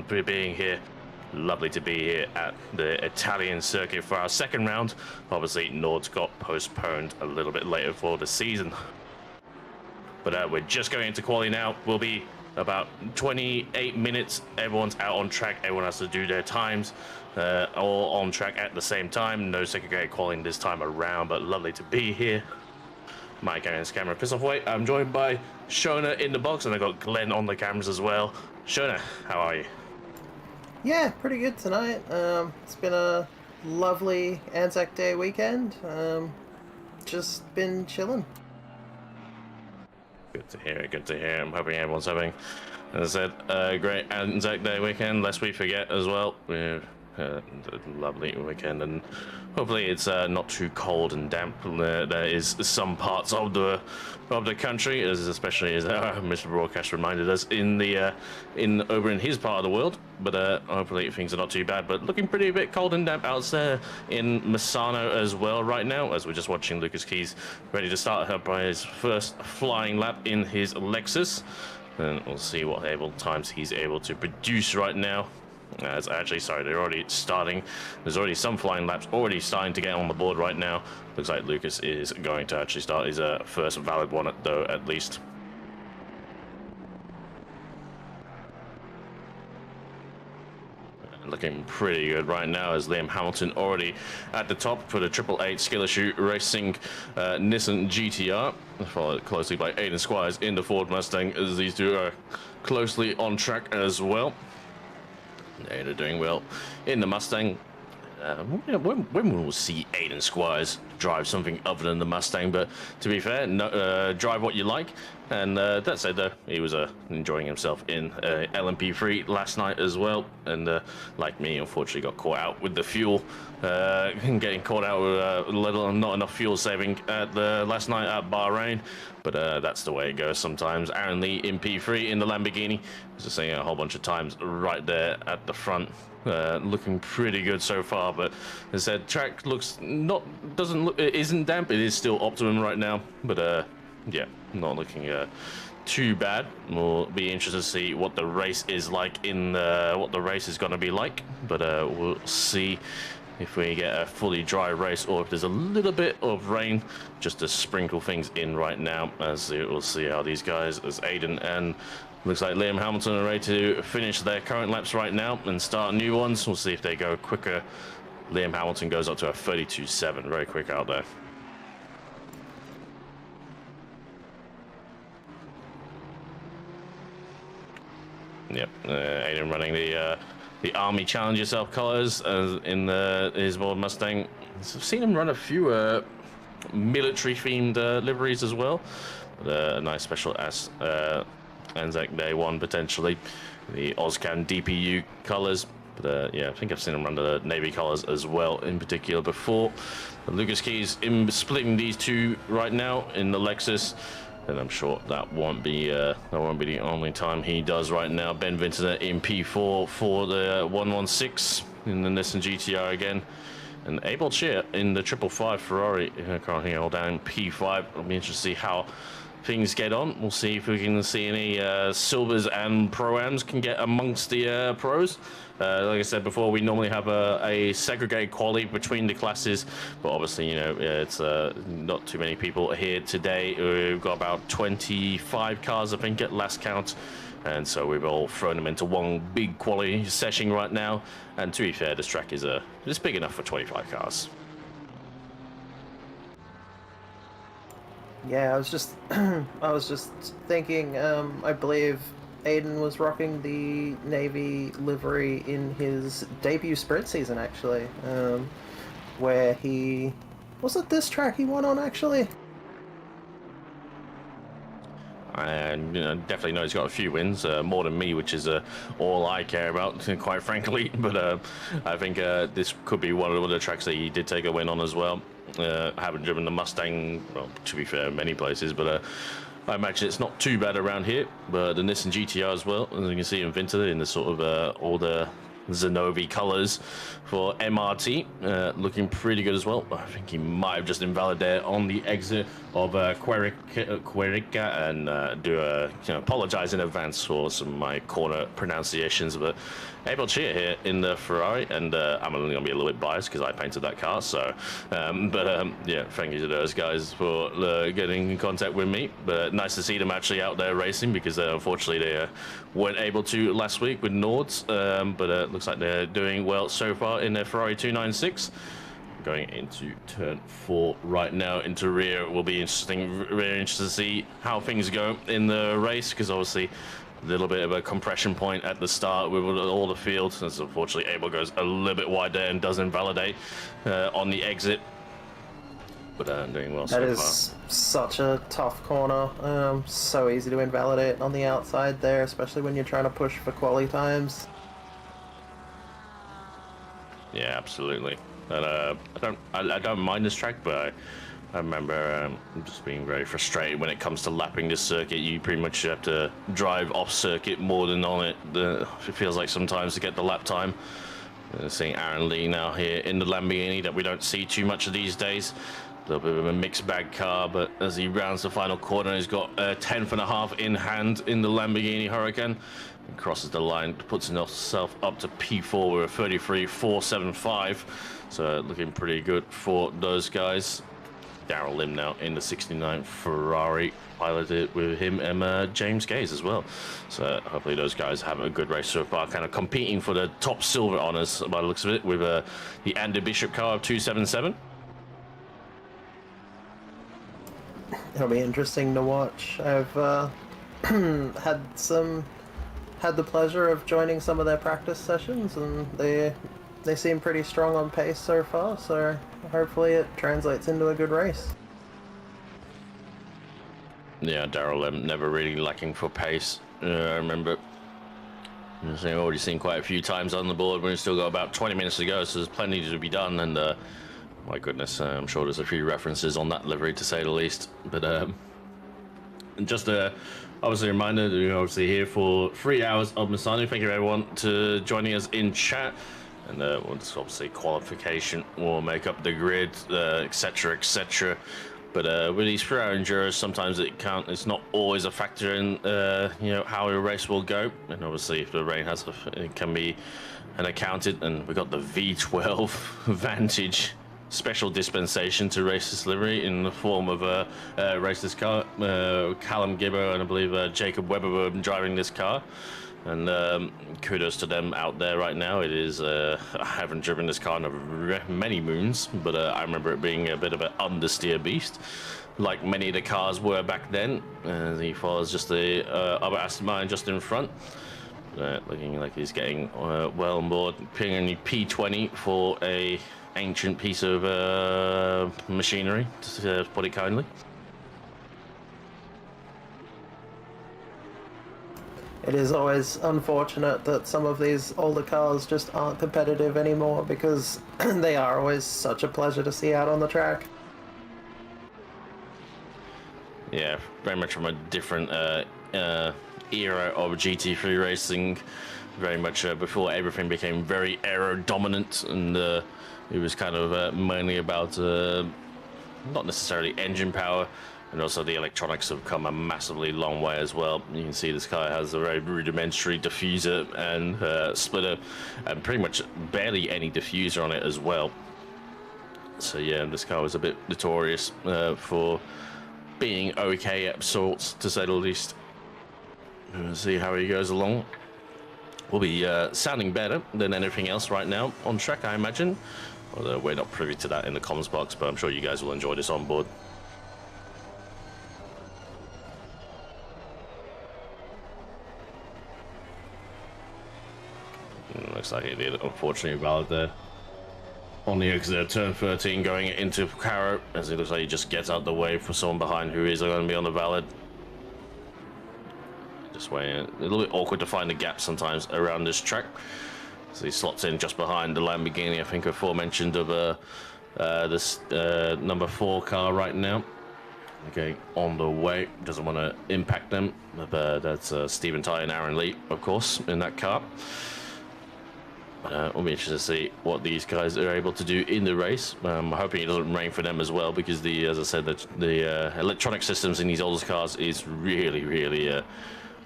for being here. Lovely to be here at the Italian circuit for our second round. Obviously, Nords got postponed a little bit later for the season. But we're just going into quali now. We'll be about 28 minutes. Everyone's out on track. Everyone has to do their times. All on track at the same time. No segregated qualifying this time around, but lovely to be here. Mike and his camera piss off away. I'm joined by Shona in the box, and I got Glenn on the cameras as well. Shona, how are you? Yeah, pretty good tonight. It's been a lovely Anzac Day weekend. Just been chilling. Good to hear it, good to hear it. I'm hoping everyone's having, as I said, a great Anzac Day weekend. Lest we forget as well, we're a lovely weekend, and hopefully it's not too cold and damp. There is some parts of the country, especially as Mr. Broadcast reminded us, over in his part of the world. But hopefully things are not too bad. But looking pretty a bit cold and damp out there in Misano as well right now, as we're just watching Lucas Keys ready to start her by his first flying lap in his Lexus. And we'll see what times he's able to produce right now. They're already starting. There's already some flying laps already starting to get on the board right now. Looks like Lucas is going to actually start his first valid one, though, at least. Looking pretty good right now as Liam Hamilton already at the top for the 888 Skill Issue Racing Nissan GTR, followed closely by Aiden Squires in the Ford Mustang, as these two are closely on track as well. They're doing well in the Mustang. When we'll see Aiden Squires drive something other than the Mustang, but to be fair, drive what you like. And that said, though, he was enjoying himself in LMP3 last night as well. And like me, unfortunately, got caught out with the fuel, getting caught out with not enough fuel saving at last night at Bahrain. But that's the way it goes sometimes. Aaron Lee in P3 in the Lamborghini, just saying a whole bunch of times right there at the front. Looking pretty good so far, but as I said, track it isn't damp. It is still optimum right now, but yeah, not looking too bad. We'll be interested to see what the race is like what the race is going to be like, but we'll see if we get a fully dry race or if there's a little bit of rain just to sprinkle things in right now. As we'll see how these guys, as Aiden and looks like Liam Hamilton are ready to finish their current laps right now and start new ones. We'll see if they go quicker. Liam Hamilton goes up to a 32.7, very quick out there. Yep, Aiden running the Army Challenge Yourself colors in his Ford Mustang. I've seen him run a few military-themed liveries as well. A nice special Anzac Day one, potentially. The Octane DPU colors. But yeah, I think I've seen him run the Navy colors as well, in particular before. But Lucas Keys splitting these two right now in the Lexus. And I'm sure that won't be the only time he does right now. Ben Vintner in P4 for the 116 in the Nissan GTR again. And Abel Cheer in the 555 Ferrari, currently held down in P5. I'll be interested to see how things get on. We'll see if we can see any silvers and pro-ams can get amongst the pros. Like I said before, we normally have a segregated quali between the classes, but obviously, you know, it's not too many people here today. We've got about 25 cars, I think, at last count. And so we've all thrown them into one big quali session right now. And to be fair, this track is it's big enough for 25 cars. Yeah, I was just thinking. I believe Aiden was rocking the Navy livery in his debut sprint season, actually, where was it this track he won on, actually? And definitely know he's got a few wins, more than me, which is all I care about, quite frankly. But I think this could be one of the tracks that he did take a win on as well. Haven't driven the Mustang, well, to be fair, many places, but I imagine it's not too bad around here. But the Nissan GTR as well, as you can see in Vinter, in the sort of all the Zenobi colors for MRT, looking pretty good as well. I think he might have just invalidated on the exit of Querica, and apologize in advance for some of my corner pronunciations, but able cheer here in the Ferrari, and I'm only going to be a little bit biased because I painted that car, so yeah, thank you to those guys for getting in contact with me. But nice to see them actually out there racing, because unfortunately they weren't able to last week with Nords, but looks like they're doing well so far in their Ferrari 296. Going into turn 4 right now into rear will be interesting. Very interesting to see how things go in the race, because obviously a little bit of a compression point at the start with all the field, as unfortunately Abel goes a little bit wide there and does invalidate on the exit. But doing well so far. That is such a tough corner. So easy to invalidate on the outside there, especially when you're trying to push for quali times. Yeah, absolutely. And I don't mind this track, but I remember just being very frustrated when it comes to lapping this circuit. You pretty much have to drive off circuit more than on it. It feels like sometimes to get the lap time. Seeing Aaron Lee now here in the Lamborghini that we don't see too much of these days. A little bit of a mixed bag car, but as he rounds the final corner, he's got a 10th.5 in hand in the Lamborghini Huracan. And crosses the line, puts himself up to P4 with a 33.475. So looking pretty good for those guys. Daryl Lim now in the 69 Ferrari, piloted with him and James Gaze as well. So hopefully those guys have a good race so far, kind of competing for the top silver honors by the looks of it, with the Andy Bishop car of 277. It'll be interesting to watch. I've had the pleasure of joining some of their practice sessions, and they seem pretty strong on pace so far, so hopefully it translates into a good race. Yeah, Daryl never really lacking for pace. I remember I've already seen quite a few times on the board. We've still got about 20 minutes to go, so there's plenty to be done, and my goodness, I'm sure there's a few references on that livery, to say the least. But just obviously a reminder that we're obviously here for 3 hours of Misano. Thank you everyone to joining us in chat. And we'll just obviously qualification will make up the grid, etc, etc. But with these 3-hour enduros, sometimes it's not always a factor in how a race will go. And obviously if the rain it can be accounted, and we got the V12 Vantage special dispensation to race this livery in the form of race this car. Callum Gibbo and I believe Jacob Webber were driving this car, and kudos to them out there right now. It is I haven't driven this car in many moons, but I remember it being a bit of an understeer beast, like many of the cars were back then. He follows just the other Aston Martin just in front. Looking like he's getting well on board. Pinging P20 for a ancient piece of machinery, to put it kindly. It is always unfortunate that some of these older cars just aren't competitive anymore, because they are always such a pleasure to see out on the track. Yeah, very much from a different era of GT3 racing, very much before everything became very aero dominant, and it was kind of mainly about not necessarily engine power, and also the electronics have come a massively long way as well. You can see this car has a very rudimentary diffuser and splitter, and pretty much barely any diffuser on it as well. So yeah, this car was a bit notorious for being okay at sorts, to say the least. We'll see how he goes along. Will be sounding better than anything else right now on track, I imagine. Although we're not privy to that in the comms box, but I'm sure you guys will enjoy this on board. Looks like he did, unfortunately, valid there. On the exit of turn 13 going into Caro, as it looks like he just gets out the way for someone behind who is going to be on the valid. Just waiting. A little bit awkward to find the gap sometimes around this track. So he slots in just behind the Lamborghini, I think aforementioned, of this number 4 car right now. Okay, on the way, doesn't want to impact them. But that's Stephen Ty and Aaron Lee, of course, in that car. We'll be interested to see what these guys are able to do in the race. I'm hoping it doesn't rain for them as well, because as I said, the electronic systems in these older cars is really, really,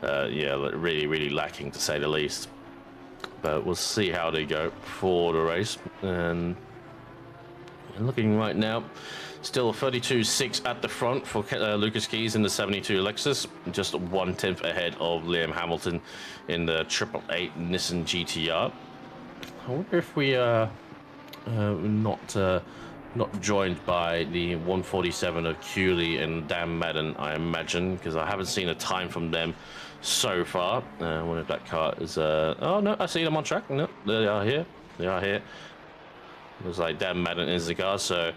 really lacking, to say the least. But we'll see how they go for the race. And looking right now, still 32.6 at the front for Lucas Keys in the 72 Lexus, just 1/10 ahead of Liam Hamilton in the 888 Nissan GTR. I wonder if we are not joined by the 147 of Cooley and Dan Madden, I imagine, because I haven't seen a time from them so far. I wonder if that car is... oh, no, I see them on track. No, they are here. They are here. Looks like Dan Madden is the car, so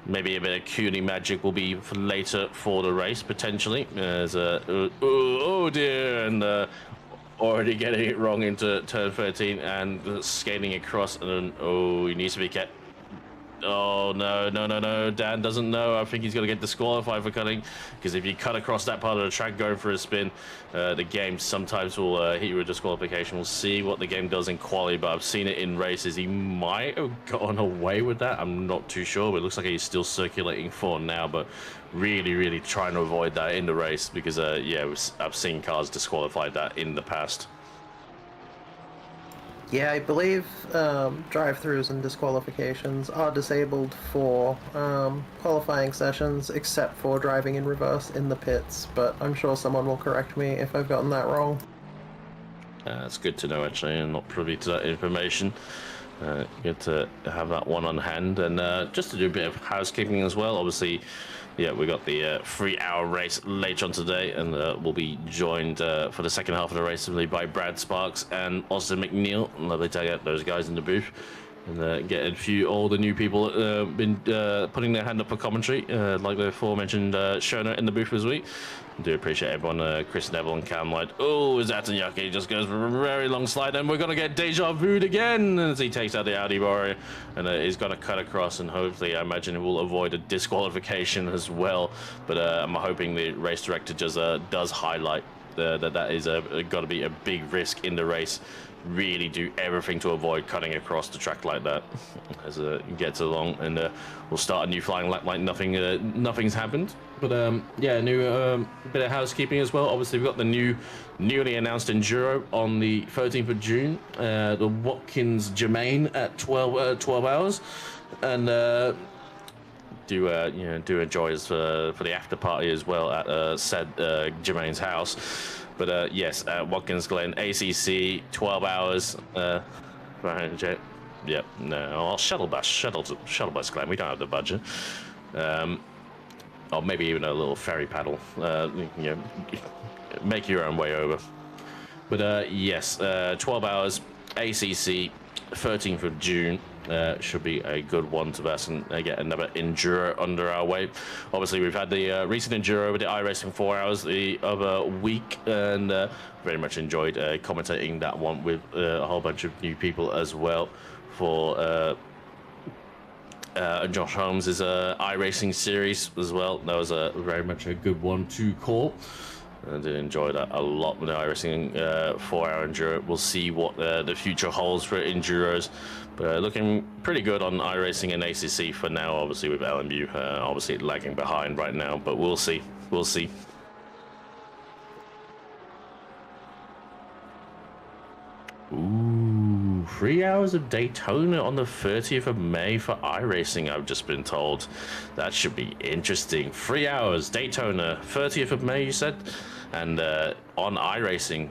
maybe a bit of Cooley magic will be for later for the race, potentially. There's oh dear, and already getting it wrong into turn 13 and skating across, and then, oh, he needs to be kept. Oh, no, Dan doesn't know. I think he's going to get disqualified for cutting, because if you cut across that part of the track going for a spin, the game sometimes will hit you with disqualification. We'll see what the game does in quali, but I've seen it in races. He might have gotten away with that. I'm not too sure, but it looks like he's still circulating for now, but really trying to avoid that in the race, because, yeah, I've seen cars disqualify that in the past. Yeah, I believe drive-throughs and disqualifications are disabled for qualifying sessions, except for driving in reverse in the pits, but I'm sure someone will correct me if I've gotten that wrong. That's good to know, actually. I'm not privy to that information. Good to have that one on hand. And just to do a bit of housekeeping as well, obviously, yeah, we got the 3-hour race later on today, and we'll be joined for the second half of the race by Brad Sparks and Austin McNeil. Lovely to get those guys in the booth and get a few all the new people been putting their hand up for commentary, like the aforementioned Shona in the booth this week. I do appreciate everyone, Chris Neville and Cam Light. Oh, Zatanyaki just goes for a very long slide, and we're going to get deja vu'd again as he takes out the Audi Warrior, and he's going to cut across, and hopefully I imagine it will avoid a disqualification as well. But I'm hoping the race director just does highlight that is got to be a big risk in the race. Really do everything to avoid cutting across the track like that as it gets along, and we'll start a new flying lap like nothing's happened. But yeah, new bit of housekeeping as well. Obviously, we've got the newly announced enduro on the 13th of June, the Watkins Germain at 12 hours, and do enjoy us for the after party as well at said Germain's house. But yes, Watkins Glen ACC 12 hours. Right, yep, no, shuttle bus Glen. We don't have the budget. Or maybe even a little ferry paddle. You know, make your own way over. But yes, 12 hours ACC 13th of June. Should be a good one to us and get another enduro under our way. Obviously, we've had the recent enduro with the iRacing 4 hours the other week, and very much enjoyed commentating that one with a whole bunch of new people as well for Josh Holmes' iRacing series as well. That was very much a good one to call. I did enjoy that a lot with the iRacing 4-hour enduro. We'll see what the future holds for enduros, but looking pretty good on iRacing and ACC for now. Obviously with LMU obviously lagging behind right now, but we'll see. We'll see. Ooh, 3 hours of Daytona on the 30th of May for iRacing, I've just been told. That should be interesting. 3 hours, Daytona, 30th of May, you said? And on iRacing,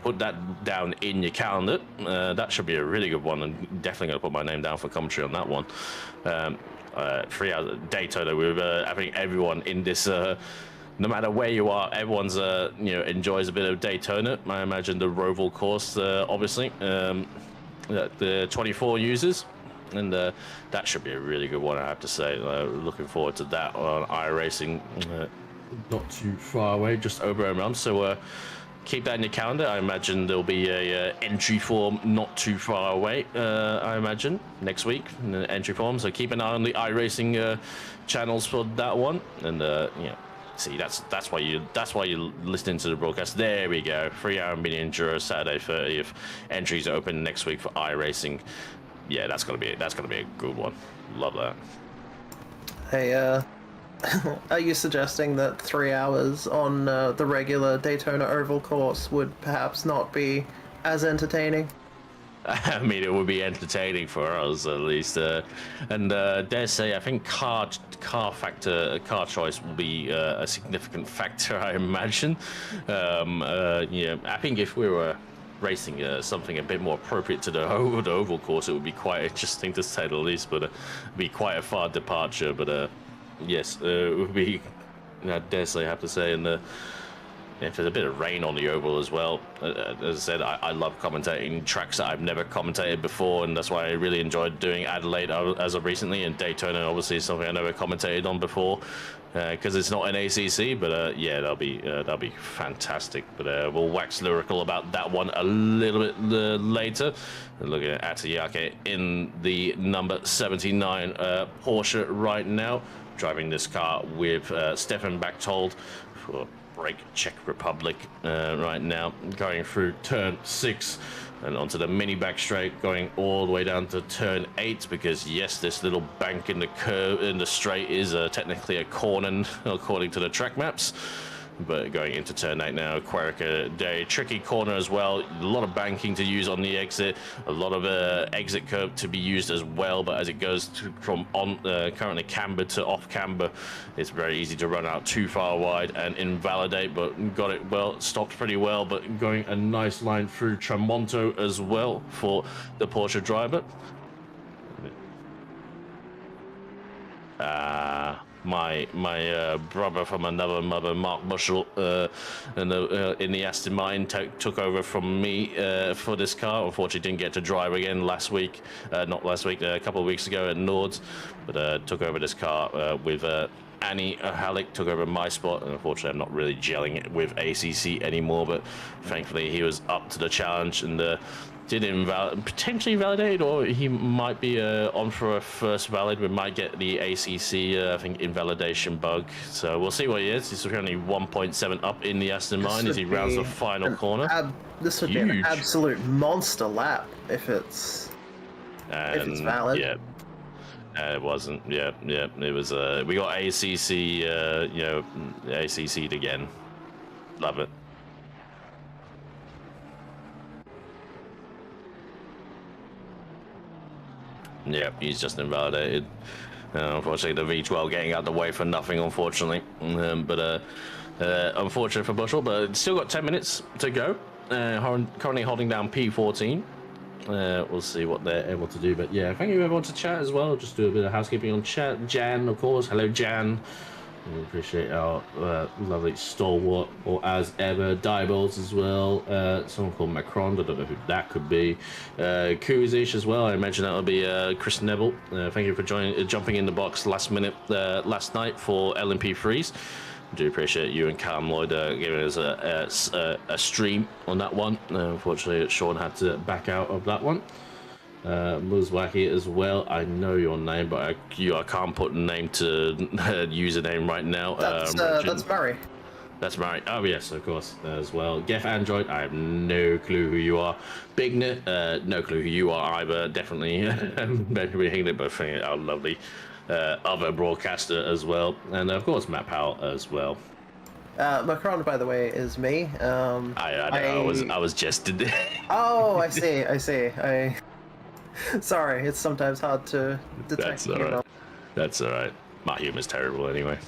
put that down in your calendar. That should be a really good one, and definitely going to put my name down for commentary on that one. 3 hours of Daytona, with I think everyone in this... no matter where you are, everyone's enjoys a bit of Daytona. I imagine the Roval course, obviously, the 24 users, and that should be a really good one, I have to say. Looking forward to that on iRacing, not too far away, just over a month. So keep that in your calendar. I imagine there'll be a entry form not too far away. I imagine next week, entry form. So keep an eye on the iRacing channels for that one, and See, that's why you're listening to the broadcast. There we go. 3-hour mini enduro Saturday 30th. Entries open next week for iRacing. Yeah, that's gonna be a good one. Love that. Hey, are you suggesting that 3 hours on the regular Daytona Oval course would perhaps not be as entertaining? I mean, it would be entertaining for us at least, and dare say, I think car choice will be a significant factor. I imagine. Yeah, I think if we were racing something a bit more appropriate to the oval course, it would be quite interesting to say the least. But it'd be quite a far departure. But yes, it would be. I dare say, I have to say, and. If there's a bit of rain on the oval as well, as I said, I love commentating tracks that I've never commentated before, and that's why I really enjoyed doing Adelaide as of recently, and Daytona obviously is something I never commentated on before, because it's not an ACC. But yeah, that'll be fantastic. But we'll wax lyrical about that one a little bit later. Looking at Atayake in the number 79 Porsche right now, driving this car with Stefan Bachtold for break Czech Republic right now, going through turn 6 and onto the mini back straight, going all the way down to turn 8, because yes, this little bank in the curve in the straight is technically a corner according to the track maps. But going into turn 8 now, Querica Day, tricky corner as well. A lot of banking to use on the exit, a lot of exit curve to be used as well. But as it goes from currently camber to off camber, it's very easy to run out too far wide and invalidate. But got it well, stopped pretty well. But going a nice line through Tramonto as well for the Porsche driver. My brother from another mother, Mark Bushell, in the Aston Martin took over from me for this car. Unfortunately, didn't get to drive again last week. Not last week, a couple of weeks ago at Nords, but took over this car with Annie Halleck, took over my spot. And unfortunately, I'm not really gelling it with ACC anymore, but thankfully he was up to the challenge and did potentially validate, or he might be on for a first valid. We might get the ACC, I think, invalidation bug. So we'll see what he is. He's currently 1.7 up in the Aston Martin as he rounds the final corner. This would be an absolute monster lap if it's valid. Yeah. It wasn't. Yeah. It was. We got ACC. ACC'd again. Love it. Yep, he's just invalidated. Unfortunately, the V12 getting out the way for nothing, unfortunately. Unfortunate for Bushell, but still got 10 minutes to go. Currently holding down P14. We'll see what they're able to do. But yeah, thank you everyone to chat as well. Just do a bit of housekeeping on chat. Jan, of course. Hello, Jan. We appreciate our lovely stalwart, or as ever, Diebold as well. Someone called Macron, I don't know who that could be. Kuzish as well, I imagine that would be Chris Neville. Thank you for jumping in the box last minute last night for LMP3s. I do appreciate you and Callum Lloyd giving us a stream on that one. Unfortunately, Sean had to back out of that one. Muzwaki as well. I know your name, but I can't put name to username right now. That's Murray. That's Murray. Oh yes, of course, as well. Geff Android. I have no clue who you are. Bignett. No clue who you are either. Definitely Benjamin Hignett, but our lovely other broadcaster as well, and of course Matt Powell as well. Macron, by the way, is me. I was just. Oh, I see. Sorry, it's sometimes hard to detect. That's all right. That's all right. My humor's terrible anyway.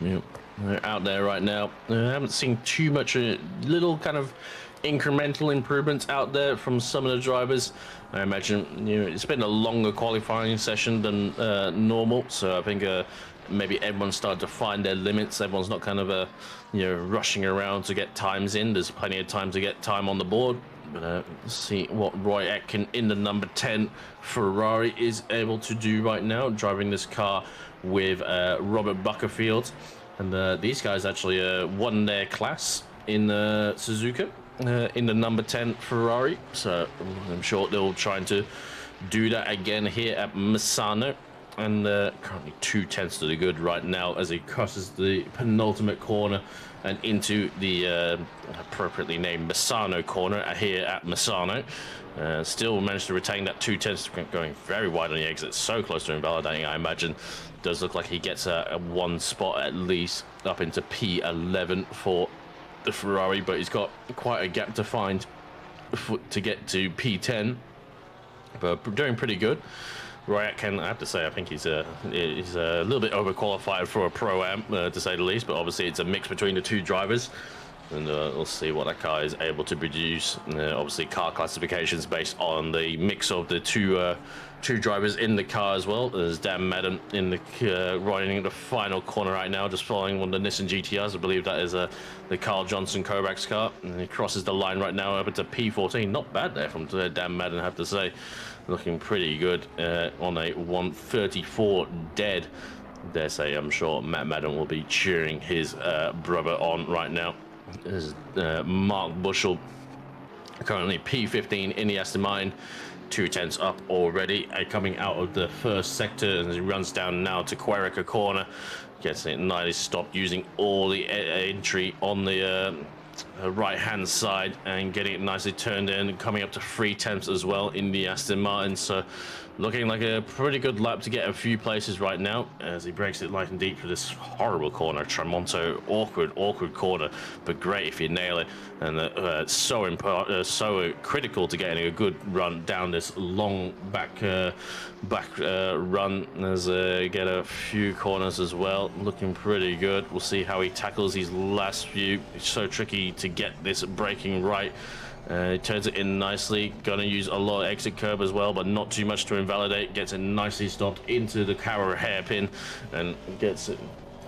Yep, we're out there right now. I haven't seen too much, little kind of incremental improvements out there from some of the drivers. I imagine it's been a longer qualifying session than normal, so I think maybe everyone's started to find their limits. Everyone's not kind of rushing around to get times in. There's plenty of time to get time on the board. But let's see what Roy Atkin in the number 10 Ferrari is able to do right now, driving this car with Robert Buckerfield. And these guys actually won their class in Suzuka. in the number 10 Ferrari. So I'm sure they'll try to do that again here at Misano. And currently 2/10 to the good right now as he crosses the penultimate corner and into the appropriately named Misano corner here at Misano. Still managed to retain that 2/10, going very wide on the exit, so close to invalidating, I imagine. Does look like he gets a one spot at least up into P11 for the Ferrari, but he's got quite a gap to find to get to P10, but doing pretty good. Royatkin, I have to say, I think he's a little bit overqualified for a Pro-Am, to say the least, but obviously it's a mix between the two drivers, and we'll see what that car is able to produce. Obviously, car classifications based on the mix of the two drivers in the car as well. There's Dan Madden in the riding the final corner right now, just following one of the Nissan GTRs. I believe that is the Carl Johnson Kovacs car, and he crosses the line right now up into P14. Not bad there from Dan Madden, I have to say. Looking pretty good on a 134 dead. Dare say, I'm sure Matt Madden will be cheering his brother on right now. This is Mark Bushell, currently P15 in the Aston Martin, 2/10 up already, coming out of the first sector, and he runs down now to Querica corner, gets it nicely stopped using all the entry on the right hand side and getting it nicely turned in, coming up to 3/10 as well in the Aston Martin. So looking like a pretty good lap to get a few places right now as he breaks it light and deep for this horrible corner. Tremonto, awkward corner, but great if you nail it. And so critical to getting a good run down this long back run as get a few corners as well. Looking pretty good. We'll see how he tackles these last few. It's so tricky to get this braking right. He turns it in nicely. Gonna use a lot of exit curb as well, but not too much to invalidate. Gets it nicely stopped into the Carroll hairpin and gets it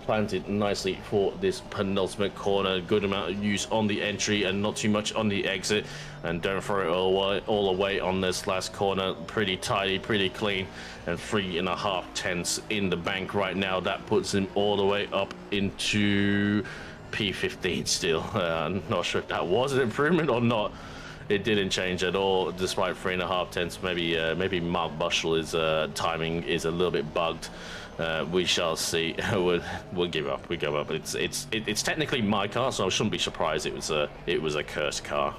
planted nicely for this penultimate corner. Good amount of use on the entry and not too much on the exit. And don't throw it all away on this last corner. Pretty tidy, pretty clean, and 3.5 in the bank right now. That puts him all the way up into P15 still. I'm not sure if that was an improvement or not. It didn't change at all, despite 3.5. Maybe Mark Bushell's timing is a little bit bugged. We shall see. We'll give up. We give up. It's technically my car, so I shouldn't be surprised it was a cursed car.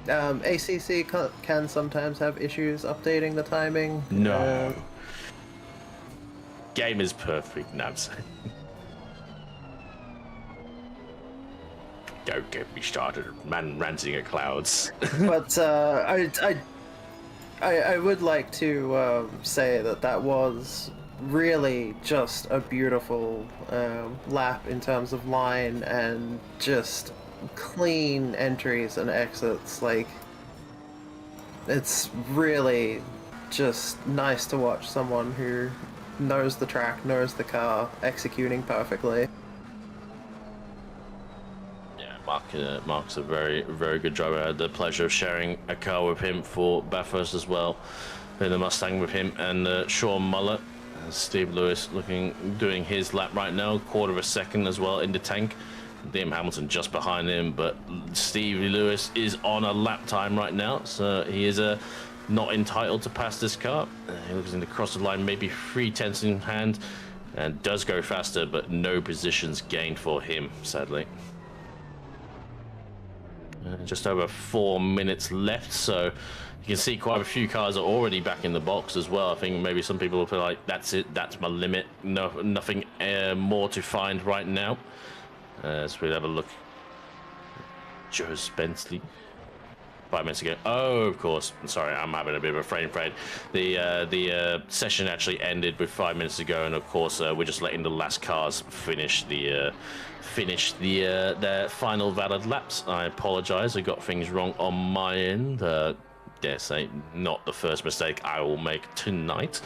ACC can sometimes have issues updating the timing. No. Game is perfect, Nabs. Don't get me started, man ranting at clouds. But I would like to say that was really just a beautiful lap in terms of line and just clean entries and exits. Like, it's really just nice to watch someone who knows the track, knows the car, executing perfectly. Mark's a very, very good driver. I had the pleasure of sharing a car with him for Bathurst as well, in the Mustang with him and Sean Muller. Steve Lewis doing his lap right now, 1/4 second as well in the tank. Liam Hamilton just behind him, but Steve Lewis is on a lap time right now, so he is not entitled to pass this car. He looks in the cross the line, maybe 3/10 in hand, and does go faster, but no positions gained for him, sadly. Just over 4 minutes left, so you can see quite a few cars are already back in the box as well. I think maybe some people will feel like that's it, that's my limit, nothing more to find right now. So we'll have a look. Joe Spenceley, 5 minutes ago. Oh, of course. Sorry, I'm having a bit of a frame fade. The session actually ended with 5 minutes ago, and of course we're just letting the last cars finish their final valid laps. I apologize, I got things wrong on my end. Dare say not the first mistake I will make tonight,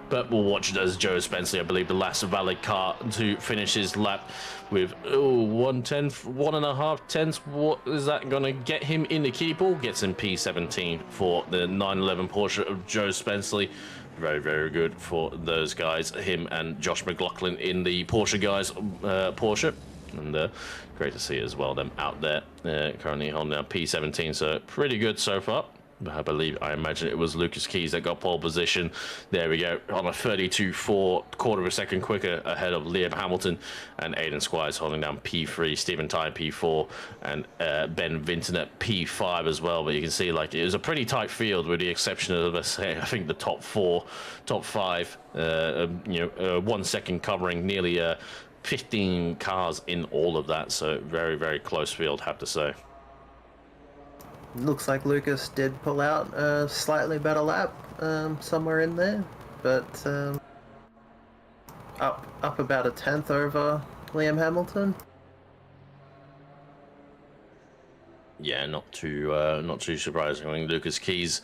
but we'll watch as Joe Spenceley, I believe the last valid car to finish his lap with 1.5 tenths. What is that gonna get him in the keeper? Gets him P17 for the 911 Porsche of Joe Spenceley. Very, very good for those guys, him and Josh McLaughlin in the Porsche guys Porsche. and great to see as well them out there currently holding down P17, so pretty good so far. I imagine it was Lucas Keys that got pole position. There we go, on a 32.4, quarter of a second quicker ahead of Liam Hamilton, and Aiden Squires holding down P3, Stephen Ty P4, and Ben Vinton at P5 as well. But you can see, like, it was a pretty tight field with the exception of, I think, the top five, 1 second covering nearly 15 cars in all of that. So very, very close field, have to say. Looks like Lucas did pull out a slightly better lap somewhere in there, but up about a tenth over Liam Hamilton. Yeah, not too surprising. I mean, Lucas Keys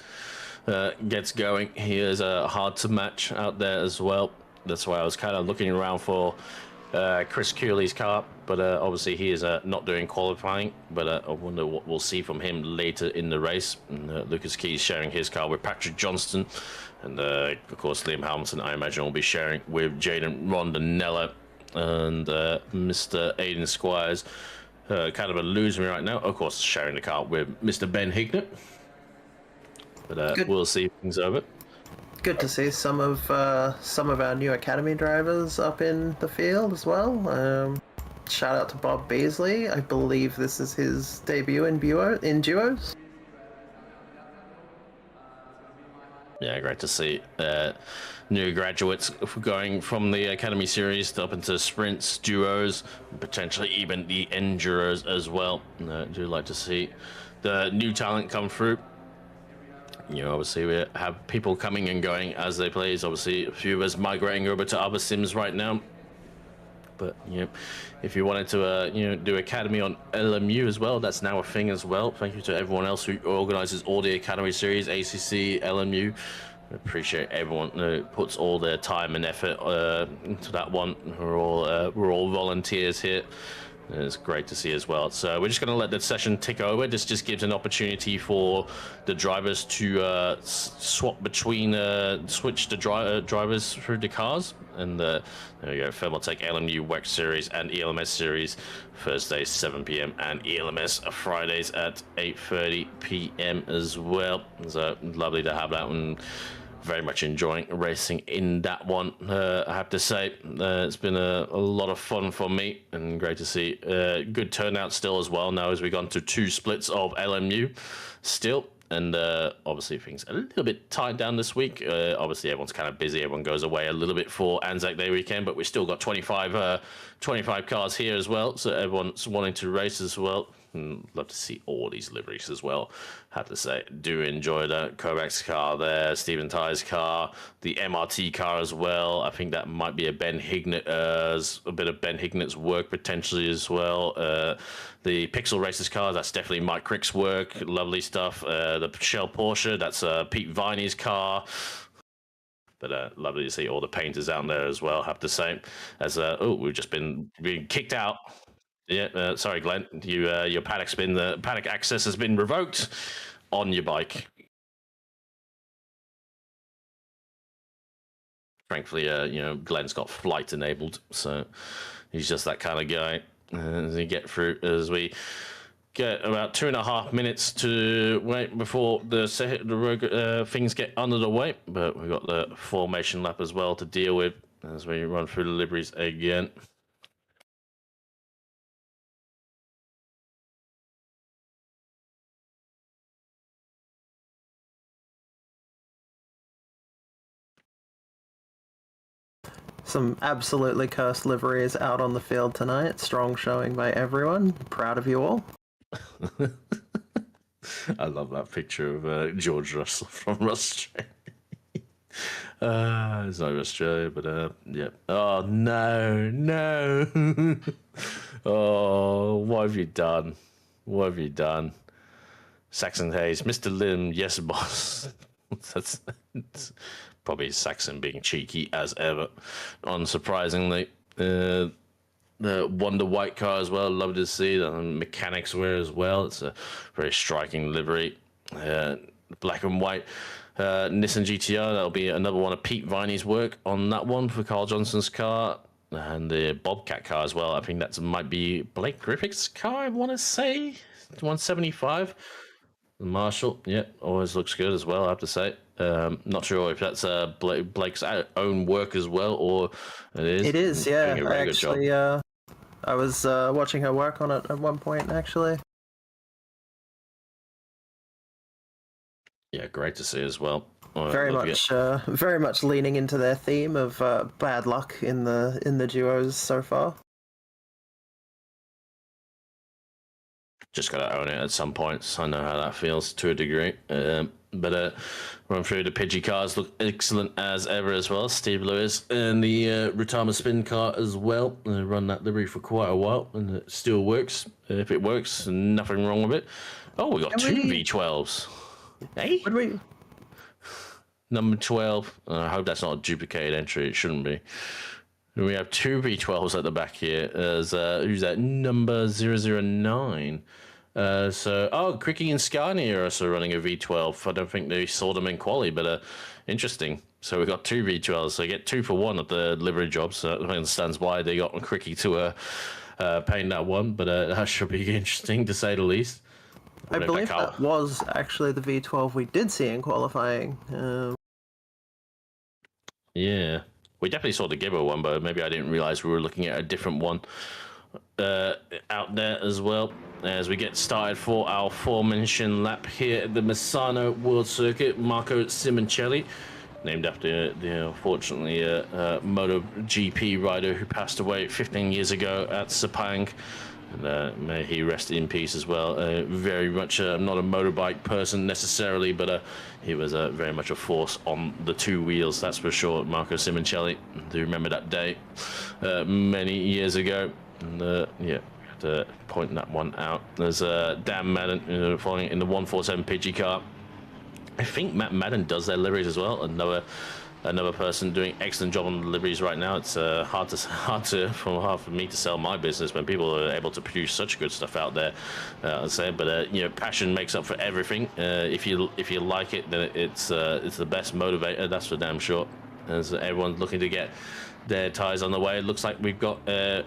gets going. He is hard to match out there as well. That's why I was kind of looking around for Chris Cooley's car, but obviously he is not doing qualifying, but I wonder what we'll see from him later in the race. And, Lucas Keys sharing his car with Patrick Johnston, and of course Liam Hamilton, I imagine, will be sharing with Jaden Rondinella, and Mr. Aiden Squires kind of eludes me right now, of course sharing the car with Mr. Ben Hignett, but we'll see things over. Good to see some of our new academy drivers up in the field as well. Shout out to Bob Beasley. I believe this is his debut in duos. Yeah, great to see new graduates going from the Academy Series up into sprints, duos, potentially even the enduros as well. I do like to see the new talent come through. You know, obviously we have people coming and going as they play. Obviously a few of us migrating over to other sims right now. But, you know, if you wanted to, do Academy on LMU as well, that's now a thing as well. Thank you to everyone else who organises all the Academy Series, ACC, LMU. I appreciate everyone who puts all their time and effort into that one. We're all volunteers here. It's great to see as well. So we're just going to let the session tick over. This just gives an opportunity for the drivers to swap between, switch the drivers through the cars. And there we go, Thermaltake LMU WEC Series and ELMS Series, Thursdays 7 p.m. and ELMS Fridays at 8:30 p.m. as well. So lovely to have that one. Very much enjoying racing in that one, I have to say. It's been a lot of fun for me, and great to see good turnout still as well now as we've gone to 2 splits of LMU still. And obviously things a little bit tied down this week. Obviously everyone's kind of busy. Everyone goes away a little bit for Anzac Day weekend, but we've still got 25 cars here as well. So everyone's wanting to race as well. Love to see all these liveries as well. Have to say, do enjoy that Kovac's car there, Stephen Ty's car, the MRT car as well. I think that might be a Ben Hignett, a bit of Ben Hignett's work potentially as well. The Pixel Racers car, that's definitely Mike Crick's work. Lovely stuff. The Shell Porsche, that's Pete Viney's car. But lovely to see all the painters out there as well, have to say. As we've just been kicked out. Yeah, sorry, Glenn. Your paddock access has been revoked on your bike. Thankfully, Glenn's got flight enabled, so he's just that kind of guy. As we get through, as we get about 2.5 minutes to wait before the things get under the way, but we've got the formation lap as well to deal with as we run through the liveries again. Some absolutely cursed liveries out on the field tonight. Strong showing by everyone. Proud of you all. I love that picture of George Russell from Australia. It's not Australia, but yeah. Oh, no. Oh, what have you done? What have you done? Saxon Hayes, Mr. Lim, yes, boss. That's probably Saxon being cheeky as ever, unsurprisingly. The Wonder White car as well, love to see the mechanics wear as well. It's a very striking livery. Black and white Nissan GTR, that'll be another one of Pete Viney's work on that one for Carl Johnson's car. and the Bobcat car as well. I think that might be Blake Griffith's car, I want to say. 175. The Marshall, yeah, always looks good as well, I have to say. Not sure if that's Blake's own work as well, or it is. It is, yeah. Doing a very good job. I was watching her work on it at one point, actually. Yeah, great to see as well. Very much leaning into their theme of bad luck in the duos so far. Just got to own it at some points. I know how that feels to a degree. But run through the Pidgey cars look excellent as ever as well. Steve Lewis and the Ritama spin car as well. Run that livery for quite a while and it still works. If it works, nothing wrong with it. Oh, we got two V12s. Hey? Number 12. I hope that's not a duplicated entry. It shouldn't be. We have two V12s at the back here. As who's that? Number 009. Cricky and Scania are also running a V12. I don't think they saw them in quali, but interesting. So we got two V12s. So you get 2 for 1 at the livery job. So I understand why they got Cricky to paint that one, but that should be interesting to say the least. I believe that was actually the V12 we did see in qualifying. Yeah. We definitely saw the Gibber one, but maybe I didn't realize we were looking at a different one out there as well. As we get started for our aforementioned lap here at the Misano World Circuit, Marco Simoncelli, named after the unfortunately MotoGP rider who passed away 15 years ago at Sepang. And may he rest in peace as well. Very much not a motorbike person necessarily, but he was very much a force on the two wheels, that's for sure. Marco Simoncelli, do you remember that day many years ago? And yeah, have to point that one out. There's Dan Madden following in the 147 Pidgey car. I think Matt Madden does their liveries as well. Another person doing excellent job on the deliveries right now. It's hard for me to sell my business when people are able to produce such good stuff out there. I'd say, but passion makes up for everything. If you like it, then it's the best motivator. That's for damn sure. As everyone's looking to get their tyres on the way, it looks like we've got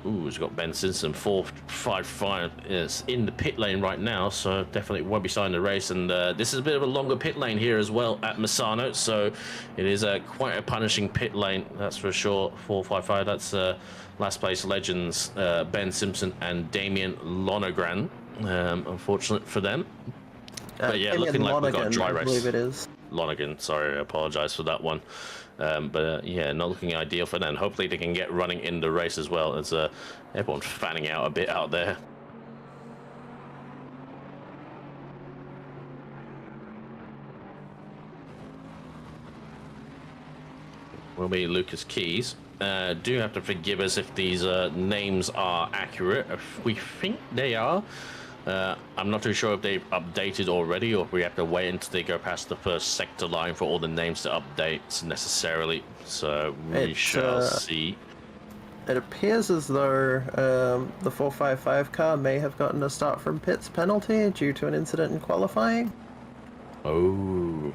we've got Ben Simpson 455 is in the pit lane right now, so definitely won't be starting the race. And this is a bit of a longer pit lane here as well at Misano, so it is quite a punishing pit lane, that's for sure. 455, that's last place legends Ben Simpson and Damien Lonergan. Unfortunate for them, but yeah, looking like we've got a dry race. I believe it is Lonergan, sorry, I apologize for that one. But yeah, not looking ideal for them. Hopefully they can get running in the race as well, as everyone's fanning out a bit out there. Will be Lucas Keys. Do have to forgive us if these names are accurate. If we think they are. I'm not too sure if they've updated already or if we have to wait until they go past the first sector line for all the names to update necessarily. So we shall see. It appears as though the 455 car may have gotten a start from pits penalty due to an incident in qualifying. Oh,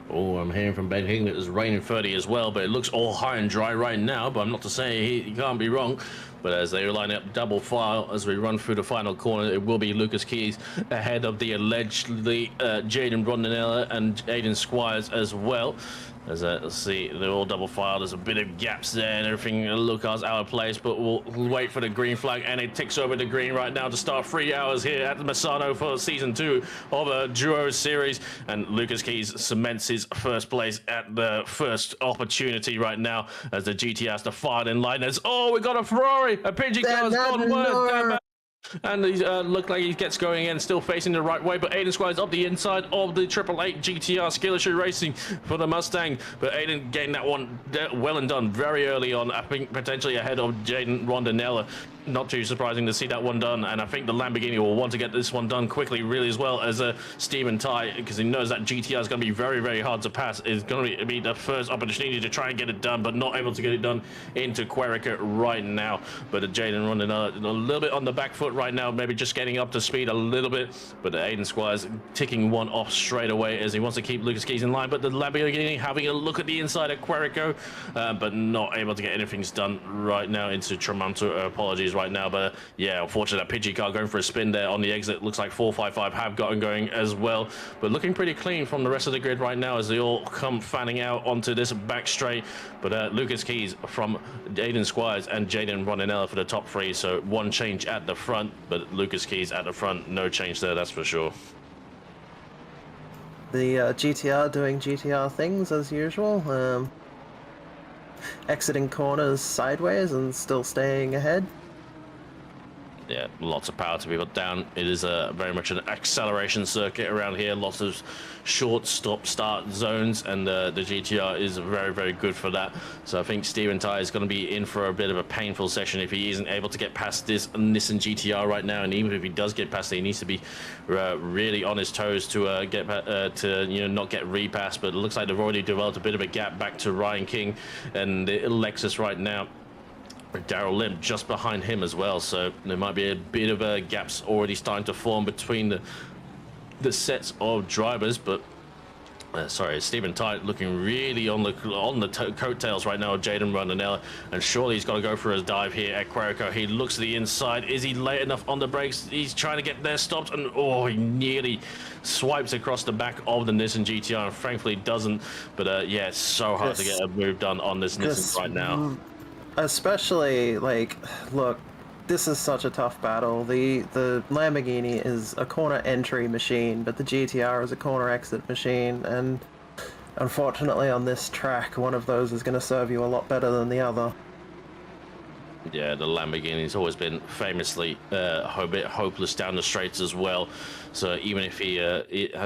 I'm hearing from Ben Hing that it's raining 30 as well, but it looks all high and dry right now, but I'm not to say he can't be wrong. But as they line up double file as we run through the final corner, it will be Lucas Keys ahead of the allegedly Jaden Rondinella and Aiden Squires as well. As let's see, they're all double filed. There's a bit of gaps there and everything. Lucas out of place, but we'll wait for the green flag, and it ticks over the green right now to start 3 hours here at the Misano for season 2 of a duo series. And Lucas Keys cements his first place at the first opportunity right now as the GT has to fire in line. As we got a Ferrari, a Pidgey car's gone worse. And he looked like he gets going again, still facing the right way, but Aiden Squires up the inside of the 888 GTR Skill Issue Racing for the Mustang. But Aiden getting that one well and done very early on, I think potentially ahead of Jaden Rondinella. Not too surprising to see that one done, and I think the Lamborghini will want to get this one done quickly, really, as well as Steven Ty, because he knows that GTR is going to be very, very hard to pass. It's going to be the first opportunity to try and get it done, but not able to get it done into Querica right now. But Jaden Rondinella a little bit on the back foot foot right now, maybe just getting up to speed a little bit. But Aiden Squires ticking one off straight away as he wants to keep Lucas Keys in line. But the Lamborghini having a look at the inside at Querico, but not able to get anything done right now into Tremonto. Apologies right now, but yeah, unfortunately that Pidgey car going for a spin there on the exit. Looks like 455 have gotten going as well, but looking pretty clean from the rest of the grid right now as they all come fanning out onto this back straight. But Lucas Keys from Aiden Squires and Jaden Ronanella for the top three, so one change at the front, but Lucas Keys at the front, no change there, that's for sure. The GTR doing GTR things as usual, exiting corners sideways and still staying ahead. Yeah, lots of power to be put down. It is very much an acceleration circuit around here. Lots of short stop-start zones, and the GTR is very, very good for that. So I think Steven Ty is going to be in for a bit of a painful session if he isn't able to get past this Nissan GTR right now. And even if he does get past it, he needs to be really on his toes to get to not get repassed. But it looks like they've already developed a bit of a gap back to Ryan King and the Lexus right now. Daryl Lim just behind him as well, so there might be a bit of a gaps already starting to form between the sets of drivers. But sorry, Stephen Tite looking really on the coattails right now of Jaden Ronanella, and surely he's got to go for a dive here at Querico. He looks to the inside. Is he late enough on the brakes? He's trying to get there stopped, and oh, he nearly swipes across the back of the Nissan GTR, and thankfully doesn't. But yeah, it's so hard to get a move done on this Nissan right now. Especially, like, look, this is such a tough battle. The Lamborghini is a corner entry machine, but the GTR is a corner exit machine, and unfortunately on this track, one of those is going to serve you a lot better than the other. Yeah, the Lamborghini's always been famously a bit hopeless down the straights as well. So even if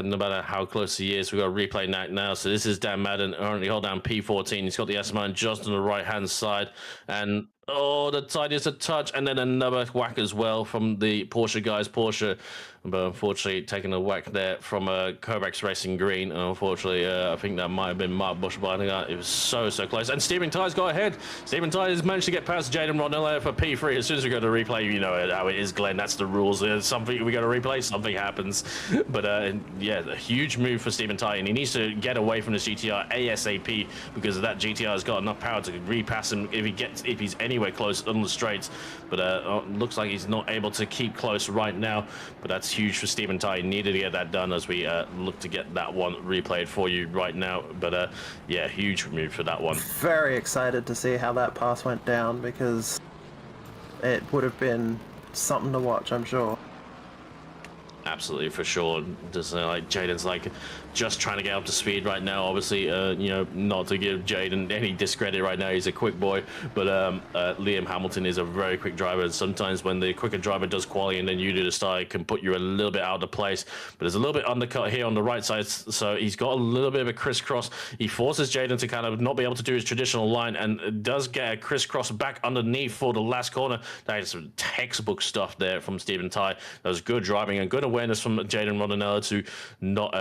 no matter how close he is, we've got a replay night now. So this is Dan Madden, currently hold down P14. He's got the S9 just on the right-hand side. And oh, the side is a touch. And then another whack as well from the Porsche guys. Porsche, but unfortunately taking a whack there from Kovacs Racing Green. And unfortunately, I think that might have been Mark Bush behind that. It was so close. And Stephen Ty's got ahead. Stephen Ty has managed to get past Jaden Ronella for P3. As soon as we go to replay, you know how it is, Glenn. That's the rules. Something we got to replay, something happens. But yeah, a huge move for Stephen Ty, and he needs to get away from this GTR ASAP, because that GTR has got enough power to repass him if he's anywhere close on the straights. But looks like he's not able to keep close right now. But that's huge for Stephen Ty. He needed to get that done as we look to get that one replayed for you right now. But yeah, huge move for that one. Very excited to see how that pass went down, because it would have been something to watch, I'm sure. Absolutely, for sure. Just like Jaden's like just trying to get up to speed right now. Obviously, not to give Jaden any discredit right now. He's a quick boy, but Liam Hamilton is a very quick driver. And sometimes when the quicker driver does quality and then you do the start, it can put you a little bit out of place. But there's a little bit undercut here on the right side, so he's got a little bit of a crisscross. He forces Jaden to kind of not be able to do his traditional line, and does get a crisscross back underneath for the last corner. That is some textbook stuff there from Stephen Ty. That was good driving and good awareness from Jaden Ronanella to not,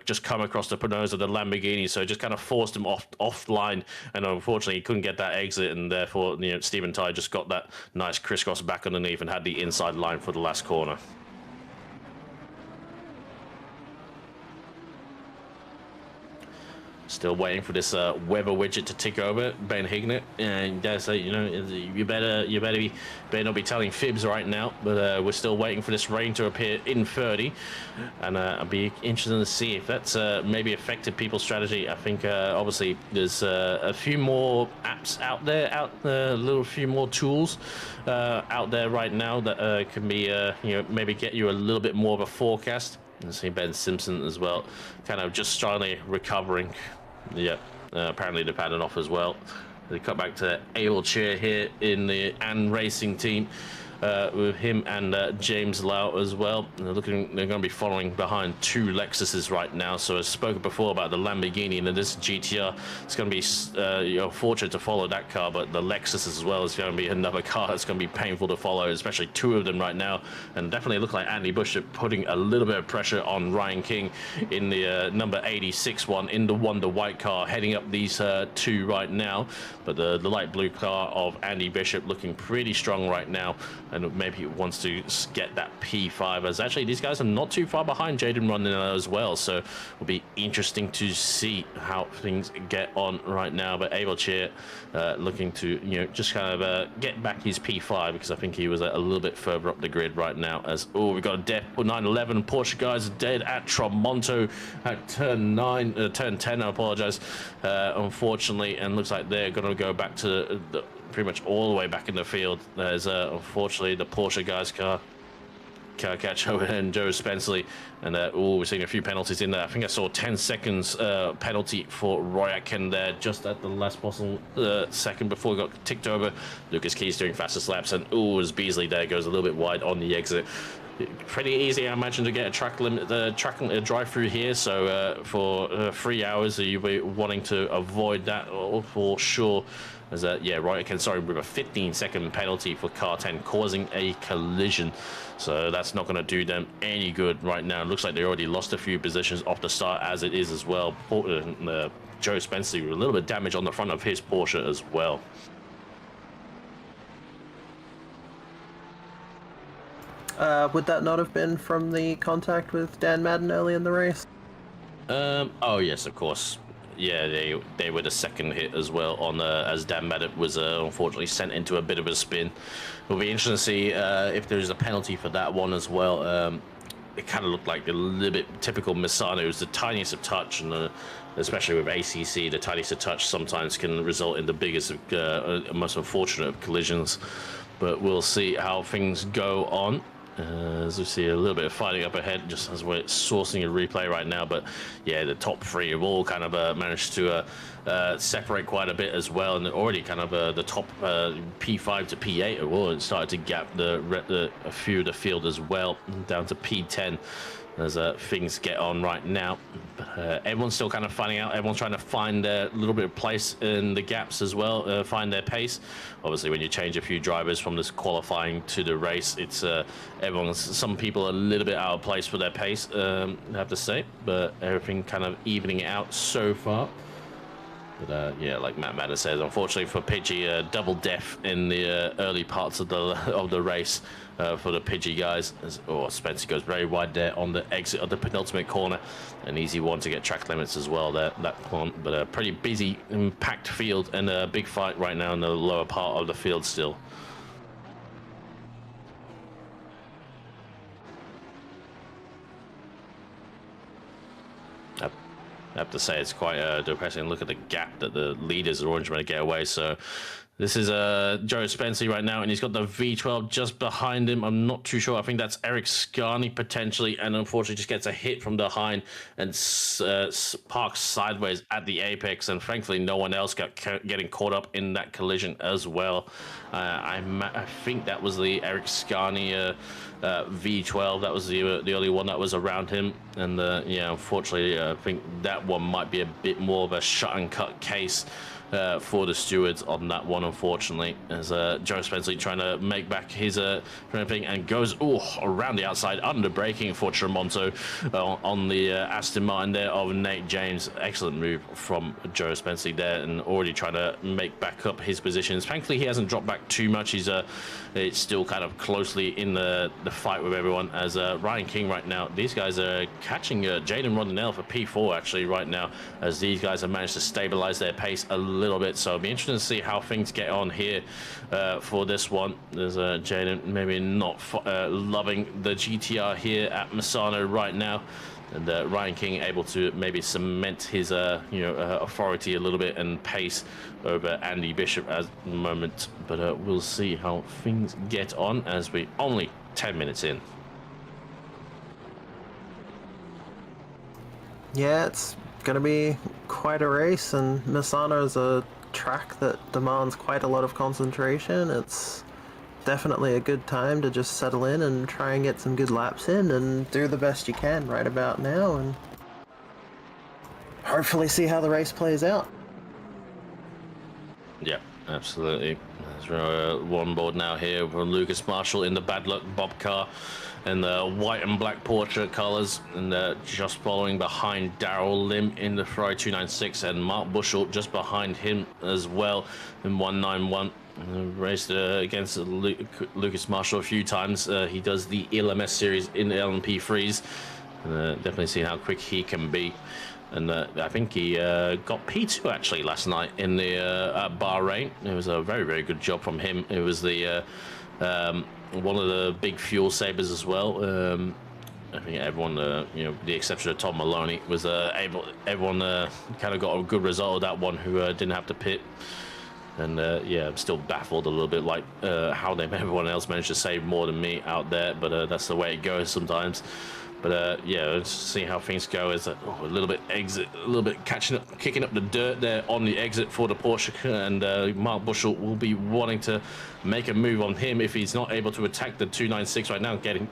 just come across the nose of the Lamborghini. So it just kind of forced him offline, and unfortunately he couldn't get that exit, and therefore Stephen Ty just got that nice crisscross back underneath and had the inside line for the last corner. Still waiting for this weather widget to tick over, Ben Hignett, and that's you better not be telling fibs right now. But we're still waiting for this rain to appear in 30, and I'll be interested to see if that's maybe affected people's strategy. I think obviously there's a few more apps out there, a little few more tools out there right now that can be maybe get you a little bit more of a forecast. And see Ben Simpson as well, kind of just strongly recovering. Yeah, apparently they've had an off as well. They cut back to Abel Chair here in the An Racing team with him and James Lau as well. And they're going to be following behind two Lexuses right now. So I spoke before about the Lamborghini and then this GTR. It's going to be fortunate to follow that car, but the Lexus as well is going to be another car that's going to be painful to follow, especially two of them right now. And definitely look like Andy Bush putting a little bit of pressure on Ryan King in the number 86 one in the Wonder White car, heading up these two right now. But the light blue car of Andy Bishop looking pretty strong right now. and maybe he wants to get that P5, as actually these guys are not too far behind Jaden running as well, so it'll be interesting to see how things get on right now. But Abel Cheer looking to, you know, just kind of get back his P5, because I think he was a little bit further up the grid right now. As we've got a death 911, Porsche guys are dead at Tramonto at turn 10, I apologize, unfortunately, and looks like they're going to go back to pretty much all the way back in the field. There's unfortunately the Porsche guys can't catch over, and Joe Spenceley, and we're seeing a few penalties in there. I think I saw 10 seconds penalty for Royakin there just at the last possible second before he got ticked over. Lucas Keys doing fastest laps, and as Beasley there goes a little bit wide on the exit. Pretty easy, I imagine, to get a track limit, drive through here. So for 3 hours, you'll be wanting to avoid that for sure. As yeah, Royakin, sorry, with a 15-second penalty for car 10 causing a collision. So that's not going to do them any good right now. It looks like they already lost a few positions off the start as it is as well. Joe Spencer with a little bit of damage on the front of his Porsche as well. Would that not have been from the contact with Dan Madden early in the race? Oh yes, of course. Yeah, they were the second hit as well on as Dan Madden was unfortunately sent into a bit of a spin. It'll be interesting to see if there's a penalty for that one as well. It kind of looked like a little bit typical Misano. It was the tiniest of touch, and especially with ACC, the tiniest of touch sometimes can result in the biggest, most unfortunate of collisions. But we'll see how things go on. As we see a little bit of fighting up ahead, just as we're sourcing a replay right now. But yeah, the top three have all kind of managed to separate quite a bit as well, and already kind of the top P5 to P8 have all started to gap a few of the field as well, down to P10 as things get on right now. But everyone's still kind of finding out. Everyone's trying to find a little bit of place in the gaps as well, find their pace. Obviously, when you change a few drivers from this qualifying to the race, it's some people are a little bit out of place for their pace, I have to say, but everything kind of evening out so far. But yeah, like Matt Madden says, unfortunately for Pidgey, double death in the early parts of the race for the Pidgey guys. Spencer goes very wide there on the exit of the penultimate corner. An easy one to get track limits as well there, that one. But a pretty busy, packed field, and a big fight right now in the lower part of the field still. I have to say it's quite depressing. Look at the gap that the leaders are orange trying to get away. So this is Joe Spencer right now, and he's got the V12 just behind him. I'm not too sure. I think that's Eric Scarney potentially, and unfortunately just gets a hit from behind and parks sideways at the apex. And thankfully, no one else getting caught up in that collision as well. I think that was the Eric Scarney V12. That was the only one that was around him. And yeah, unfortunately, I think that one might be a bit more of a shut and cut case for the stewards on that one, unfortunately, as Joe Spencer trying to make back his thing, and goes around the outside, under braking for Tramonto on the Aston Martin there of Nate James. Excellent move from Joe Spencer there, and already trying to make back up his positions. Thankfully, he hasn't dropped back too much. It's still kind of closely in the fight with everyone, as Ryan King right now. These guys are catching Jaden Rondinelle for P4 actually right now, as these guys have managed to stabilize their pace a little bit. So it'll be interesting to see how things get on here for this one. There's Jaden maybe not loving the GTR here at Misano right now, and Ryan King able to maybe cement his authority a little bit and pace over Andy Bishop at the moment. But we'll see how things get on as we only 10 minutes in. Yeah, it's going to be quite a race, and Misano is a track that demands quite a lot of concentration. It's definitely a good time to just settle in and try and get some good laps in and do the best you can right about now, and hopefully see how the race plays out. Yeah, absolutely. There's one board now here from Lucas Marshall in the Bad Luck Bob car and the white and black Porsche colours, and just following behind Daryl Lim in the Ferrari 296, and Mark Bushell just behind him as well in 191. Raced against Lucas Marshall a few times. He does the LMS series in the LMP freeze. Definitely seen how quick he can be. And I think he got P2 actually last night in the at Bahrain. It was a very, very good job from him. It was the one of the big fuel savers as well. I think everyone, you know, with the exception of Tom Maloney, was everyone kind of got a good result of that one who didn't have to pit. And yeah, I'm still baffled a little bit, like how everyone else managed to save more than me out there. But that's the way it goes sometimes. But yeah, let's see how things go. Is a little bit kicking up the dirt there on the exit for the Porsche, and Mark Bushell will be wanting to make a move on him if he's not able to attack the 296 right now, getting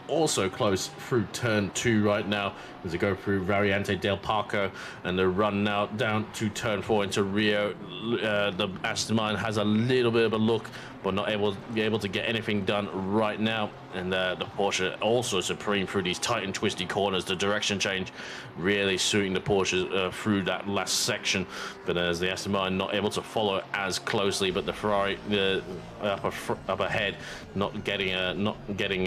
also close through turn 2 right now as they go through Variante del Parco, and the run now down to turn 4 into Rio. The Aston Martin has a little bit of a look, but not able to get anything done right now. And the Porsche also supreme through these tight and twisty corners. The direction change really suiting the Porsche through that last section. But as the Aston Martin not able to follow as closely, but the Ferrari up ahead not getting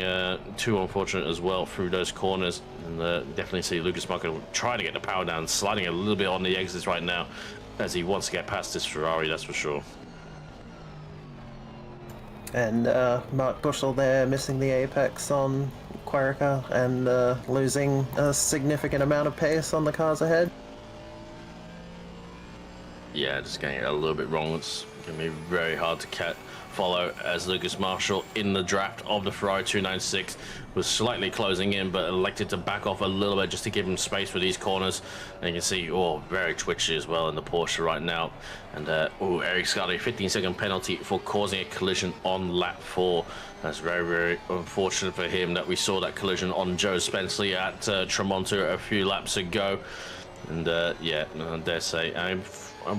too unfortunate as well through those corners. And definitely see Lucas Marco trying to get the power down, sliding a little bit on the exits right now as he wants to get past this Ferrari, that's for sure. And Mark Bushell there missing the apex on Querica and losing a significant amount of pace on the cars ahead. Yeah, just getting it a little bit wrong. It's going to be very hard to follow as Lucas Marshall in the draft of the Ferrari 296 was slightly closing in, but elected to back off a little bit just to give him space for these corners. And you can see, very twitchy as well in the Porsche right now. And Eric Scarlett, 15-second penalty for causing a collision on lap 4. That's very, very unfortunate for him that we saw that collision on Joe Spenceley at Tremonti a few laps ago. And yeah, I dare say, I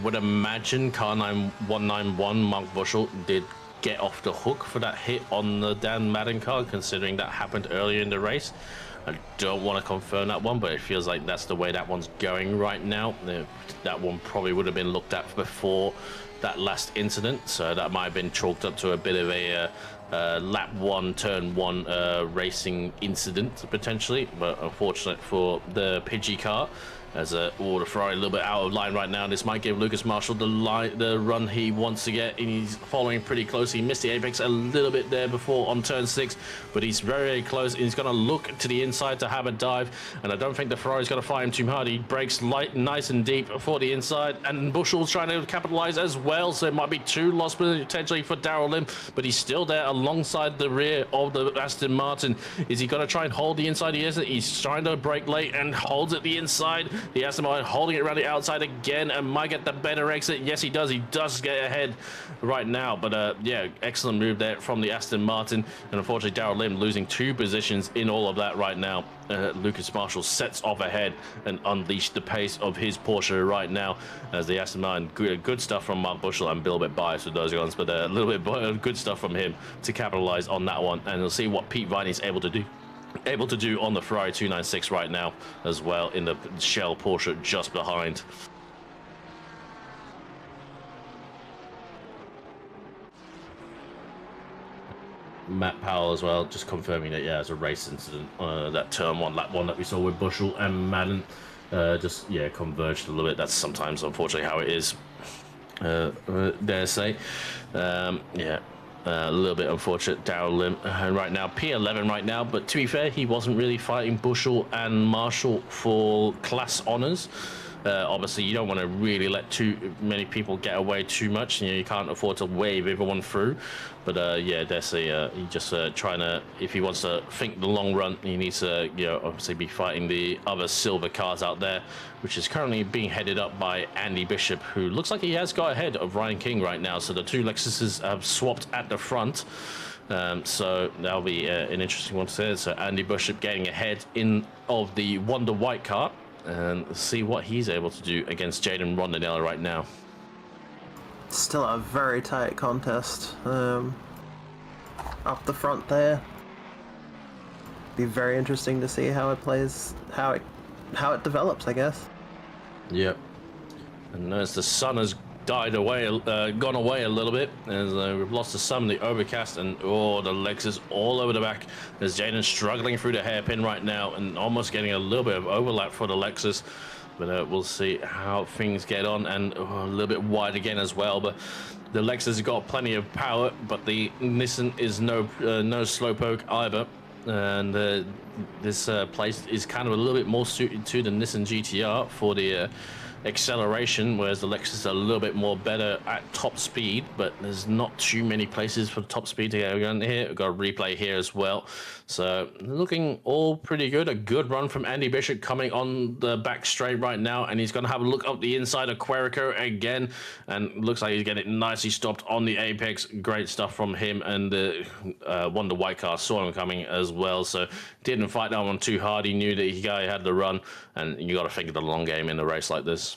would imagine car 191 Mark Bushell did get off the hook for that hit on the Dan Madden car, considering that happened earlier in the race. I don't want to confirm that one, but it feels like that's the way that one's going right now. That one probably would have been looked at before that last incident, so that might have been chalked up to a bit of a lap 1 turn 1 racing incident potentially. But unfortunate for the Pidgey car, as the Ferrari a little bit out of line right now. This might give Lucas Marshall the run he wants to get, and he's following pretty close. He missed the apex a little bit there before on turn 6, but he's very, very close. He's going to look to the inside to have a dive, and I don't think the Ferrari's going to fight him too hard. He breaks nice and deep for the inside, and Bushell's trying to capitalize as well, so it might be 2 lost potentially for Darrell Lim, but he's still there alongside the rear of the Aston Martin. Is he going to try and hold the inside? He isn't. He's trying to break late and holds it the inside. The Aston Martin holding it around the outside again, and might get the better exit. Yes, he does. He does get ahead right now. But yeah, excellent move there from the Aston Martin. And unfortunately, Darrell Lim losing 2 positions in all of that right now. Lucas Marshall sets off ahead and unleashed the pace of his Porsche right now, as the Aston Martin, good stuff from Mark Bushell. I'm a little bit biased with those guns, but a little bit good stuff from him to capitalize on that one. And we'll see what Pete Viney's able to do on the Ferrari 296 right now as well, in the Shell Porsche just behind. Matt Powell as well, just confirming that, yeah, it's a race incident, that turn 1, lap 1 that we saw with Bushell and Madden, just, yeah, converged a little bit. That's sometimes, unfortunately, how it is, dare say. Yeah. A little bit unfortunate, Darrell Lim right now, P11 right now, but to be fair, he wasn't really fighting Bushell and Marshall for class honors. Obviously, you don't want to really let too many people get away too much. You can't afford to wave everyone through. But yeah, definitely, he just trying to, if he wants to think the long run, he needs to, obviously be fighting the other silver cars out there, which is currently being headed up by Andy Bishop, who looks like he has got ahead of Ryan King right now. So the 2 Lexuses have swapped at the front. So that'll be an interesting one to say. So Andy Bishop getting ahead of the Wonder White car, and see what he's able to do against Jaden Rondinella right now. Still a very tight contest up the front there. Be very interesting to see how it plays, how it develops, I guess. Yep. And as the sun has gone away a little bit, as we've lost the sun, the overcast, and the Lexus all over the back. There's Jaden struggling through the hairpin right now and almost getting a little bit of overlap for the Lexus. But we'll see how things get on, and a little bit wide again as well. But the Lexus has got plenty of power, but the Nissan is no slowpoke either. And this place is kind of a little bit more suited to the Nissan GTR for the acceleration, whereas the Lexus is a little bit more better at top speed, but there's not too many places for the top speed to go on here. We've got a replay here as well, so looking all pretty good. A good run from Andy Bishop coming on the back straight right now, and he's going to have a look up the inside of Querico again, and looks like he's getting it nicely stopped on the apex. Great stuff from him, and one of the white cars saw him coming as well, so didn't fight that one too hard. He knew that he had the run, and you got to think of the long game in a race like this.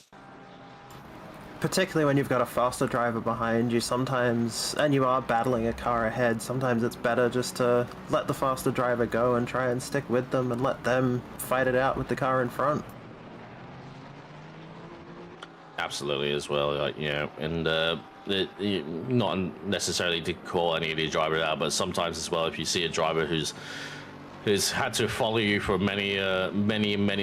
Particularly when you've got a faster driver behind you sometimes, and you are battling a car ahead, sometimes it's better just to let the faster driver go and try and stick with them and let them fight it out with the car in front. Absolutely as well, and not necessarily to call any of these drivers out, but sometimes as well, if you see a driver who's had to follow you for many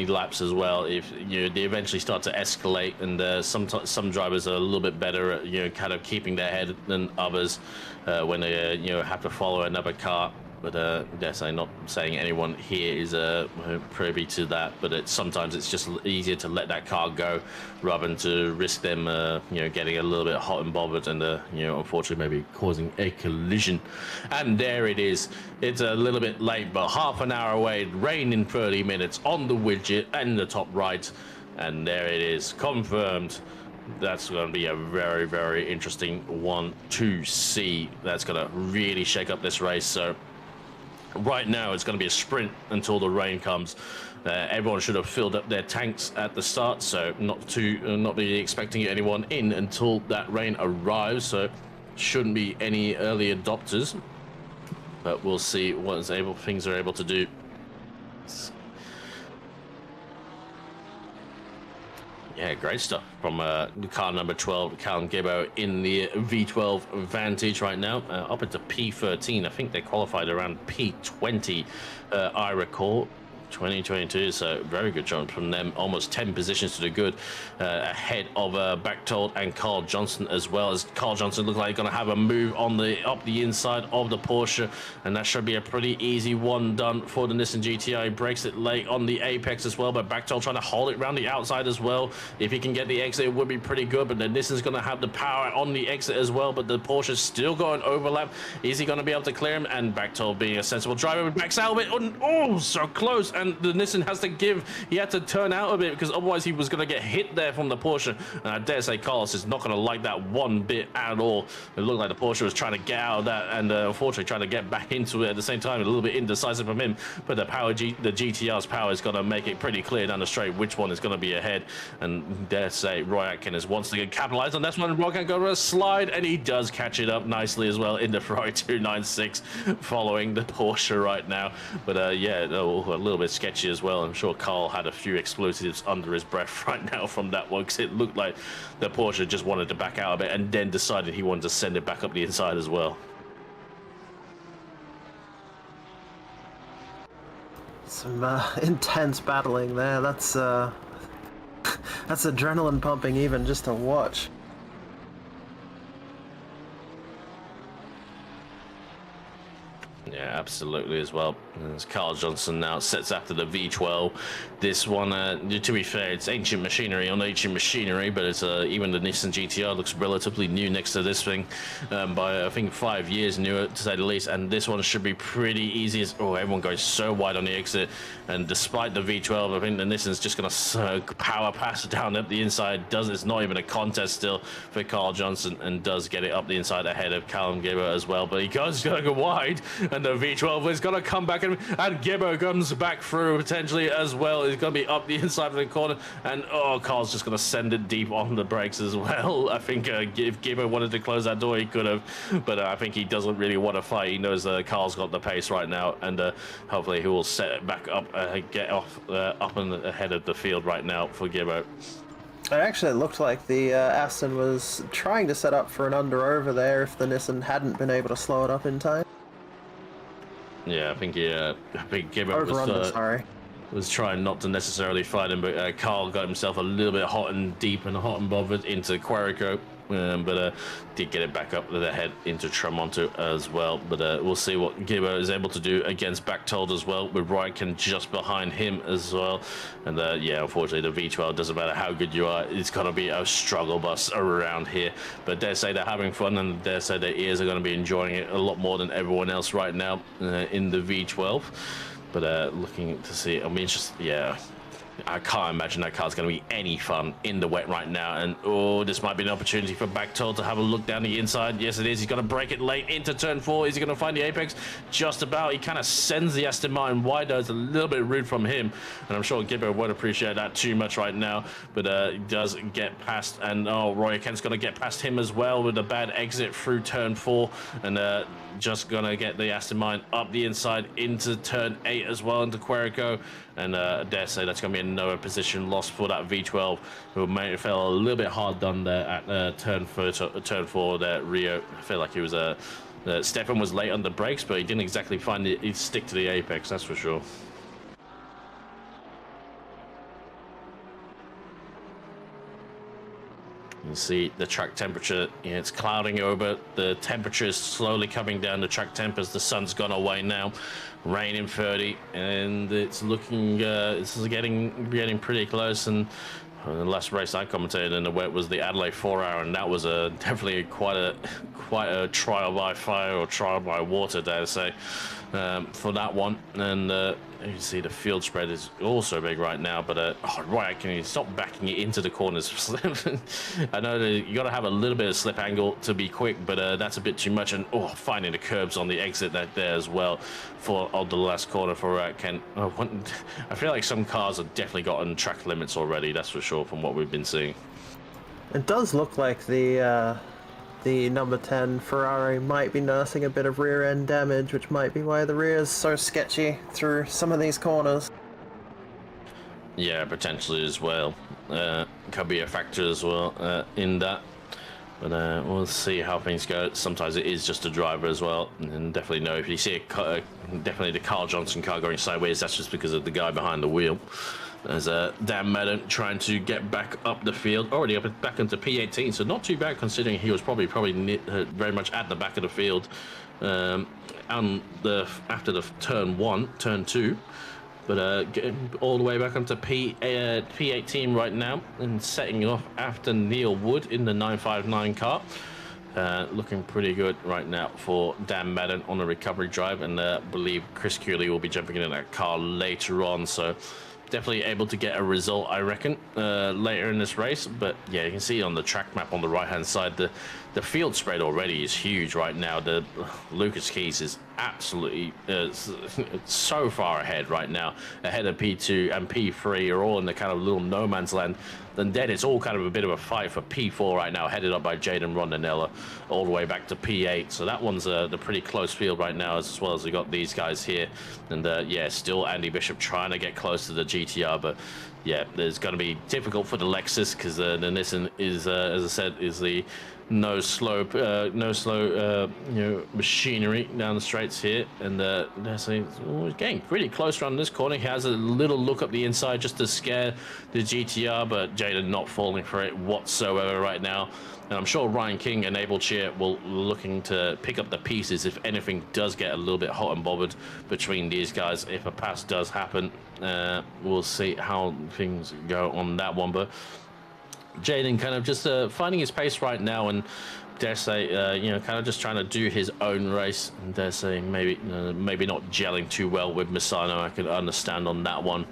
laps as well, if they eventually start to escalate, and some drivers are a little bit better at kind of keeping their head than others when they have to follow another car. But yes, I'm not saying anyone here is privy to that, but sometimes it's just easier to let that car go rather than to risk them getting a little bit hot and bothered, and unfortunately maybe causing a collision. And there it is. It's a little bit late, but half an hour away. Rain in 30 minutes on the widget and the top right, and there it is, confirmed. That's going to be a very, very interesting one to see. That's going to really shake up this race. So right now, it's going to be a sprint until the rain comes. Everyone should have filled up their tanks at the start, so not be expecting anyone in until that rain arrives. So shouldn't be any early adopters, but we'll see what things are able to do. Yeah, great stuff from car number 12, Callum Gibbo, in the V12 Vantage right now, up into P13. I think they qualified around P20, I recall. 2022, so very good job from them. Almost 10 positions to the good, ahead of Bechtold and Carl Johnson, as well as Carl Johnson looks like he's going to have a move on up the inside of the Porsche, and that should be a pretty easy one done for the Nissan GTI. He breaks it late on the apex as well, but Bechtold trying to hold it around the outside as well. If he can get the exit, it would be pretty good, but the Nissan's going to have the power on the exit as well, but the Porsche's still got an overlap. Is he going to be able to clear him? And Bechtold, being a sensible driver, backs out a bit. Oh, so close, and the Nissan has to give. He had to turn out a bit because otherwise he was going to get hit there from the Porsche. And I dare say Carlos is not going to like that one bit at all. It looked like the Porsche was trying to get out of that, and unfortunately trying to get back into it at the same time. A little bit indecisive from him, but the GTR's power is going to make it pretty clear down the straight which one is going to be ahead. And dare say Roy Atkins wants to get capitalized on this one. Roy can go to a slide, and he does catch it up nicely as well in the Ferrari 296, following the Porsche right now. But yeah, a little bit sketchy as well. I'm sure Carl had a few explosives under his breath right now from that one, because it looked like the Porsche just wanted to back out of it and then decided he wanted to send it back up the inside as well. Some intense battling there. That's adrenaline pumping even just to watch. Yeah, absolutely as well. As Carl Johnson now sets after the V12. This one, to be fair, it's ancient machinery on ancient machinery, but it's even the Nissan GTR looks relatively new next to this thing, by I think 5 years newer to say the least. And this one should be pretty easy. Everyone goes so wide on the exit, and despite the V12, I think the Nissan's just going to power pass down up the inside. It's not even a contest still for Carl Johnson, and does get it up the inside ahead of Callum Gibbo as well. But he goes going to go wide, and the V12 is going to come back, and Gibbo comes back through potentially as well. He's going to be up the inside of the corner, and Carl's just going to send it deep on the brakes as well. I think if Gibbo wanted to close that door, he could have, but I think he doesn't really want to fight. He knows Carl's got the pace right now, and hopefully he will set it back up, get off up and ahead of the field right now for Gibbo. It actually looked like the Aston was trying to set up for an under-over there if the Nissan hadn't been able to slow it up in time. Yeah, I think Gibber Over-under, sorry. was trying not to necessarily fight him, but Carl got himself a little bit hot and deep and hot and bothered into Querico, but did get it back up to the head into Tramonto as well. But we'll see what Gibber is able to do against Bechtold as well, with Ryken just behind him as well. And yeah, unfortunately, the V12, doesn't matter how good you are, it's going to be a struggle bus around here. But dare say they're having fun, and dare say their ears are going to be enjoying it a lot more than everyone else right now in the V12. But looking to see, I mean, just, yeah, I can't imagine that car's going to be any fun in the wet right now. And, oh, this might be an opportunity for Bechtold to have a look down the inside. Yes, it is. He's going to break it late into turn 4. Is he going to find the apex? Just about. He kind of sends the Aston Martin wide. It's a little bit rude from him. And I'm sure Gibber won't appreciate that too much right now. But he does get past. And, oh, Roy Kent's going to get past him as well with a bad exit through turn 4. And just going to get the Aston Martin up the inside into turn 8 as well, into Querico. And I dare say that's going to be another position lost for that V12, who may have felt a little bit hard done there at turn 4 there. Rio, I feel like he was Stefan was late on the brakes, but he didn't exactly find it. He'd stick to the apex, that's for sure. You see the track temperature, it's clouding over. The temperature is slowly coming down, the track temp, as the sun's gone away now. Rain in 30, and it's looking, this is getting pretty close. And the last race I commentated in the wet was the Adelaide 4-hour, and that was definitely quite a trial by fire or trial by water, dare I say, for that one. And you see the field spread is also big right now, but oh, right, can you stop backing it into the corners? I know that you got to have a little bit of slip angle to be quick, but that's a bit too much. And oh, finding the curbs on the exit there as well for the last corner for Ken. I feel like some cars have definitely gotten track limits already, that's for sure, from what we've been seeing. It does look like the number 10 Ferrari might be nursing a bit of rear end damage, which might be why the rear is so sketchy through some of these corners. Yeah, potentially as well. Could be a factor as well in that. But we'll see how things go. Sometimes it is just a driver as well. And definitely know if you see definitely the Carl Johnson car going sideways, that's just because of the guy behind the wheel. There's Dan Madden trying to get back up the field, already back into P18, so not too bad considering he was probably very much at the back of the field after the turn 2, but getting all the way back onto P18 right now and setting off after Neil Wood in the 959 car. Looking pretty good right now for Dan Madden on the recovery drive, and I believe Chris Cooley will be jumping in that car later on, so definitely able to get a result, I reckon, later in this race. But yeah, you can see on the track map on the right hand side, the field spread already is huge right now. The Lucas Keys is absolutely so far ahead right now, ahead of P2 and P3 are all in the kind of little no man's land. Then it's all kind of a bit of a fight for P4 right now, headed up by Jaden Rondinella all the way back to P8. So that one's the pretty close field right now, as well as we got these guys here. And yeah, still Andy Bishop trying to get close to the GTR, but yeah, it's going to be difficult for the Lexus because the Nissan is, as I said, is the no slow machinery down the straights here. And he's getting pretty close around this corner. He has a little look up the inside just to scare the GTR, but Jaden not falling for it whatsoever right now. And I'm sure Ryan King and Abel Cheer will looking to pick up the pieces if anything does get a little bit hot and bothered between these guys. If a pass does happen, we'll see how things go on that one. But Jaden kind of just finding his pace right now, and dare say, kind of just trying to do his own race. And dare say maybe not gelling too well with Misano. I can understand on that one.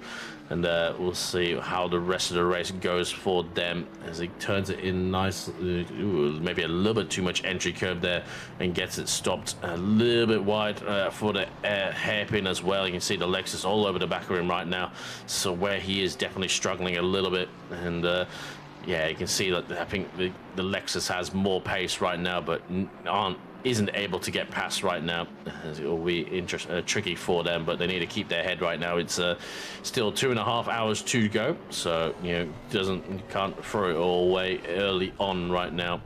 And we'll see how the rest of the race goes for them as he turns it in nice. Maybe a little bit too much entry curve there and gets it stopped a little bit wide for the hairpin as well. You can see the Lexus all over the back of him right now. So where he is definitely struggling a little bit. And yeah, you can see that I think the Lexus has more pace right now, but aren't isn't able to get past right now. It will be tricky for them, but they need to keep their head right now. It's still 2.5 hours to go, so you can't throw it all away early on right now.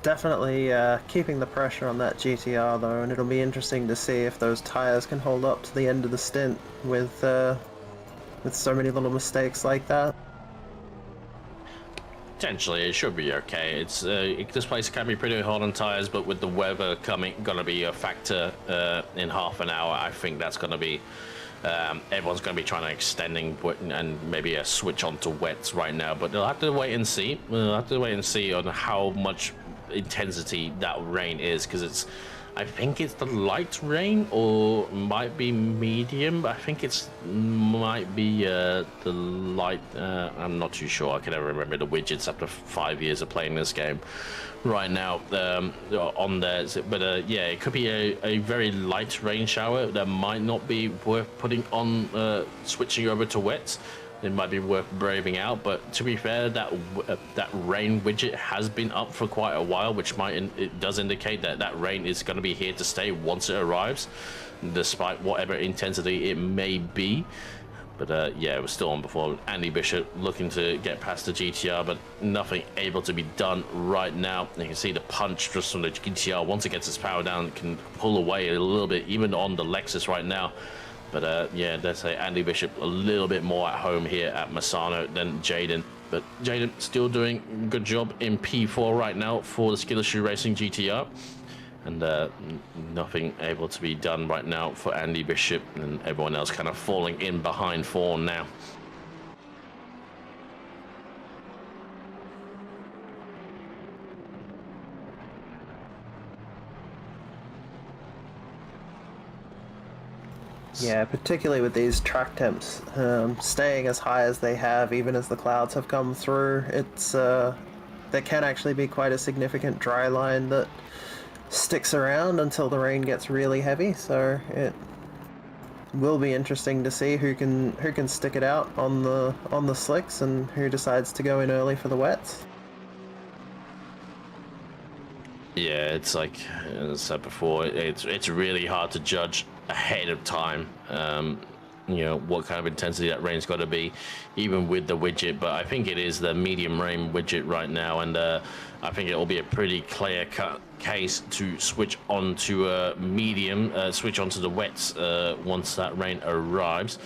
Definitely keeping the pressure on that GTR though, and it'll be interesting to see if those tires can hold up to the end of the stint with so many little mistakes like that. Potentially, it should be okay. It's this place can be pretty hot on tires, but with the weather gonna be a factor in half an hour, I think that's gonna be everyone's gonna be trying to extending and maybe a switch onto wets right now. But they'll have to wait and see. We'll have to wait and see on how much intensity that rain is, because I think it's the light rain, or might be medium. I think it's might be the light. I'm not too sure. I can never remember the widgets after 5 years of playing this game. Right now, on there, but yeah, it could be a very light rain shower that might not be worth putting on, switching over to wets. It might be worth braving out, but to be fair, that rain widget has been up for quite a while, which it does indicate that rain is going to be here to stay once it arrives, despite whatever intensity it may be. But yeah, it was still on before. Andy Bishop looking to get past the GTR, but nothing able to be done right now. You can see the punch just from the GTR. Once it gets its power down, it can pull away a little bit, even on the Lexus right now. But yeah, let's say Andy Bishop a little bit more at home here at Misano than Jaden. But Jaden still doing a good job in P4 right now for the Skillershoe Racing GTR. And nothing able to be done right now for Andy Bishop, and everyone else kind of falling in behind 4 now. Yeah, particularly with these track temps staying as high as they have, even as the clouds have come through, it's there can actually be quite a significant dry line that sticks around until the rain gets really heavy. So it will be interesting to see who can stick it out on the slicks and who decides to go in early for the wets. Yeah, it's like as I said before, it's really hard to judge ahead of time, you know, what kind of intensity that rain's got to be, even with the widget. But I think it is the medium rain widget right now, and I think it will be a pretty clear-cut case to switch onto medium, switch onto the wets once that rain arrives.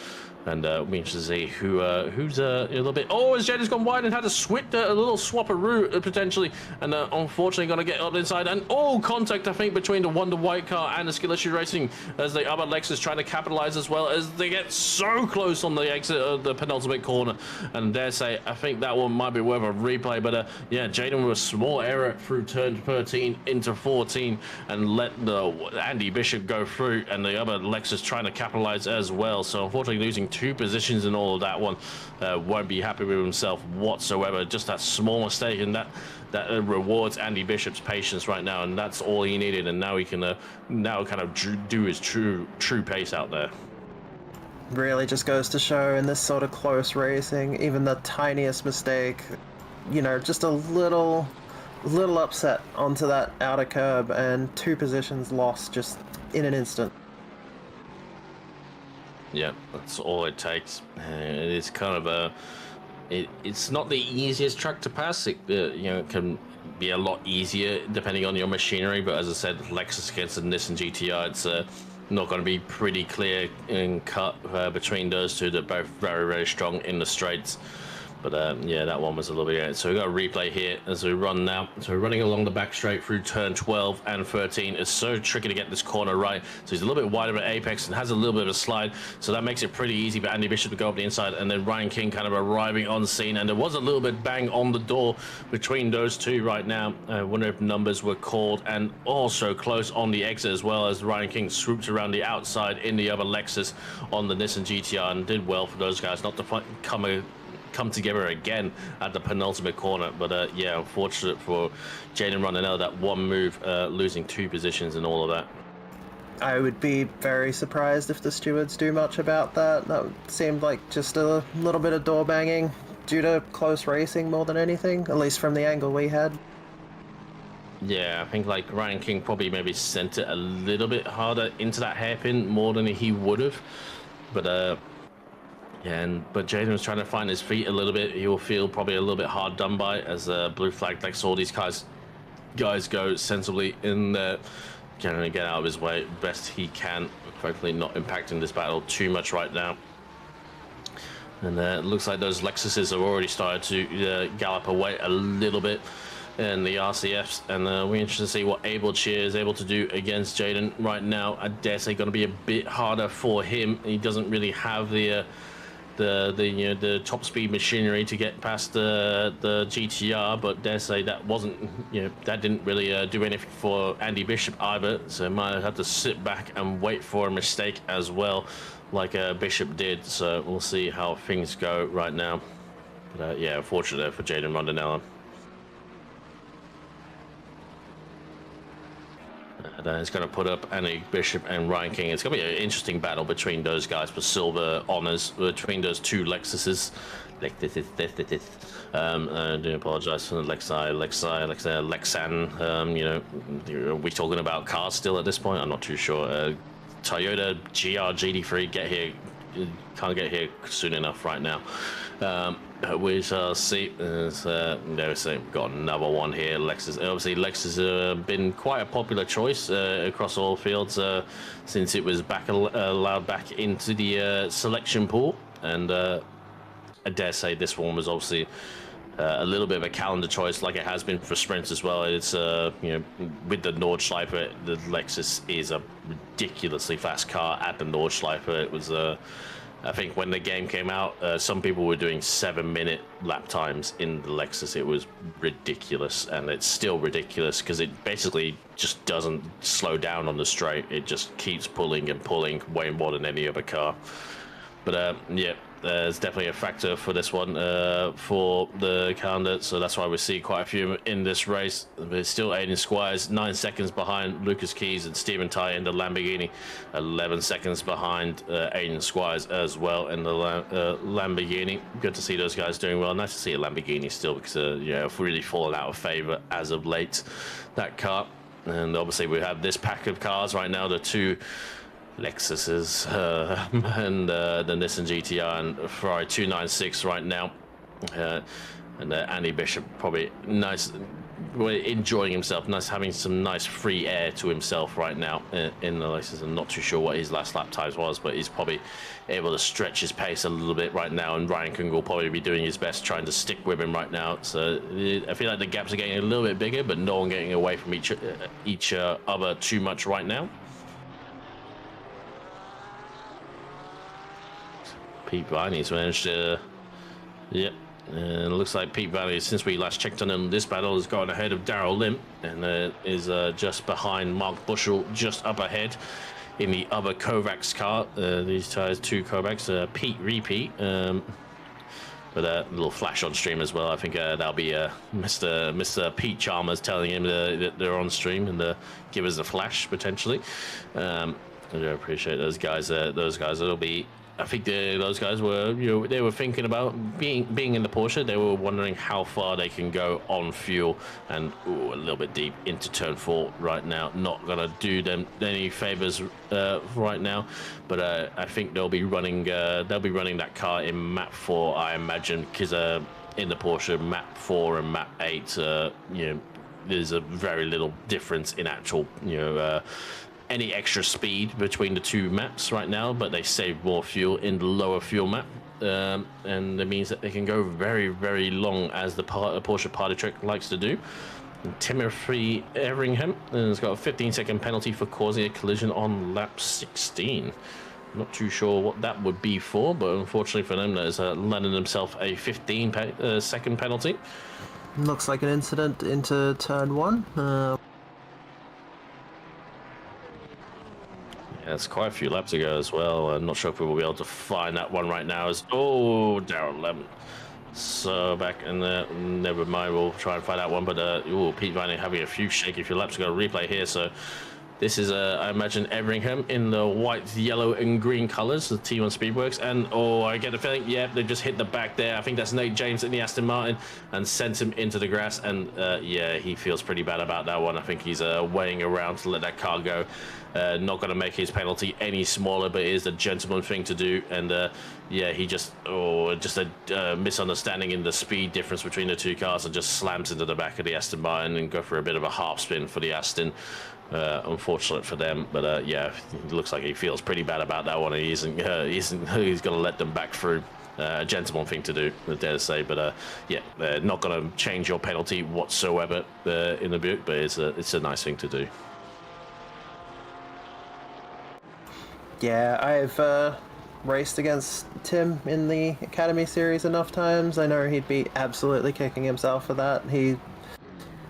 And we'll be interested to see who's a little bit. Oh, as Jaden's gone wide and had to switch a little swap of route potentially, and unfortunately going to get up inside. And oh, contact I think between the Wonder White car and the Skillershoe Racing as the other Lexus trying to capitalize as well, as they get so close on the exit of the penultimate corner. And dare say, I think that one might be worth a replay. But yeah, Jaden with a small error through turn 13 into 14 and let the Andy Bishop go through, and the other Lexus trying to capitalize as well. So unfortunately losing 2 positions in all of that one. Won't be happy with himself whatsoever. Just that small mistake, and that rewards Andy Bishop's patience right now, and that's all he needed. And now he can now kind of do his true pace out there. Really just goes to show in this sort of close racing, even the tiniest mistake, you know, just a little upset onto that outer curb, and 2 positions lost just in an instant. Yeah, that's all it takes. It is kind of it's not the easiest track to pass. It you know, it can be a lot easier depending on your machinery. But as I said, Lexus against the Nissan GTR, it's not going to be pretty clear and cut between those two. They're both very, very strong in the straights. But yeah, that one was a little bit. So we've got a replay here as we run now. So we're running along the back straight through turn 12 and 13. It's so tricky to get this corner right. So he's a little bit wider at apex and has a little bit of a slide. So that makes it pretty easy. But Andy Bishop to go up the inside, and then Ryan King kind of arriving on scene. And there was a little bit bang on the door between those two right now. I wonder if numbers were called, and also close on the exit as well, as Ryan King swooped around the outside in the other Lexus on the Nissan GTR, and did well for those guys not to come together again at the penultimate corner. But yeah, unfortunate for Jaden running out of that one move, losing 2 positions and all of that. I would be very surprised if the stewards do much about that. That seemed like just a little bit of door banging due to close racing more than anything, at least from the angle we had. Yeah, I think like Ryan King probably maybe sent it a little bit harder into that hairpin more than he would have. But yeah, but Jaden was trying to find his feet a little bit. He will feel probably a little bit hard done by as blue flag lets all these guys go sensibly in there, trying to get out of his way best he can. Hopefully not impacting this battle too much right now. And it looks like those Lexuses have already started to gallop away a little bit in the RCFs, and we're interested to see what Abel Cheer is able to do against Jaden right now. I dare say going to be a bit harder for him. He doesn't really have the top speed machinery to get past the GTR, but dare say that wasn't, that didn't really do anything for Andy Bishop either, so might have to sit back and wait for a mistake as well, like Bishop did. So we'll see how things go right now. But yeah, unfortunate for Jaden Rondinella. And it's going to put up Andy Bishop and Ryan King. It's going to be an interesting battle between those guys for silver honors, between those two Lexuses. I do apologize for the Lexan. Are we talking about cars still at this point? I'm not too sure. Toyota GR GD3, get here. Can't get here soon enough right now. We shall see. We've got another one here. Lexus. Obviously, Lexus has been quite a popular choice across all fields since it was allowed back into the selection pool. And I dare say this one was obviously a little bit of a calendar choice, like it has been for sprints as well. It's with the Nordschleife, the Lexus is a ridiculously fast car at the Nordschleife. It was I think when the game came out, some people were doing 7-minute lap times in the Lexus. It was ridiculous, and it's still ridiculous because it basically just doesn't slow down on the straight. It just keeps pulling and pulling way more than any other car. But yeah, there's definitely a factor for this one for the calendar, so that's why we see quite a few in this race. But it's still Aiden Squires, 9 seconds behind Lucas Keys and Stephen Ty in the Lamborghini, 11 seconds behind Aiden Squires as well in the Lamborghini. Good to see those guys doing well. Nice to see a Lamborghini still, because really fallen out of favor as of late, that car. And obviously we have this pack of cars right now, the two Lexuses and the Nissan GTR and Ferrari 296 right now, and Andy Bishop probably nice, enjoying himself, having some nice free air to himself right now in the Lexus. I'm not too sure what his last lap times was, but he's probably able to stretch his pace a little bit right now, and Ryan King will probably be doing his best trying to stick with him right now. So I feel like the gaps are getting a little bit bigger, but no one getting away from each other too much right now. Pete Viney's managed to, yep. And it looks like Pete Viney, since we last checked on him, this battle has gotten ahead of Darrell Lim, and is just behind Mark Bushell, just up ahead in the other Kovacs car. These two Kovacs, Pete repeat. But a little flash on stream as well. I think that'll be Mr. Pete Chalmers telling him that they're on stream and give us a flash potentially. I do appreciate those guys. It'll be. I think those guys were, they were thinking about being in the Porsche. They were wondering how far they can go on fuel, and a little bit deep into turn 4 right now. Not gonna do them any favors right now, but I think they'll be running that car in map 4, I imagine, because in the Porsche map 4 and map 8, there's a very little difference in actual, any extra speed between the two maps right now, but they save more fuel in the lower fuel map, and that means that they can go very, very long, as the Porsche Party Trick likes to do. And Timothy Everingham has got a 15-second penalty for causing a collision on lap 16. Not too sure what that would be for, but unfortunately for them, that is landing themselves a 15-second penalty. Looks like an incident into turn 1. Yeah, it's quite a few laps ago as well. I'm not sure if we will be able to find that one right now. Darrell Lemon. So back in there, never mind, we'll try and find that one. But Pete Viney having a few shaky few laps. We've got a replay here, so This is, I imagine, Everingham in the white, yellow, and green colours, the T1 Speedworks. And, oh, I get the feeling, yeah, they just hit the back there. I think that's Nate James in the Aston Martin and sent him into the grass. And, yeah, he feels pretty bad about that one. I think he's weighing around to let that car go. Not going to make his penalty any smaller, but it is the gentleman thing to do. And, yeah, he just, just a misunderstanding in the speed difference between the two cars and just slams into the back of the Aston Martin and go for a bit of a half spin for the Aston. Unfortunate for them, but yeah, it looks like he feels pretty bad about that one. He's going to let them back through. A gentleman thing to do, I dare to say, but yeah, not going to change your penalty whatsoever in the Buick, but it's a nice thing to do. Yeah, I've raced against Tim in the Academy Series enough times. I know he'd be absolutely kicking himself for that. He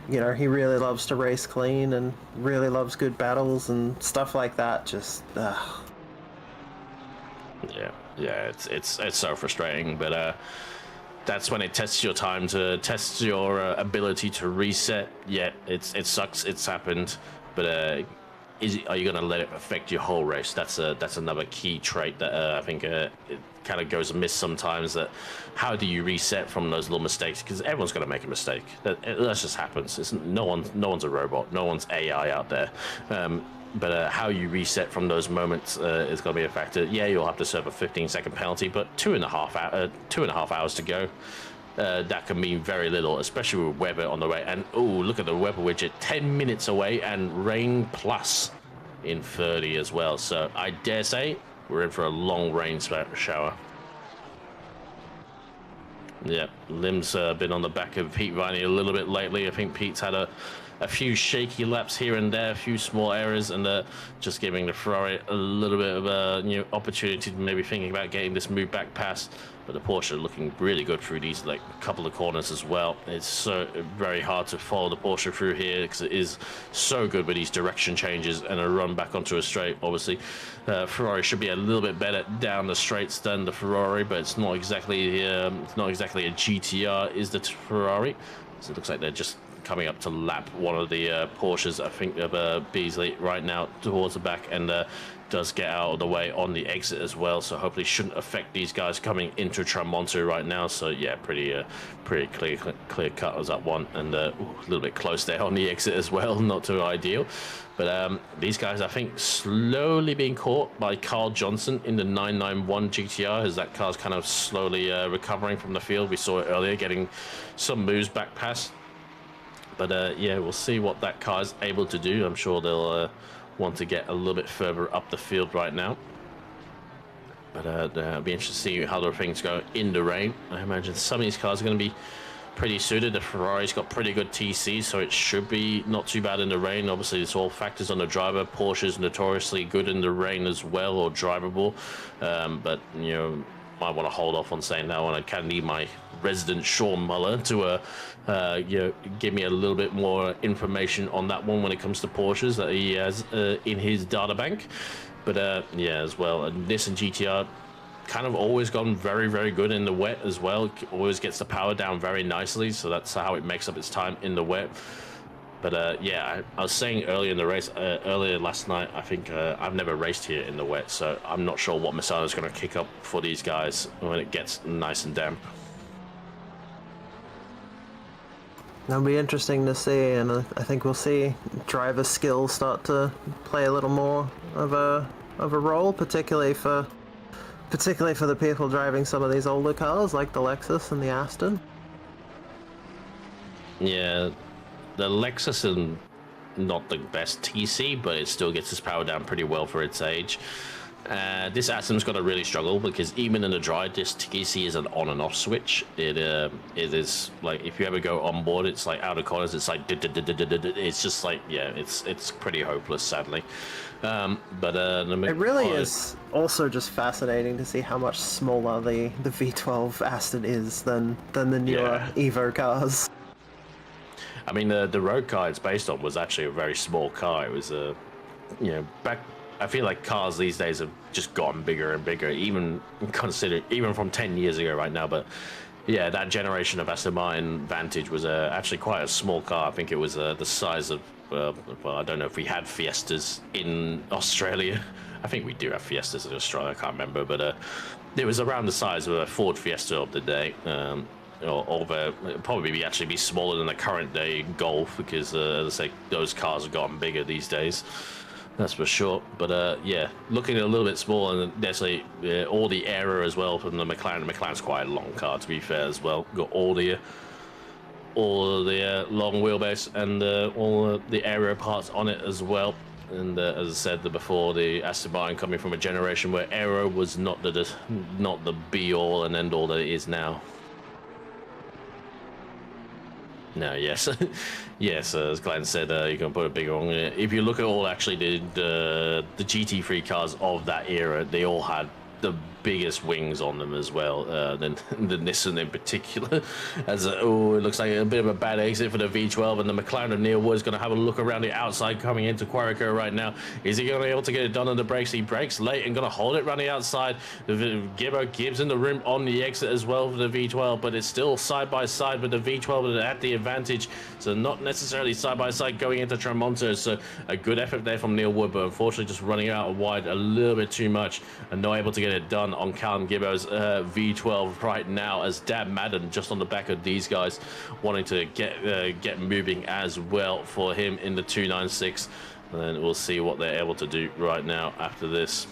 really loves to race clean and really loves good battles and stuff like that. Just, Yeah, it's so frustrating, but that's when it tests your time to test your ability to reset. Yeah, it sucks. It's happened, but are you going to let it affect your whole race? That's another key trait that I think it kind of goes amiss sometimes. That how do you reset from those little mistakes? Because everyone's going to make a mistake. That just happens. No one's a robot. No one's AI out there. But how you reset from those moments is going to be a factor. Yeah, you'll have to serve a 15-second penalty, but 2.5 hours to go. That can mean very little, especially with weather on the way. And oh, look at the weather widget, 10 minutes away, and rain plus in 30 as well. So I dare say we're in for a long rain shower. Yeah, Lim's been on the back of Pete Viney a little bit lately. I think Pete's had a few shaky laps here and there, a few small errors, and just giving the Ferrari a little bit of a opportunity to maybe thinking about getting this move back past. But the Porsche looking really good through these couple of corners as well. It's so very hard to follow the Porsche through here because it is so good with these direction changes and a run back onto a straight. Obviously, Ferrari should be a little bit better down the straights than the Ferrari, but it's not exactly a GTR is the Ferrari. So it looks like they're just coming up to lap one of the Porsches, I think, of Beasley right now towards the back, and does get out of the way on the exit as well, so hopefully shouldn't affect these guys coming into Tramonto right now. So yeah, pretty clear cut as that one, and a little bit close there on the exit as well, not too ideal. But these guys, I think, slowly being caught by Carl Johnson in the 991 GTR as that car's kind of slowly recovering from the field. We saw it earlier, getting some moves back past. But yeah, we'll see what that car is able to do. I'm sure they'll want to get a little bit further up the field right now. But it'll be interesting to see how the things go in the rain. I imagine some of these cars are going to be pretty suited. The Ferrari's got pretty good TC, so it should be not too bad in the rain. Obviously, it's all factors on the driver. Porsche's notoriously good in the rain as well, or drivable. But, might want to hold off on saying that one. I kind of need my resident Sean Muller to give me a little bit more information on that one when it comes to Porsches that he has in his data bank. But yeah, as well, a Nissan GTR kind of always gone very, very good in the wet as well. Always gets the power down very nicely, so that's how it makes up its time in the wet. But yeah, I was saying earlier in the race, earlier last night, I think I've never raced here in the wet, so I'm not sure what Misano is going to kick up for these guys when it gets nice and damp. That'll be interesting to see, and I think we'll see driver skill start to play a little more of a role, particularly for the people driving some of these older cars like the Lexus and the Aston. Yeah. The Lexus is not the best TC, but it still gets its power down pretty well for its age. This Aston's got to really struggle because even in the dry, this TC is an on and off switch. It is like if you ever go on board, it's like out of corners. It's like it's just like it's pretty hopeless, sadly. But it really is also just fascinating to see how much smaller the V12 Aston is than the newer Evo cars. I mean, the road car it's based on was actually a very small car. It was back. I feel like cars these days have just gotten bigger and bigger, even from 10 years ago right now. But yeah, that generation of Aston Martin Vantage was actually quite a small car. I think it was the size of well, I don't know if we had Fiestas in Australia. I think we do have Fiestas in Australia, I can't remember, but it was around the size of a Ford Fiesta of the day. It'd probably actually be smaller than the current day Golf, because as I say, those cars have gotten bigger these days. That's for sure. But yeah, looking a little bit smaller, and definitely all the Aero as well from the McLaren. The McLaren's quite a long car, to be fair, as well. Got all the long wheelbase and all the Aero parts on it as well. And as I said before, the Aston Martin coming from a generation where Aero was not the be all and end all that it is now. No, yes, yes. As Glenn said, you can put a bigger on it. If you look at all actually the GT3 cars of that era, they all had the biggest wings on them as well. Than the Nissan in particular. As it looks like a bit of a bad exit for the V12, and the McLaren of Neil Wood is going to have a look around the outside coming into Querico right now. Is he going to be able to get it done on the brakes? He brakes late and going to hold it around the outside. Gibbs in the room on the exit as well for the V12, but it's still side by side with the V12 at the advantage. So not necessarily side by side going into Tramonto. So a good effort there from Neil Wood, but unfortunately just running out wide a little bit too much and not able to get it done on Callum Gibbo's V12 right now, as Dan Madden just on the back of these guys wanting to get moving as well for him in the 296. And then we'll see what they're able to do right now after this.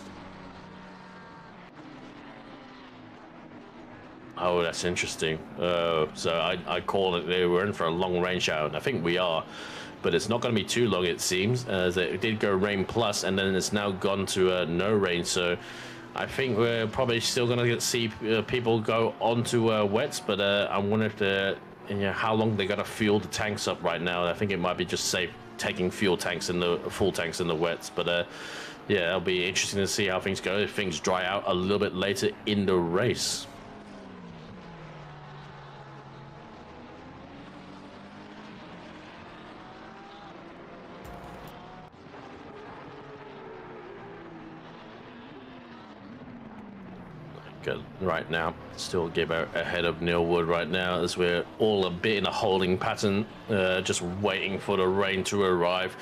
Oh, that's interesting. So I call it we're in for a long rain shower, and I think we are. But it's not going to be too long, it seems, as it did go rain plus, and then it's now gone to no rain. So I think we're probably still going to see people go onto wets, but I wonder if how long they're going to fuel the tanks up right now. I think it might be just safe taking full tanks in the wets, but yeah, it'll be interesting to see how things go if things dry out a little bit later in the race. Good. Right now, still Gibbo ahead of Neil Wood right now, as we're all a bit in a holding pattern, just waiting for the rain to arrive.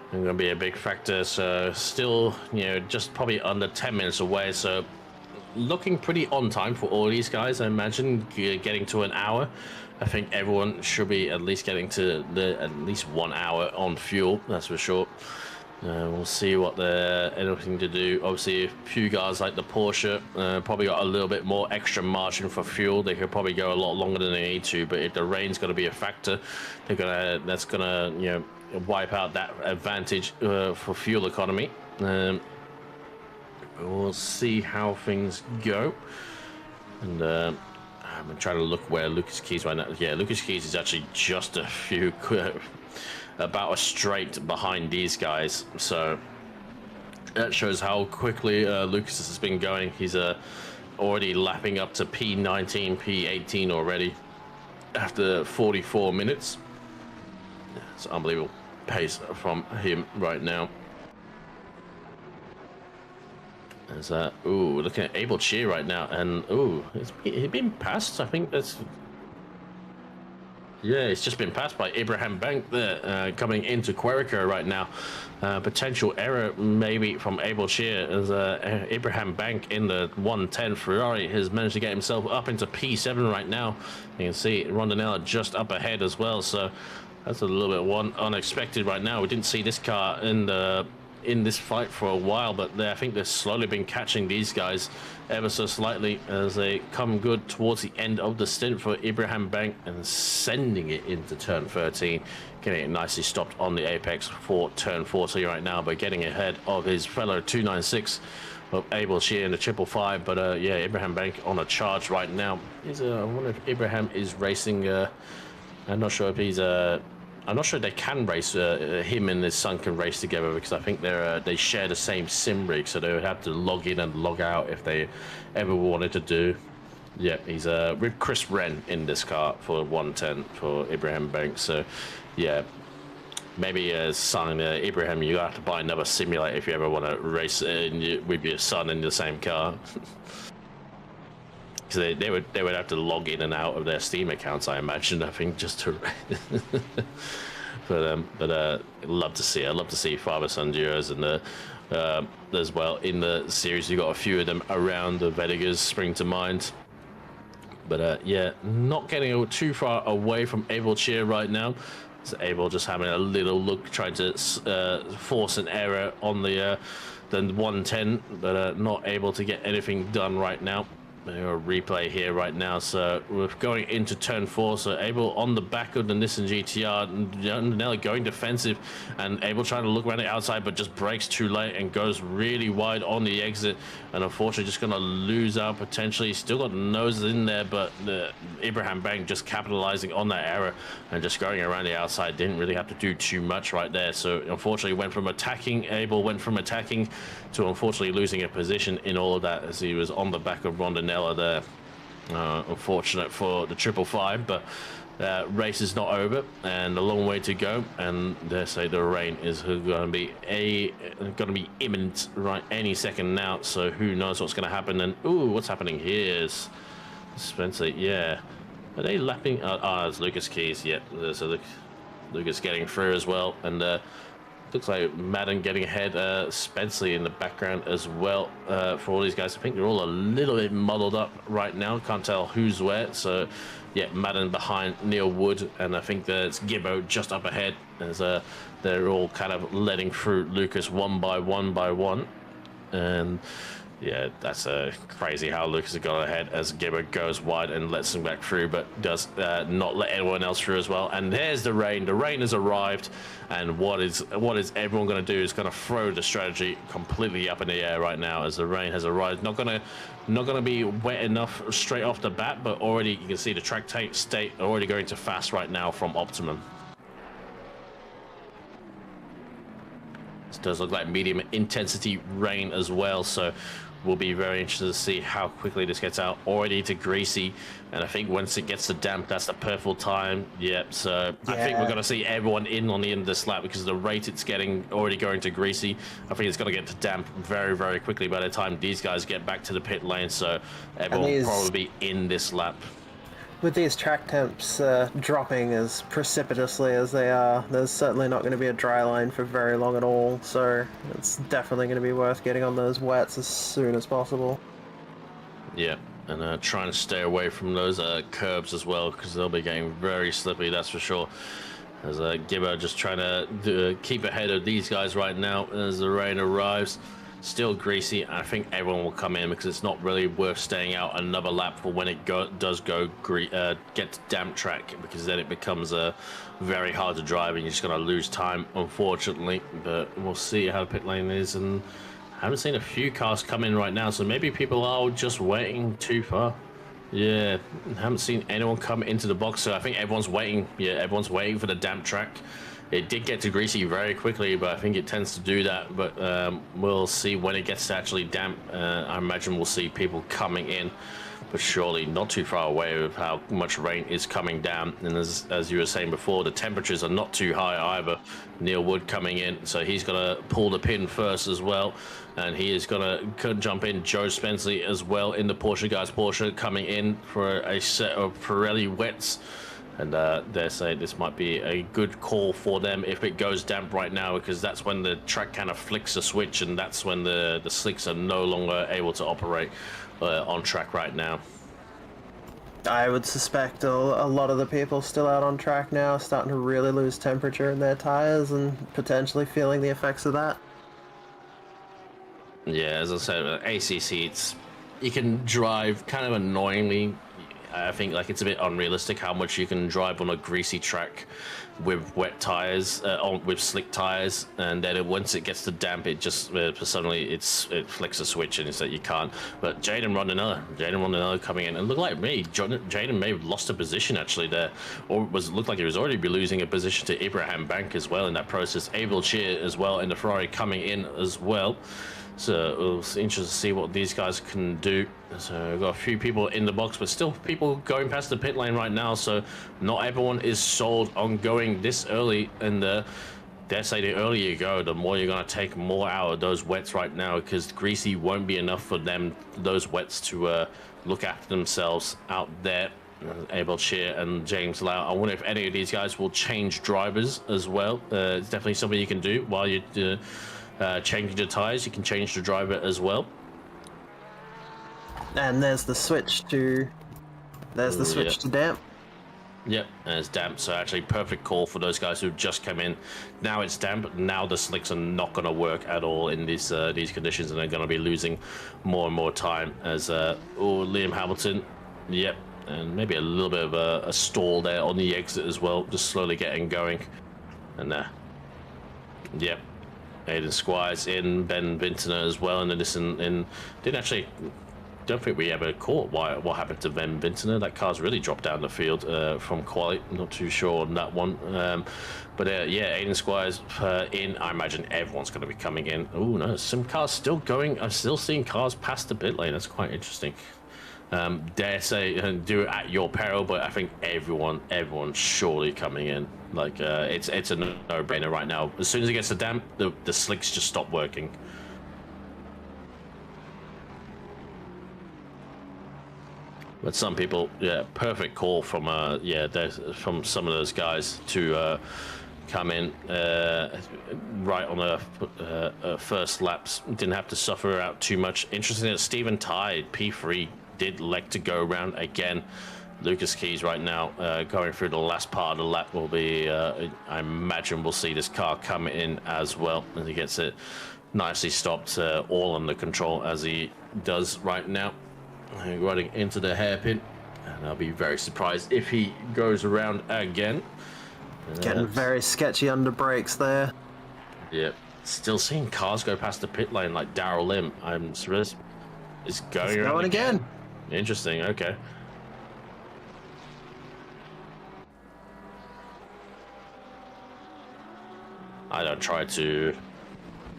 It's going to be a big factor. So still, just probably under 10 minutes away. So looking pretty on time for all these guys. I imagine getting to an hour. I think everyone should be at least getting to at least 1 hour on fuel. That's for sure. We'll see what they're anything to do. Obviously, a few guys like the Porsche probably got a little bit more extra margin for fuel. They could probably go a lot longer than they need to. But if the rain's going to be a factor, that's gonna wipe out that advantage for fuel economy. We'll see how things go. And I'm trying to look where Lucas Keys right now. Yeah, Lucas Keys is actually just a few. About a straight behind these guys, so that shows how quickly Lucas has been going. He's already lapping up to P19, P18 already after 44 minutes. It's unbelievable pace from him right now. There's looking at Abel Cheer right now, and he's been passed. I think that's. Yeah, it's just been passed by Ibrahim Bank there, coming into Querico right now. Potential error maybe from Abel Shear, as Ibrahim Bank in the 110 Ferrari has managed to get himself up into P7 right now. You can see Rondinella just up ahead as well, so that's a little bit unexpected right now. We didn't see this car in this fight for a while, but I think they've slowly been catching these guys ever so slightly as they come good towards the end of the stint for Ibrahim Bank, and sending it into turn 13, getting it nicely stopped on the apex for turn 14 right now, but getting ahead of his fellow 296 of Abel Shear in the 555. But yeah, Ibrahim Bank on a charge right now. I wonder if Ibrahim is racing. I'm not sure if he's I'm not sure they can race, him and his son can race together, because I think they share the same sim rig, so they would have to log in and log out if they ever wanted to do. Yeah, he's with Chris Wren in this car for 110 for Ibrahim Banks. So yeah, maybe son Ibrahim, you have to buy another simulator if you ever want to race with your son in the same car. Because they would have to log in and out of their Steam accounts, I imagine. I think just to But love to see it. I love to see father son duos and as well in the series. You got a few of them around. The Vedigas spring to mind. But yeah, not getting too far away from Abel Cheer right now. So Abel just having a little look, trying to force an error on the 110, but not able to get anything done right now. A replay here right now, so we're going into turn 4, so Abel on the back of the Nissan GTR, now going defensive, and Abel trying to look around the outside, but just brakes too late and goes really wide on the exit, and unfortunately just going to lose out potentially. Still got noses in there, but Ibrahim Bank just capitalizing on that error and just going around the outside, didn't really have to do too much right there. So unfortunately Abel went from attacking to unfortunately losing a position in all of that as he was on the back of Rondinella there. Unfortunate for the 555, but race is not over and a long way to go, and they say the rain is going to be imminent right any second now, so who knows what's going to happen. And ooh, what's happening here is Spencer, yeah, are they lapping? It's Lucas Keys, yeah, so Lucas getting through as well, and looks like Madden getting ahead, Spencer in the background as well for all these guys. I think they're all a little bit muddled up right now. Can't tell who's where. So, yeah, Madden behind Neil Wood, and I think that's Gibbo just up ahead as they're all kind of letting through Lucas one by one. And yeah, that's crazy how Lucas has gone ahead as Gibber goes wide and lets him back through, but does not let anyone else through as well. And there's the rain. The rain has arrived, and what is everyone going to do is going to throw the strategy completely up in the air right now as the rain has arrived. Not gonna be wet enough straight off the bat, but already you can see the track state already going to fast right now from Optimum. This does look like medium intensity rain as well, so we'll be very interested to see how quickly this gets out already to greasy, and I think once it gets to damp, that's the perfect time. Yep, so yeah. I think we're going to see everyone in on the end of this lap because of the rate it's getting already going to greasy. I think it's going to get to damp very, very quickly by the time these guys get back to the pit lane, so everyone will probably be in this lap. With these track temps dropping as precipitously as they are, there's certainly not going to be a dry line for very long at all, so it's definitely going to be worth getting on those wets as soon as possible. Yeah, and trying to stay away from those curbs as well, because they'll be getting very slippy, that's for sure. As Gibbo just trying to keep ahead of these guys right now as the rain arrives. Still greasy. I think everyone will come in because it's not really worth staying out another lap for when it does get to damp track, because then it becomes very hard to drive and you're just going to lose time, unfortunately. But we'll see how the pit lane is, and I haven't seen a few cars come in right now, so maybe people are just waiting too far. Yeah, haven't seen anyone come into the box, so I think everyone's waiting. Yeah, everyone's waiting for the damp track. It did get to greasy very quickly, but I think it tends to do that. But we'll see when it gets to actually damp. I imagine we'll see people coming in, but surely not too far away with how much rain is coming down. And as you were saying before, the temperatures are not too high either. Neil Wood coming in, so he's going to pull the pin first as well. And he is going to jump in. Joe Spenceley as well in the Porsche guys. Porsche coming in for a set of Pirelli wets. And they say this might be a good call for them if it goes damp right now, because that's when the track kind of flicks a switch, and that's when the slicks are no longer able to operate on track right now. I would suspect a lot of the people still out on track now are starting to really lose temperature in their tires and potentially feeling the effects of that. Yeah, as I said, ACC, you can drive kind of annoyingly. I think like it's a bit unrealistic how much you can drive on a greasy track with wet tires, with slick tires, and then once it gets to damp, it just suddenly it flicks a switch and it's that you can't. But Jaden Rondinella coming in, and look like me, Jaden may have lost a position actually there, or looked like he was already losing a position to Ibrahim Bank as well in that process. Abel Cheer as well in the Ferrari coming in as well. So it's interesting to see what these guys can do. So we've got a few people in the box, but still people going past the pit lane right now. So not everyone is sold on going this early. And dare say the earlier you go, the more you're going to take more out of those wets right now, because greasy won't be enough for them, those wets, to look after themselves out there. Abel Shear and James Lau. I wonder if any of these guys will change drivers as well. It's definitely something you can do while you're changing the tires. You can change the driver as well. And there's the switch to damp. Yep, and it's damp, so actually perfect call for those guys who just come in. Now it's damp. Now the slicks are not going to work at all in these conditions, and they're going to be losing more and more time. As Liam Hamilton, yep, and maybe a little bit of a stall there on the exit as well, just slowly getting going. And yep, Aiden Squires in, Ben Vintner as well, and then this didn't actually. Don't think we ever caught what happened to Ben Vintner. That car's really dropped down the field from quali. Not too sure on that one. But yeah, Aiden Squires in. I imagine everyone's going to be coming in. Oh no, some cars still going. I'm still seeing cars past the pit lane. That's quite interesting. Dare say do it at your peril, but I think everyone's surely coming in. Like it's a no-brainer right now. As soon as it gets to damp, the slicks just stop working. But some people, yeah, perfect call from from some of those guys to come in right on the first laps. Didn't have to suffer out too much. Interesting that Stephen Tye, P3, did elect to go around again. Lucas Keys right now going through the last part of the lap will be, I imagine we'll see this car come in as well. And he gets it nicely stopped, all under control as he does right now. Running into the hairpin, and I'll be very surprised if he goes around again. Getting very sketchy under brakes there. Yep. Still seeing cars go past the pit lane like Darrell Lim. I'm serious. It's going around again. Interesting. Okay. I don't try to.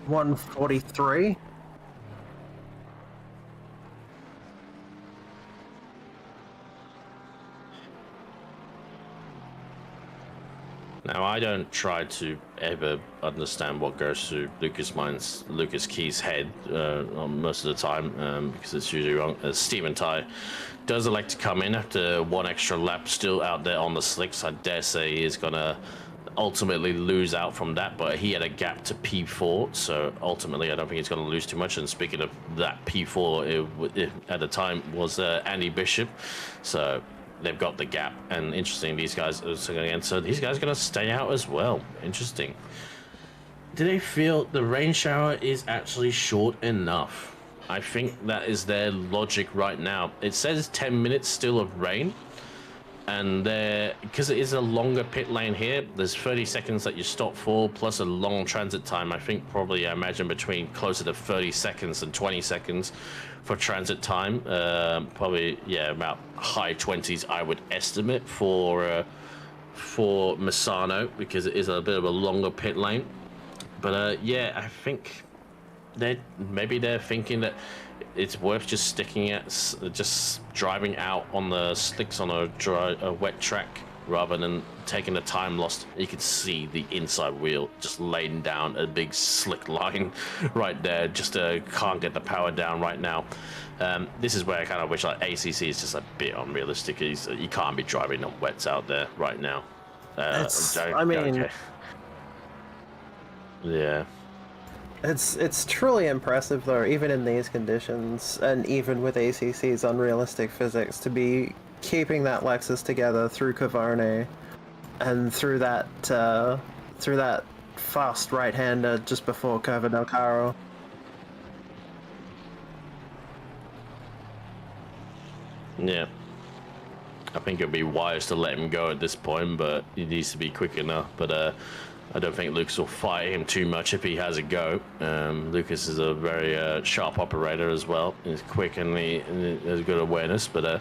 143. Now, I don't try to ever understand what goes through Lucas Key's head most of the time because it's usually wrong. Stephen Tye does elect to come in after one extra lap, still out there on the slicks. I dare say he is going to ultimately lose out from that, but he had a gap to P4, so ultimately I don't think he's going to lose too much. And speaking of that, P4 at the time was Andy Bishop, so they've got the gap. And interesting, these guys are going to enter. These guys are going to stay out as well. Interesting. Do they feel the rain shower is actually short enough? I think that is their logic right now. It says 10 minutes still of rain, and because it is a longer pit lane here, there's 30 seconds that you stop for, plus a long transit time. I think probably, I imagine, between closer to 30 seconds and 20 seconds for transit time. Probably, yeah, about high 20s, I would estimate for Misano, because it is a bit of a longer pit lane. But yeah, I think maybe they're thinking that it's worth just sticking at, just driving out on the slicks on a wet track rather than taking the time lost. You can see the inside wheel just laying down a big slick line right there. Just can't get the power down right now. This is where I kind of wish like ACC is just a bit unrealistic. You can't be driving on wets out there right now. Okay. Yeah. It's truly impressive, though, even in these conditions, and even with ACC's unrealistic physics, to be keeping that Lexus together through Cavone and through that fast right-hander just before Curva del Caro. Yeah. I think it'd be wise to let him go at this point, but he needs to be quick enough. But I don't think Lucas will fight him too much if he has a go. Lucas is a very sharp operator as well. He's quick and he has good awareness, but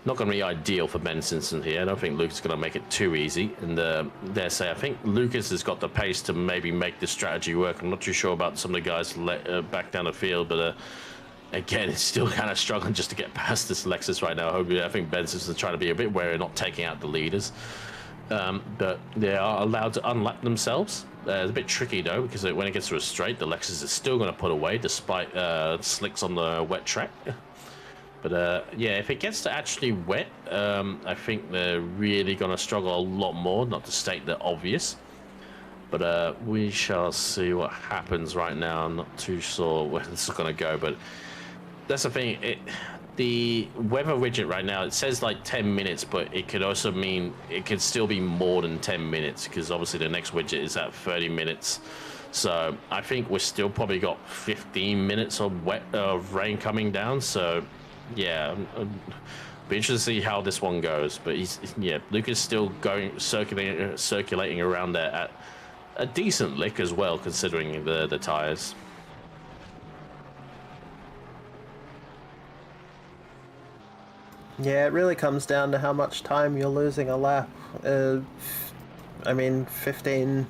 not going to be ideal for Ben Simpson here. I don't think Lucas is going to make it too easy. And dare say, I think Lucas has got the pace to maybe make this strategy work. I'm not too sure about some of the guys back down the field, but again, it's still kind of struggling just to get past this Lexus right now. I think Ben Simpson's trying to be a bit wary, not taking out the leaders. But they are allowed to unlap themselves. It's a bit tricky though, because when it gets to a straight, the Lexus is still going to put away despite slicks on the wet track. But yeah, if it gets to actually wet, I think they're really going to struggle a lot more, not to state the obvious. But we shall see what happens right now. I'm not too sure where this is going to go, but that's the thing. The weather widget right now, it says like 10 minutes, but it could also mean it could still be more than 10 minutes because obviously the next widget is at 30 minutes. So I think we're still probably got 15 minutes of rain coming down. So yeah, be interested to see how this one goes. But yeah, Luca's still going circulating around there at a decent lick as well, considering the tires. Yeah, it really comes down to how much time you're losing a lap. I mean, 15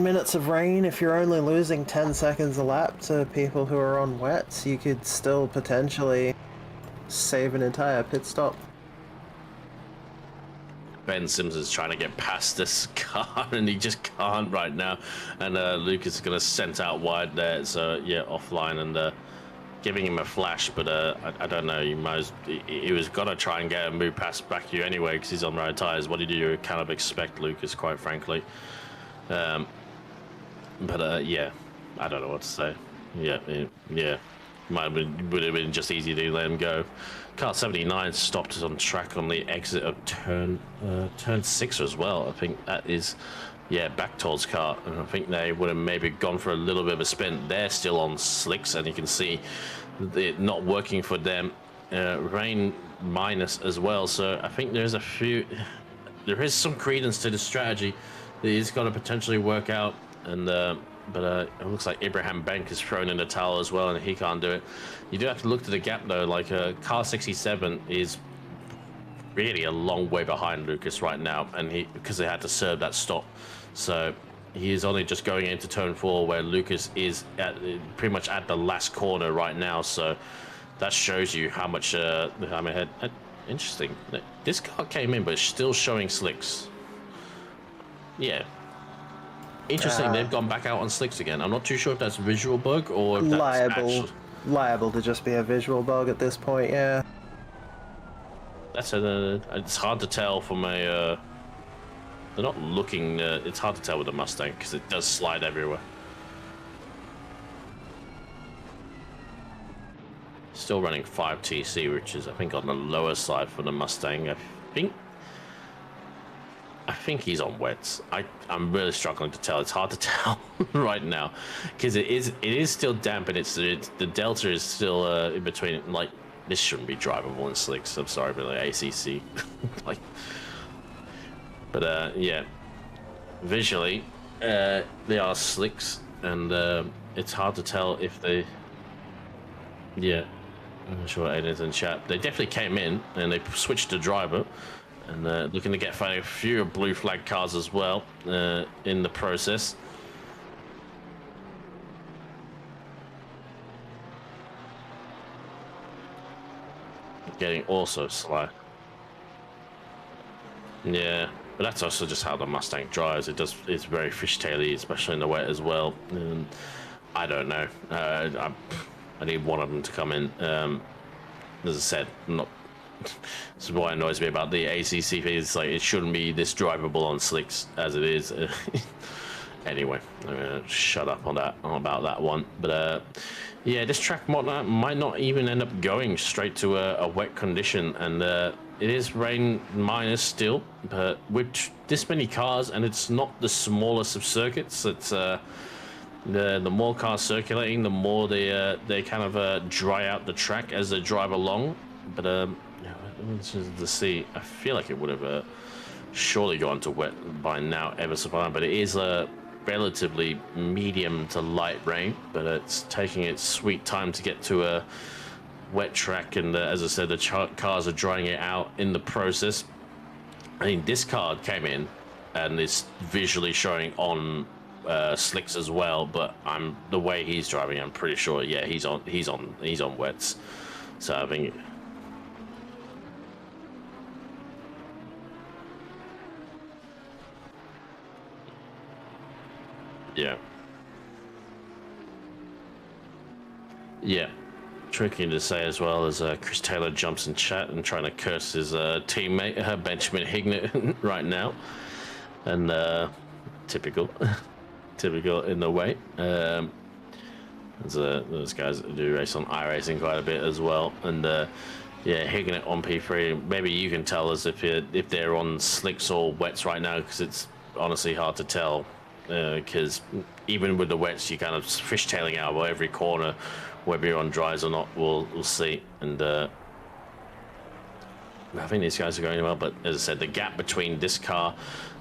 minutes of rain, if you're only losing 10 seconds a lap to people who are on wets, you could still potentially save an entire pit stop. Ben Sims is trying to get past this car and he just can't right now. And Lucas is going to send out wide there. So yeah, offline and giving him a flash. But I don't know. He was going to try and get a move past back you anyway because he's on right tires. What did you kind of expect, Lucas, quite frankly? But yeah, I don't know what to say. Yeah. Would have been just easy to let him go. Car 79 stopped on track on the exit of turn 6 as well. I think that is, yeah, Bachtold's car, and I think they would have maybe gone for a little bit of a spin. They're still on slicks, and you can see it not working for them. Rain minus as well, so I think there is some credence to the strategy that is going to potentially work out, and but it looks like Abraham Bank is thrown in the towel as well, and he can't do it. You do have to look to the gap though. Like car 67 is really a long way behind Lucas right now, and because they had to serve that stop, so he is only just going into turn 4 where Lucas is pretty much at the last corner right now. So that shows you how much I'm ahead. Interesting. This car came in, but it's still showing slicks. Yeah. Interesting, they've gone back out on slicks again. I'm not too sure if that's a visual bug or if that's liable to just be a visual bug at this point. Yeah. It's hard to tell from a. They're not looking. It's hard to tell with the Mustang because it does slide everywhere. Still running 5TC, which is I think on the lower side for the Mustang. I think he's on wets. I'm really struggling to tell. It's hard to tell right now because it is still damp and the delta is still in between. Like this shouldn't be drivable in slicks. I'm sorry, but like ACC, like. But yeah, visually they are slicks and it's hard to tell if they. Yeah, I'm not sure Aiden's in chat. They definitely came in and they switched to driver. And looking to get a few blue flag cars as well in the process. Getting also sly. Yeah, but that's also just how the Mustang drives. It's very fishtaily, especially in the wet as well. And I don't know. I need one of them to come in. As I said, I'm not. This is what annoys me about the ACC thing. It's like it shouldn't be this drivable on slicks as it is. Anyway, I'm gonna shut up on that about that one. But yeah, this track might not even end up going straight to a wet condition, and it is rain minus still. But with this many cars, and it's not the smallest of circuits. It's the more cars circulating, the more they kind of dry out the track as they drive along. But to see, I feel like it would have surely gone to wet by now ever so far, but it is a relatively medium to light rain, but it's taking its sweet time to get to a wet track, and as I said, the cars are drying it out in the process. I mean, this car came in and is visually showing on slicks as well, but the way he's driving, I'm pretty sure, yeah, he's on wets. So I think. Yeah. Yeah. tricky to say as well as Chris Taylor jumps in chat and trying to curse his teammate, Benjamin Hignett, right now. And typical, typical in the way. Those guys do race on iRacing quite a bit as well. And yeah, Hignett on P3. Maybe you can tell us if they're on slicks or wets right now, because it's honestly hard to tell. Because even with the wets, you're kind of fishtailing out of every corner, whether you're on dries or not. We'll see. And I think these guys are going well, but as I said, the gap between this car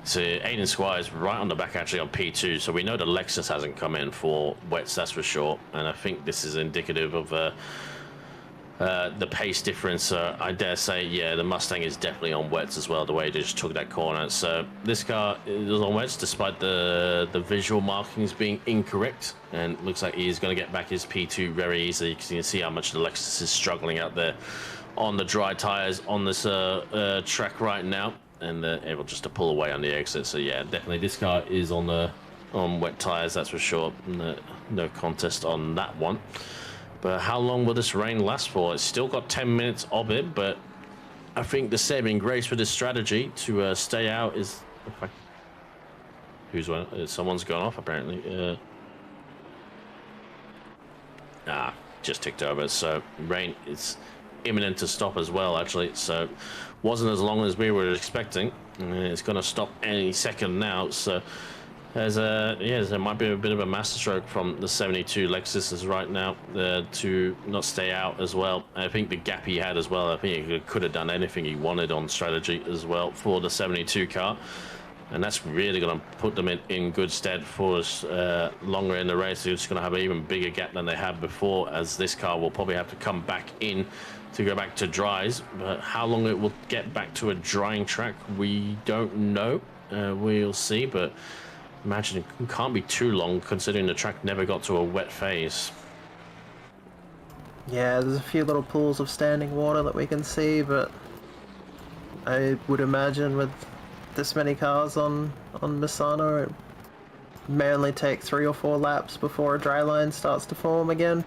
to Aiden Squires right on the back, actually on P2, so we know the Lexus hasn't come in for wets, that's for sure. And I think this is indicative of the pace difference. I dare say, yeah, the Mustang is definitely on wets as well, the way it just took that corner. So this car is on wets despite the visual markings being incorrect, and it looks like he's going to get back his P2 very easily, because you can see how much the Lexus is struggling out there on the dry tires on this track right now, and able just to pull away on the exit. So yeah, definitely this car is on wet tires, that's for sure. No contest on that one. But how long will this rain last for? It's still got 10 minutes of it, but I think the saving grace with this strategy to stay out is... Okay. Someone's gone off, apparently. Just ticked over. So rain is imminent to stop as well, actually. So wasn't as long as we were expecting. It's going to stop any second now. So there might be a bit of a masterstroke from the 72 Lexuses right now to not stay out as well. I think the gap he had as well, I think he could have done anything he wanted on strategy as well for the 72 car. And that's really going to put them in good stead for us longer in the race. They're just going to have an even bigger gap than they had before, as this car will probably have to come back in to go back to dries. But how long it will get back to a drying track, we don't know. We'll see, but imagine it can't be too long, considering the track never got to a wet phase. Yeah, there's a few little pools of standing water that we can see, but I would imagine with this many cars on Misano, it may only take 3 or 4 laps before a dry line starts to form again.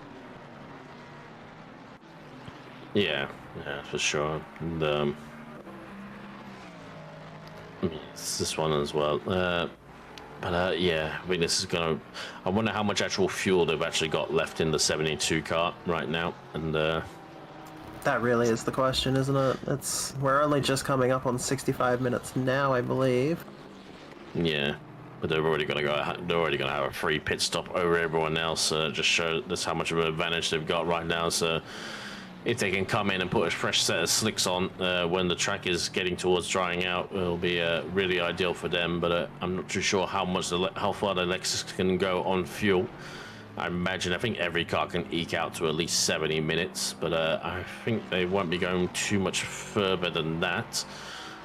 Yeah, for sure. And it's this one as well. But yeah, I think this is gonna... I wonder how much actual fuel they've actually got left in the 72 car right now. And that really is the question, isn't it? We're only just coming up on 65 minutes now, I believe. Yeah, but they're already gonna have a free pit stop over everyone else. Just show that's how much of an advantage they've got right now. So if they can come in and put a fresh set of slicks on when the track is getting towards drying out, it'll be really ideal for them. But I'm not too sure how far the Lexus can go on fuel. I think every car can eke out to at least 70 minutes, but I think they won't be going too much further than that.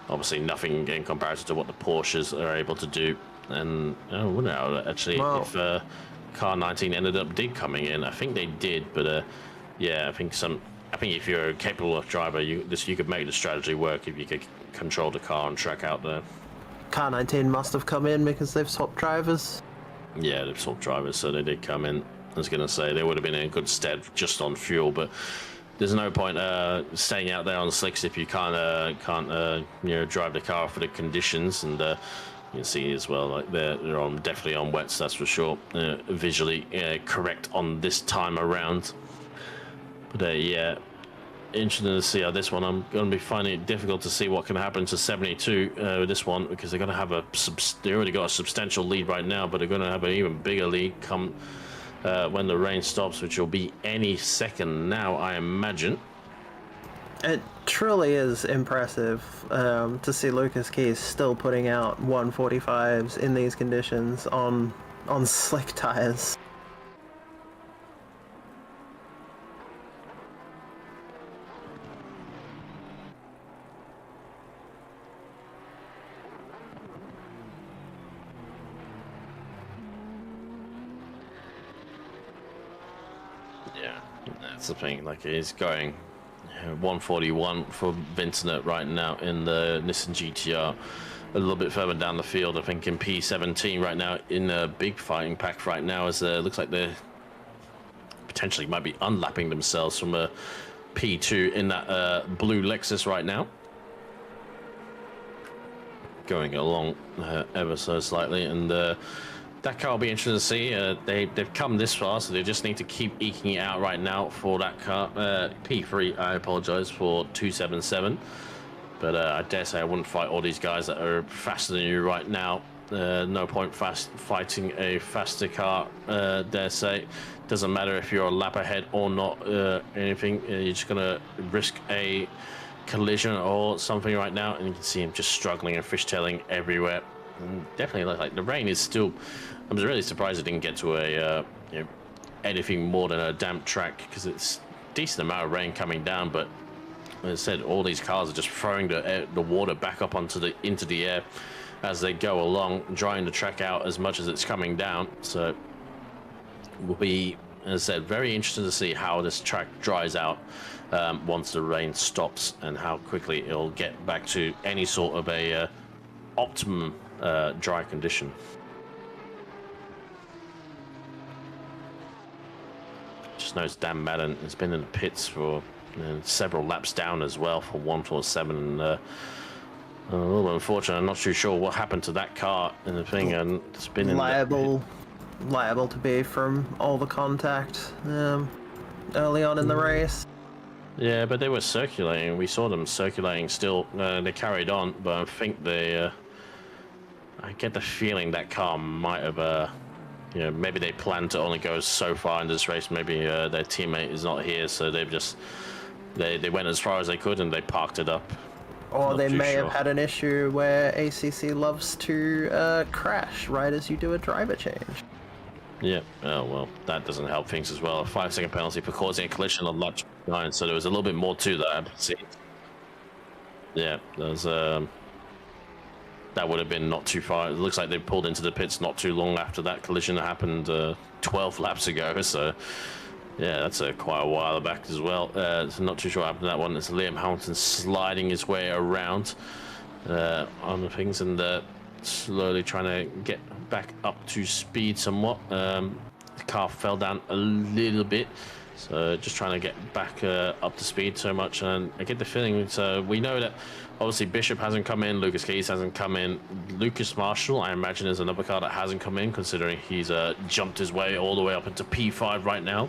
Obviously nothing in comparison to what the Porsches are able to do. And I wonder how, actually, if car 19 did coming in. I think they did, but yeah, I think if you're a capable driver, you could make the strategy work if you could control the car and track out there. Car 19 must have come in because they've swapped drivers. Yeah, they've swapped drivers, so they did come in. I was going to say they would have been in good stead just on fuel, but there's no point staying out there on slicks if you can't drive the car for the conditions. And you can see as well, like they're definitely on wets, that's for sure. Visually correct on this time around. But yeah, interesting to see how this one. I'm going to be finding it difficult to see what can happen to 72 with this one, because they're going to have they already got a substantial lead right now, but they're going to have an even bigger lead come when the rain stops, which will be any second now, I imagine. It truly is impressive to see Lucas Keys still putting out 145s in these conditions on slick tires. Yeah, that's the thing. Like, he's going 141 for Vincent right now in the Nissan GTR. A little bit further down the field, I think in P17 right now, in a big fighting pack right now, as looks like they're potentially might be unlapping themselves from a P2 in that blue Lexus right now. Going along ever so slightly, and that car will be interesting to see. They've come this far, so they just need to keep eking it out right now for that car. P3, I apologize for 277. But I dare say I wouldn't fight all these guys that are faster than you right now. No point fighting a faster car, dare say. Doesn't matter if you're a lap ahead or not, anything. You're just going to risk a collision or something right now. And you can see him just struggling and fishtailing everywhere. And definitely, like the rain is still... I was really surprised it didn't get to a anything more than a damp track, because it's a decent amount of rain coming down, but as I said, all these cars are just throwing the water back up into the air as they go along, drying the track out as much as it's coming down. So it will be, as I said, very interesting to see how this track dries out once the rain stops, and how quickly it'll get back to any sort of a optimum dry condition. Just noticed Dan Madden has been in the pits for several laps down as well for 147, and a little unfortunate. I'm not too sure what happened to that car and the thing, and it's been liable to be from all the contact early on in the race. Yeah, but they were circulating. We saw them circulating still. They carried on, but I think they... I get the feeling that car might have... maybe they planned to only go so far in this race. Maybe their teammate is not here, so they've just... They went as far as they could and they parked it up. Or they may have had an issue where ACC loves to crash right as you do a driver change. Yeah, oh well, that doesn't help things as well. A 5-second penalty for causing a collision on lap 9, so there was a little bit more to that. See, yeah, there's that would have been not too far. It looks like they pulled into the pits not too long after that collision happened 12 laps ago. So yeah, that's quite a while back as well. So not too sure what happened to that one. It's Liam Hamilton sliding his way around on the things, and slowly trying to get back up to speed somewhat. The car fell down a little bit, so just trying to get back up to speed so much. And I get the feeling, so we know that obviously Bishop hasn't come in, Lucas Keys hasn't come in, Lucas Marshall I imagine is another car that hasn't come in, considering he's jumped his way all the way up into P5 right now.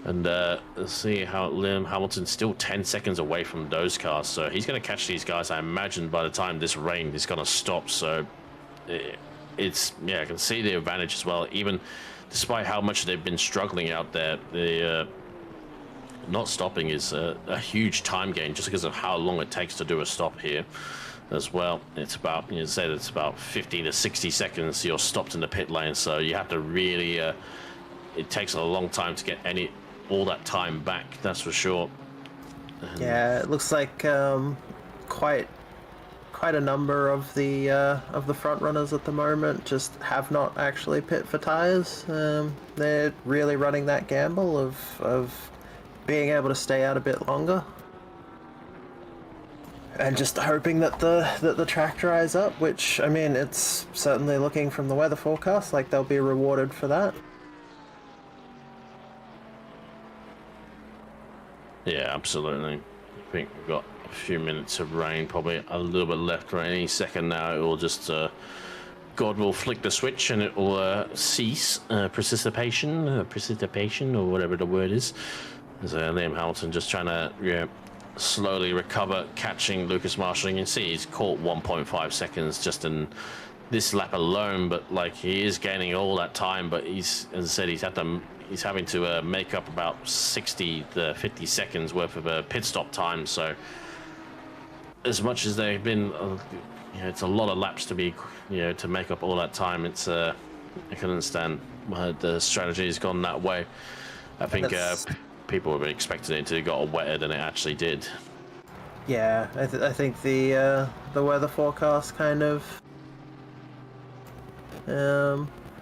And let's see how Liam Hamilton's still 10 seconds away from those cars, so he's going to catch these guys, I imagine, by the time this rain is going to stop. So it's, yeah, I can see the advantage as well. Even despite how much they've been struggling out there, the not stopping is a huge time gain, just because of how long it takes to do a stop here as well. It's about, you said, it's about 50 to 60 seconds you're stopped in the pit lane, so you have to really it takes a long time to get all that time back, that's for sure. And yeah, it looks like quite a number of the front runners at the moment just have not actually pit for tires. They're really running that gamble of being able to stay out a bit longer, and just hoping that the track dries up, which, I mean, it's certainly looking from the weather forecast like they'll be rewarded for that. Yeah, absolutely. I think we've got a few minutes of rain, probably a little bit left. Right, any second now it will just God will flick the switch and it will cease precipitation, or whatever the word is. There's Liam Hamilton just trying to slowly recover, catching Lucas Marshall. You can see he's caught 1.5 seconds just in this lap alone, but like, he is gaining all that time, but he's, as I said, he's having to make up about 60 to 50 seconds worth of pit stop time. So as much as they've been, it's a lot of laps to be, to make up all that time. It's I can understand why the strategy has gone that way. I think people were expecting it to got wetter than it actually did. Yeah, I think the weather forecast kind of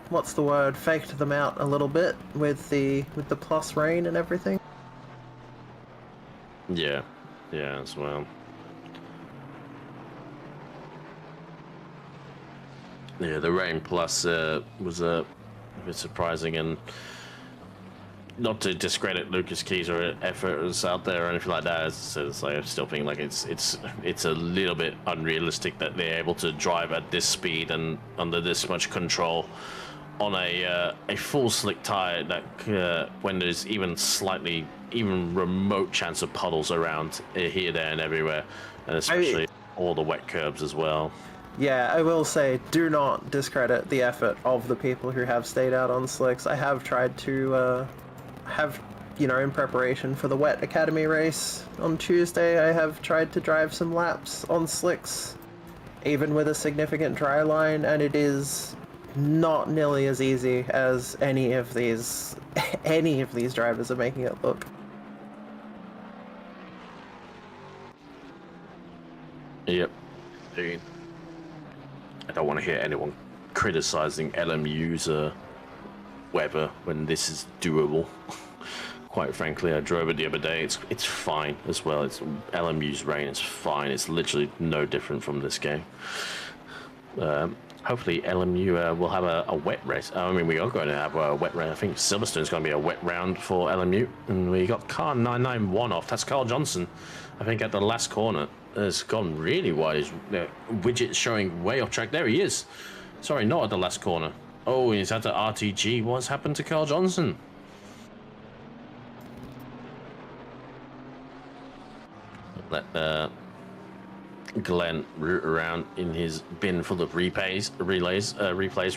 what's the word? Faked them out a little bit with the plus rain and everything. Yeah, as well. Yeah, the rain plus was a bit surprising, and not to discredit Lucas Key's or efforts out there or anything like that. As I said, it's like, I still think like it's a little bit unrealistic that they're able to drive at this speed and under this much control on a full slick tire that when there's even remote chance of puddles around here, there, and everywhere, and especially all the wet curbs as well. Yeah, I will say, do not discredit the effort of the people who have stayed out on slicks. I have tried to in preparation for the Wet Academy race on Tuesday, I have tried to drive some laps on slicks, even with a significant dry line, and it is not nearly as easy as any of these drivers are making it look. Yep. Dude. I don't want to hear anyone criticizing LMU's weather when this is doable. Quite frankly, I drove it the other day. It's fine as well. It's LMU's rain is fine. It's literally no different from this game. Hopefully LMU will have a wet race. I mean, we are going to have a wet race. I think Silverstone's going to be a wet round for LMU. And we got car 991 off. That's Carl Johnson. I think at the last corner. It's gone really wide. His widget showing way off track. There he is. Sorry, not at the last corner. Oh, he's at the RTG. What's happened to Carl Johnson? Let Glenn root around in his bin full of replays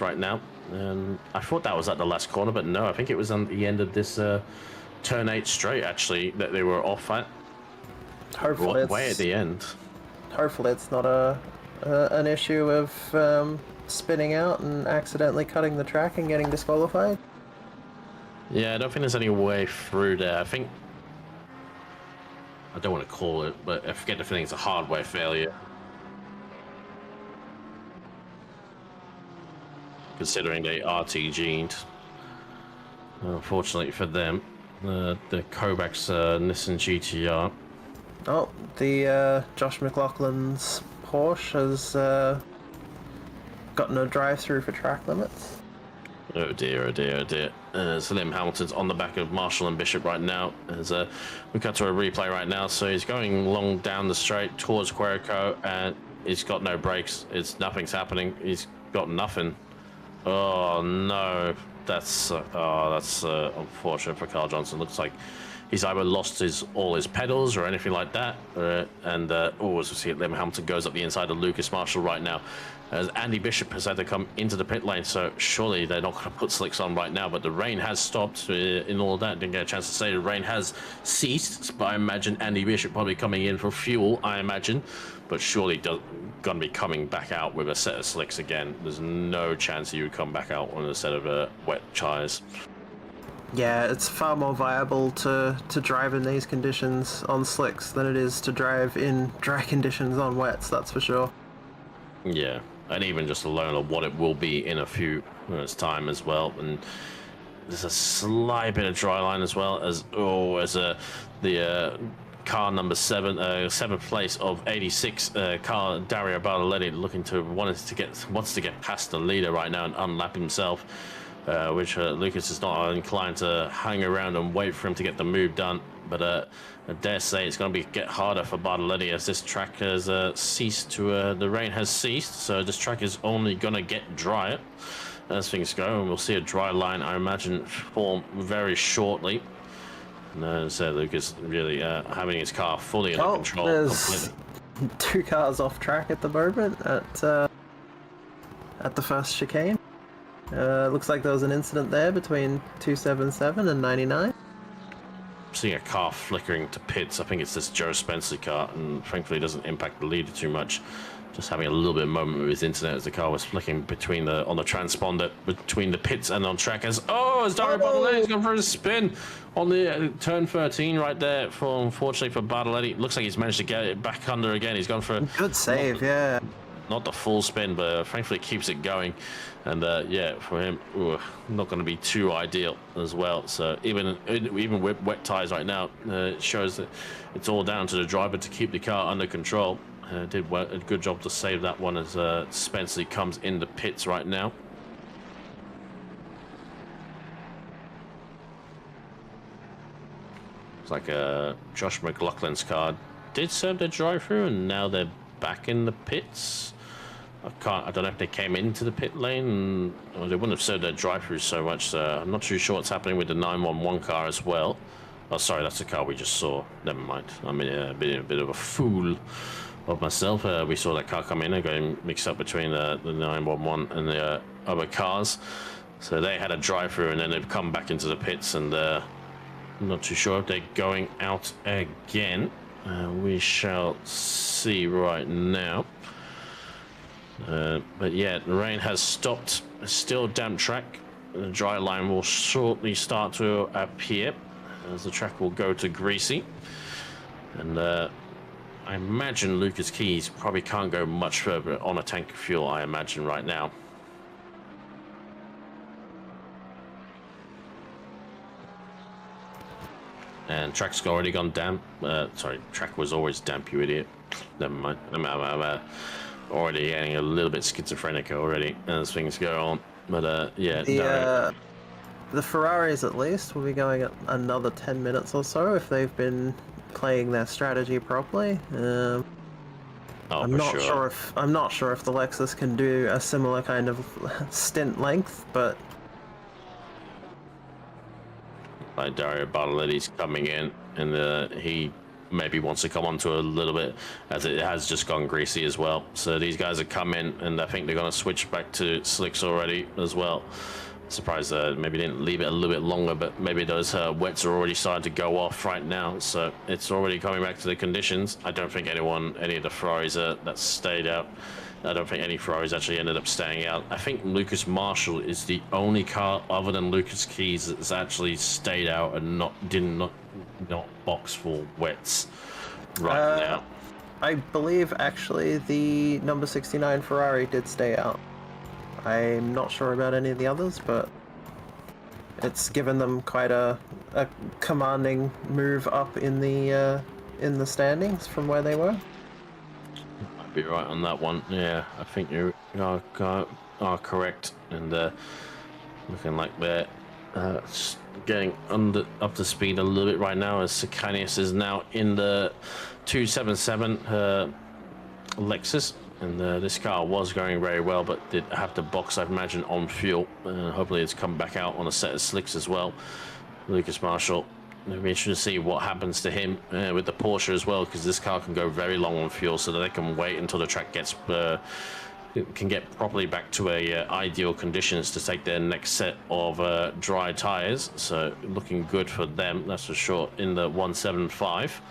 right now. I thought that was at the last corner, but no, I think it was on the end of this turn 8 straight, actually, that they were off at. Hopefully way at the end. Hopefully it's not an issue of spinning out and accidentally cutting the track and getting disqualified. Yeah, I don't think there's any way through there. I don't want to call it, but I forget if it's a hardware failure. Considering they RTG'd. Unfortunately for them, the Kobach's Nissan GTR. Oh, the Josh McLaughlin's Porsche has gotten a drive-through for track limits. Oh dear, oh dear, oh dear. So Liam Hamilton's on the back of Marshall and Bishop right now. As we cut to a replay right now, so he's going long down the straight towards Querico, and he's got no brakes. Nothing's happening. He's got nothing. Oh no, that's unfortunate for Carl Johnson. Looks like he's either lost all his pedals or anything like that. As we see Liam Hamilton goes up the inside of Lucas Marshall right now. As Andy Bishop has had to come into the pit lane, so surely they're not going to put slicks on right now, but the rain has stopped in all of that. Didn't get a chance to say the rain has ceased, but I imagine Andy Bishop probably coming in for fuel, I imagine, but surely going to be coming back out with a set of slicks again. There's no chance he would come back out on a set of wet tyres. Yeah, it's far more viable to drive in these conditions on slicks than it is to drive in dry conditions on wets, that's for sure. Yeah. And even just alone of what it will be in a few minutes' time as well. And there's a slight bit of dry line as well as the car number 7, 7th place of 86, car Dario Bartoletti wants to get past the leader right now and unlap himself, which Lucas is not inclined to hang around and wait for him to get the move done. But I dare say it's going to get harder for Bartoletti as this track has ceased to, the rain has ceased, so this track is only going to get drier as things go, and we'll see a dry line, I imagine, form very shortly. And as Lucas really having his car fully under control. There's completely. 2 cars off track at the moment at the first chicane. Looks like there was an incident there between 277 and 99. Seeing a car flickering to pits. I think it's this Joe Spencer car, and thankfully it doesn't impact the leader too much. Just having a little bit of moment with his internet as the car was flicking on the transponder between the pits and on track as Dario Bartoletti's gone for a spin on the turn 13 right there. Unfortunately for Bartoletti, looks like he's managed to get it back under again. He's gone for a good save, yeah. Not the full spin, but thankfully keeps it going. And yeah, for him, not going to be too ideal as well. So even with wet tyres right now, it shows that it's all down to the driver to keep the car under control. Did a good job to save that one as Spencer comes in the pits right now. Looks like Josh McLaughlin's car did serve their drive-through, and now they're back in the pits. I don't know if they came into the pit lane, or they wouldn't have served their drive-through so much. So I'm not too sure what's happening with the 911 car as well. Oh, sorry, that's the car we just saw. Never mind. I'm a bit of a fool of myself. We saw that car come in and getting mixed up between the 911 and the other cars. So they had a drive-through, and then they've come back into the pits, and I'm not too sure if they're going out again. We shall see right now. But yeah, the rain has stopped. It's still a damp track. The dry line will shortly start to appear as the track will go to greasy. And I imagine Lucas Keys probably can't go much further on a tank of fuel, I imagine, right now. And track's already gone damp. Sorry, track was always damp, you idiot. Never mind. I'm already getting a little bit schizophrenic already as things go on. But yeah, the Ferraris at least will be going at another 10 minutes or so if they've been playing their strategy properly. I'm not sure if the Lexus can do a similar kind of stint length, but like Dario Bartoletti's coming in, and he maybe wants to come onto a little bit, as it has just gone greasy as well. So these guys have come in, and I think they're going to switch back to slicks already as well. Surprised maybe didn't leave it a little bit longer, but maybe those wets are already starting to go off right now, so it's already coming back to the conditions. I don't think any of the Ferraris that stayed out, I don't think any Ferraris actually ended up staying out. I think Lucas Marshall is the only car other than Lucas Keys that's actually stayed out and did not box for wets right now. I believe actually the number 69 Ferrari did stay out. I'm not sure about any of the others, but it's given them quite a commanding move up in the standings from where they were. Might be right on that one. Yeah, I think you are correct, and looking like they're getting up to speed a little bit right now, as Sakanius is now in the 277 Lexus. And this car was going very well, but did have to box, I imagine, on fuel. Hopefully it's come back out on a set of slicks as well. Lucas Marshall, it'll be interesting to see what happens to him with the Porsche as well, because this car can go very long on fuel, so that they can wait until the track gets can get properly back to ideal conditions to take their next set of dry tires. So looking good for them, that's for sure, in the 175.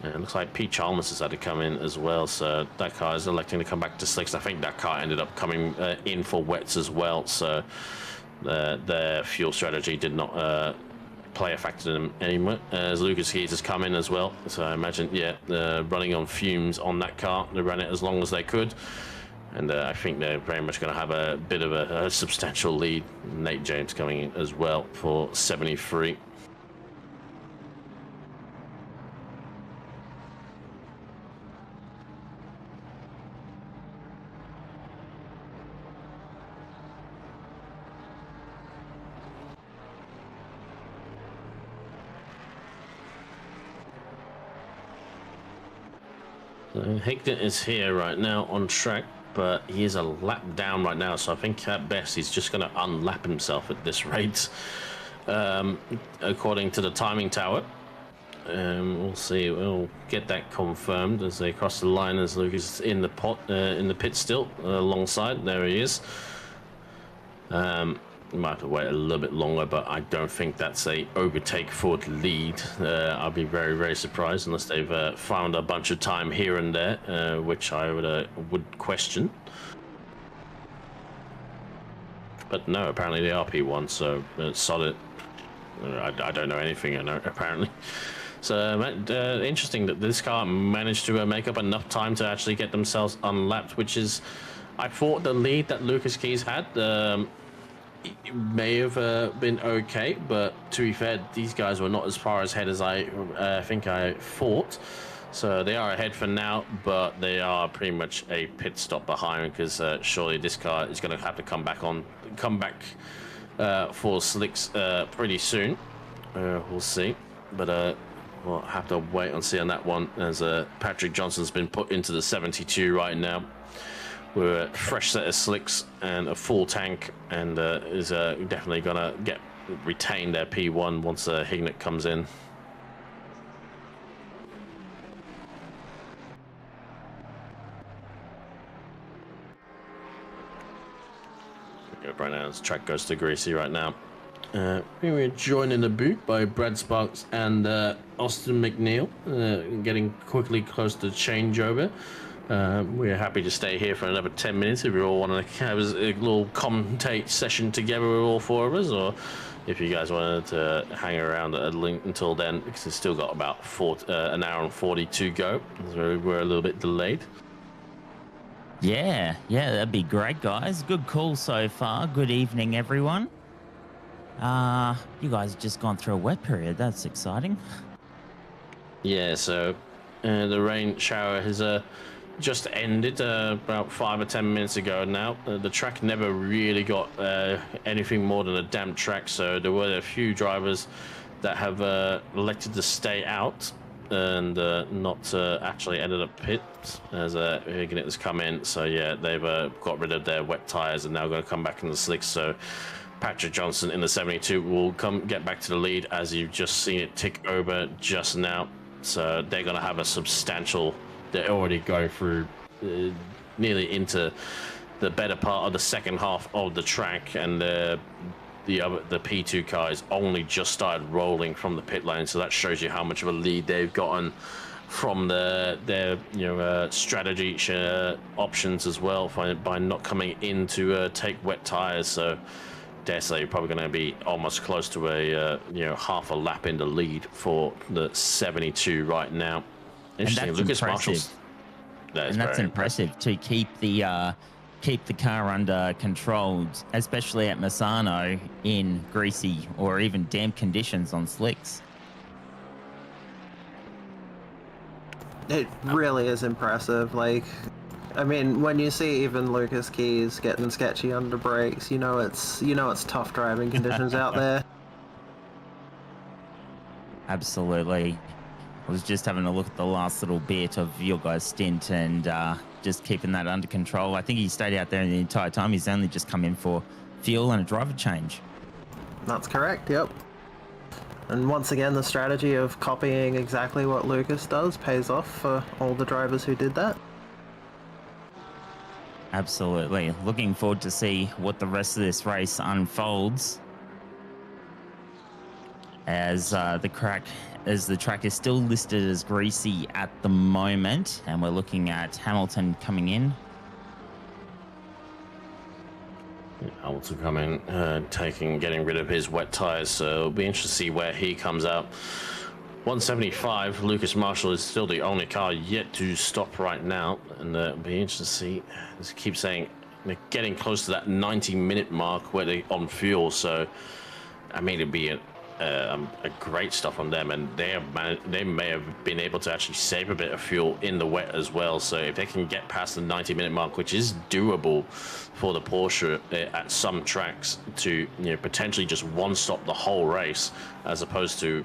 And it looks like Pete Chalmers has had to come in as well, so that car is electing to come back to slicks. I think that car ended up coming in for wets as well, so their fuel strategy did not play a factor in them anymore, as Lucas Keys has come in as well. So I imagine, yeah, running on fumes on that car, they ran it as long as they could. And I think they're very much going to have a bit of a substantial lead. Nate James coming in as well for 73. Higdon is here right now on track, but he is a lap down right now, so I think at best he's just going to unlap himself at this rate, according to the timing tower. We'll see. We'll get that confirmed as they cross the line, as Lucas is in the pit still alongside. There he is. Might have to wait a little bit longer, but I don't think that's a overtake for the lead. I'll be very, very surprised unless they've found a bunch of time here and there, which I would question. But no, apparently they are P1, so it's solid. I don't know anything, apparently. So interesting that this car managed to make up enough time to actually get themselves unlapped, which is, I thought the lead that Lucas Keys had it may have been okay, but to be fair, these guys were not as far ahead as I think I thought. So they are ahead for now, but they are pretty much a pit stop behind, because surely this car is going to have to come back for slicks pretty soon. We'll see. but we'll have to wait and see on that one, as Patrick Johnson's been put into the 72 right now with a fresh set of slicks and a full tank, and is definitely gonna retain their P1 once Hignett comes in. Right now, this track goes to Greasy right now. We're joined in the boot by Brad Sparks and Austin McNeil, getting quickly close to changeover. We're happy to stay here for another 10 minutes if you all want to have a little commentate session together with all four of us, or if you guys wanted to hang around until then, because it's still got about an hour and 40 to go. So we're a little bit delayed. Yeah, that'd be great, guys. Good call so far. Good evening, everyone. You guys have just gone through a wet period. That's exciting. Yeah, so the rain shower has just ended about 5 or 10 minutes ago now. The track never really got anything more than a damp track, so there were a few drivers that have elected to stay out and not actually ended up pit as Hignett has come in. So yeah, they've got rid of their wet tires and now going to come back in the slicks. So Patrick Johnson in the 72 will get back to the lead, as you've just seen it tick over just now. So they're going to have a substantial. They're already going through nearly into the better part of the second half of the track, and the P2 cars only just started rolling from the pit lane. So that shows you how much of a lead they've gotten from their strategy options as well by not coming in to take wet tires. So dare say you're probably going to be almost close to a half a lap in the lead for the 72 right now. Interesting. Lucas Marshall's. That's impressive to keep the car under control, especially at Misano in greasy or even damp conditions on slicks. It really is impressive. Like, I mean, when you see even Lucas Keys getting sketchy under brakes, it's tough driving conditions out there. Absolutely. I was just having a look at the last little bit of your guys' stint and just keeping that under control. I think he stayed out there the entire time. He's only just come in for fuel and a driver change. That's correct, yep. And once again, the strategy of copying exactly what Lucas does pays off for all the drivers who did that. Absolutely. Looking forward to see what the rest of this race unfolds, as the track is still listed as greasy at the moment, and we're looking at Hamilton coming in. Hamilton coming, getting rid of his wet tires, so it'll be interesting to see where he comes out. 175, Lucas Marshall is still the only car yet to stop right now, and it'll be interesting to see. As I keep saying, they're getting close to that 90-minute mark where they're on fuel, so I mean, it'd be a great stop on them, and they may have been able to actually save a bit of fuel in the wet as well. So if they can get past the 90-minute mark, which is doable for the Porsche at some tracks, to potentially just one stop the whole race, as opposed to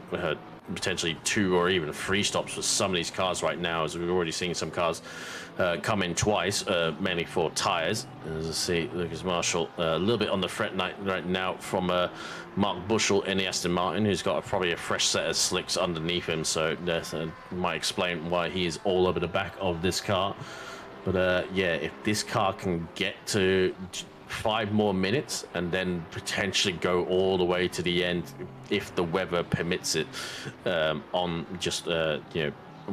potentially 2 or even 3 stops for some of these cars right now, as we've already seen some cars come in twice, mainly for tires. As I see Lucas Marshall a little bit on the fret right now from Mark Bushell in the Aston Martin, who's got probably a fresh set of slicks underneath him, so that might explain why he is all over the back of this car. But yeah, if this car can get to 5 more minutes and then potentially go all the way to the end, if the weather permits it, on just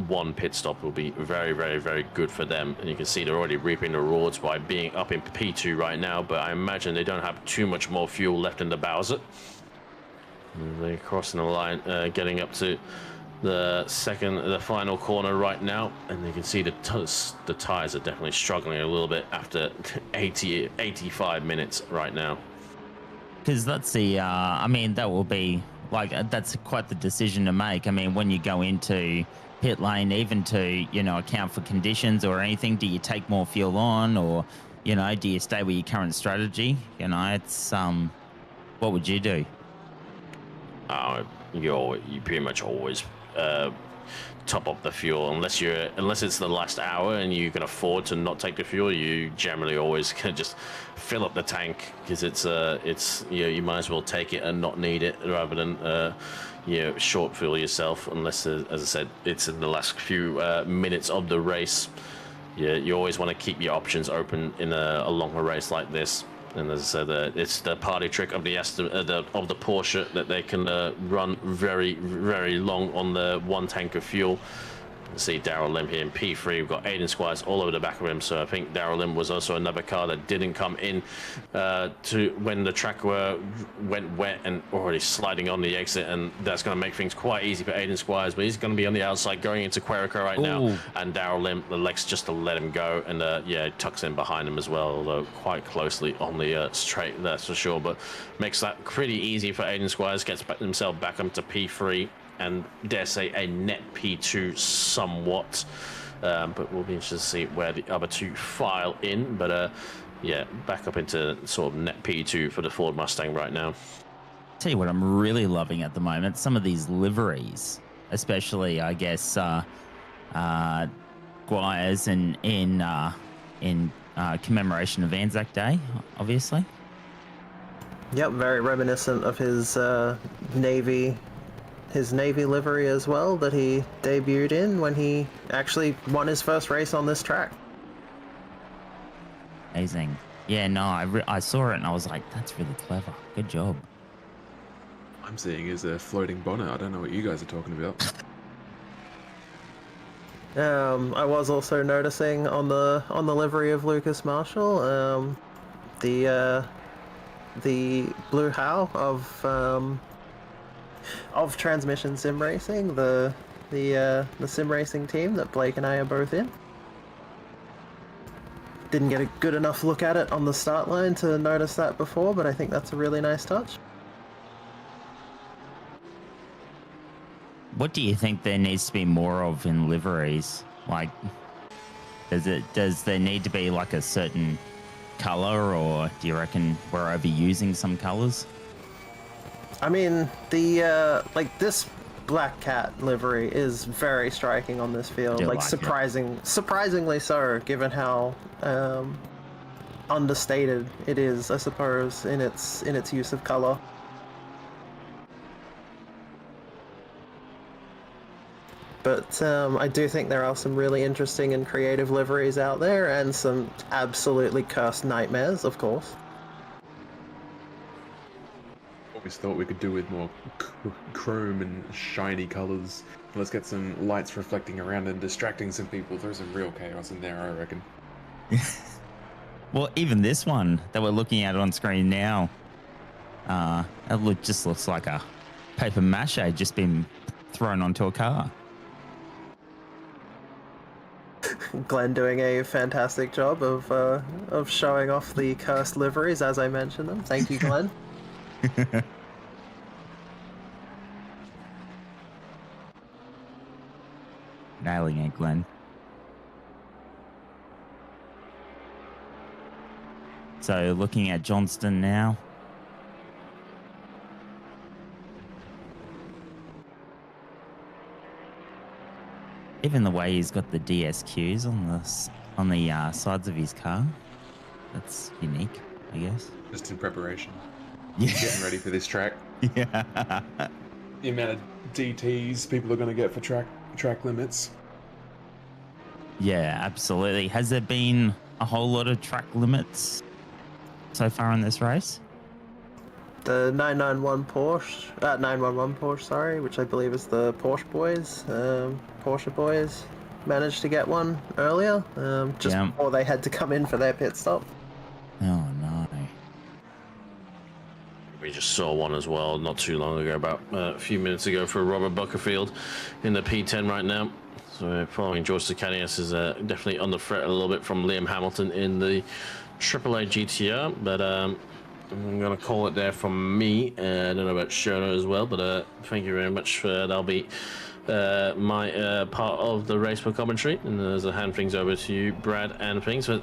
one pit stop, will be very, very, very good for them. And you can see they're already reaping the rewards by being up in P2 right now, but I imagine they don't have too much more fuel left in the Bowser. And they're crossing the line, getting up to the final corner right now, and you can see the tires are definitely struggling a little bit after 85 minutes right now. Because that's I mean, that will be that's quite the decision to make. I mean, when you go into pit lane, even to account for conditions or anything, do you take more fuel on, or do you stay with your current strategy? It's what would you do? You pretty much always top up the fuel unless it's the last hour and you can afford to not take the fuel. You generally always can just fill up the tank because it's you might as well take it and not need it rather than short fuel yourself unless, as I said, it's in the last few minutes of the race. You always want to keep your options open in a longer race like this. And as I said, it's the party trick of the Porsche that they can run very, very long on the one tank of fuel. You see Daryl Lim here in P3. We've got Aiden Squires all over the back of him. So I think Daryl Lim was also another car that didn't come in to when the track went wet and already sliding on the exit. And that's going to make things quite easy for Aiden Squires. But he's going to be on the outside going into Querico right now. And Daryl Lim elects just to let him go. And he tucks in behind him as well, although quite closely on the straight, that's for sure. But makes that pretty easy for Aiden Squires. Gets himself back up to P3. And dare say a net P2 somewhat, but we'll be interested to see where the other two file in. But back up into sort of net P2 for the Ford Mustang right now. Tell you what I'm really loving at the moment, some of these liveries, especially I guess Squires in commemoration of Anzac Day, obviously. Yep, very reminiscent of his Navy livery as well that he debuted in when he actually won his first race on this track. Amazing. Yeah, no, I saw it and I was like, that's really clever. Good job. I'm seeing is a floating bonnet. I don't know what you guys are talking about. I was also noticing on the livery of Lucas Marshall, the blue how of Transmission Sim Racing, the sim racing team that Blake and I are both in. Didn't get a good enough look at it on the start line to notice that before, but I think that's a really nice touch. What do you think there needs to be more of in liveries? Like, does there need to be like a certain color, or do you reckon we're overusing some colors? I mean, the this Black Cat livery is very striking on this field. Like surprisingly so, given how understated it is, I suppose, in its use of color. But I do think there are some really interesting and creative liveries out there, and some absolutely cursed nightmares, of course. Always thought we could do with more chrome and shiny colors. Let's get some lights reflecting around and distracting some people. There's some real chaos in there, I reckon. Well, even this one that we're looking at on screen now, it just looks like a paper mache just been thrown onto a car. Glenn doing a fantastic job of showing off the cursed liveries as I mentioned them. Thank you, Glenn. Nailing it, Glenn. So looking at Johnston now. Even the way he's got the DSQs on the sides of his car, that's unique, I guess. Just in preparation. Yeah. Getting ready for this track. Yeah. The amount of DTs people are going to get for track limits. Yeah, absolutely. Has there been a whole lot of track limits so far in this race? The 911 Porsche, sorry, which I believe is the Porsche boys, managed to get one earlier, before they had to come in for their pit stop. Oh no. We just saw one as well not too long ago, about a few minutes ago, for Robert Buckerfield in the P10 right now. So following George Sakanias is definitely on the threat a little bit from Liam Hamilton in the AAA GTR, but I'm going to call it there from me. I don't know about Shona as well, but thank you very much. That'll be my part of the race for commentary. And as I hand things over to you, Brad, and things. As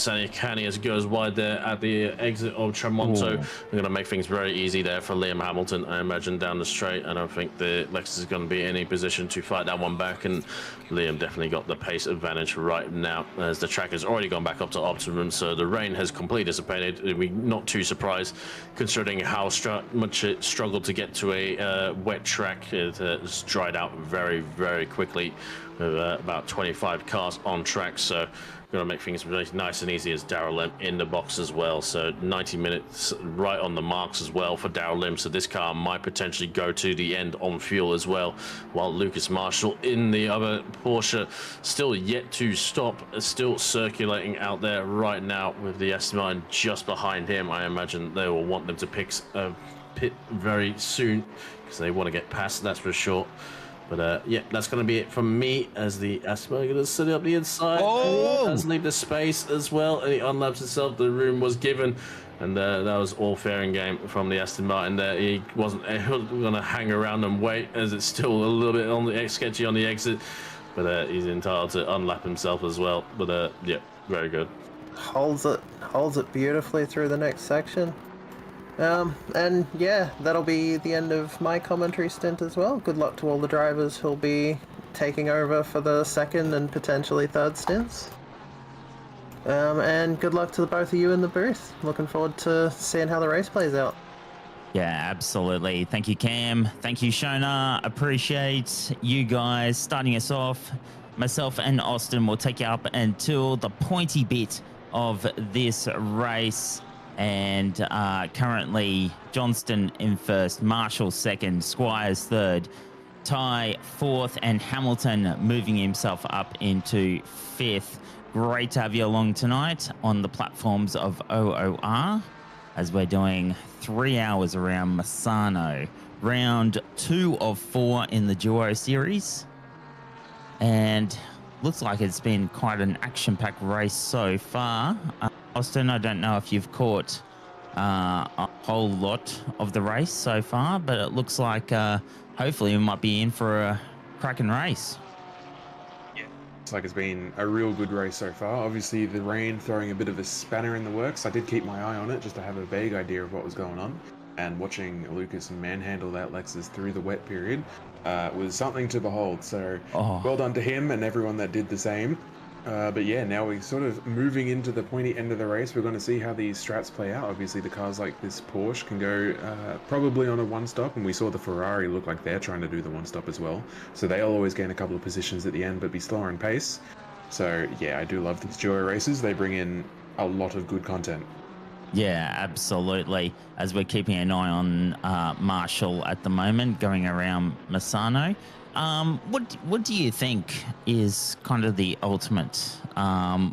Sani Canius goes wide there at the exit of Tramonto, we're going to make things very easy there for Liam Hamilton. I imagine down the straight. I don't think the Lexus is going to be in any position to fight that one back. And Liam definitely got the pace advantage right now, as the track has already gone back up to optimum. So the rain has completely dissipated. We're not too surprised, considering how much it struggled to get to a wet track. It has dried out very, very quickly with about 25 cars on track. So going to make things really nice and easy as Darrell Lim in the box as well. So 90 minutes right on the marks as well for Darrell Lim. So this car might potentially go to the end on fuel as well, while Lucas Marshall in the other Porsche still yet to stop, still circulating out there right now with the Aston Martin just behind him. I imagine they will want them to pit very soon because they want to get past, that's for sure. But yeah, that's going to be it from me, as the Aston Martin is sitting up the inside. Oh! Does leave the space as well, and he unlaps himself. The room was given, and that was all fair and game from the Aston Martin there. He wasn't going to hang around and wait, as it's still a little bit on the sketchy on the exit. But he's entitled to unlap himself as well. But yeah, very good. Holds it beautifully through the next section. And yeah, that'll be the end of my commentary stint as well. Good luck to all the drivers who'll be taking over for the second and potentially third stints. And good luck to the both of you in the booth. Looking forward to seeing how the race plays out. Yeah, absolutely. Thank you, Cam. Thank you, Shona. Appreciate you guys starting us off. Myself and Austin will take you up until the pointy bit of this race. And currently Johnston in first, Marshall second, Squires third, Ty fourth, and Hamilton moving himself up into fifth. Great to have you along tonight on the platforms of OOR, as we're doing 3 hours around Misano, round 2 of 4 in the duo series. And looks like it's been quite an action-packed race so far. Austin, I don't know if you've caught a whole lot of the race so far, but it looks like hopefully we might be in for a cracking race. Yeah, looks like it's been a real good race so far. Obviously, the rain throwing a bit of a spanner in the works. I did keep my eye on it just to have a vague idea of what was going on. And watching Lucas manhandle that Lexus through the wet period was something to behold. So well done to him and everyone that did the same. But yeah, now we're sort of moving into the pointy end of the race. We're going to see how these strats play out. Obviously, the cars like this Porsche can go probably on a one-stop, and we saw the Ferrari look like they're trying to do the one-stop as well. So they'll always gain a couple of positions at the end, but be slower in pace. So yeah, I do love these duo races. They bring in a lot of good content. Yeah, absolutely. As we're keeping an eye on Marshall at the moment, going around Misano. What do you think is kind of the ultimate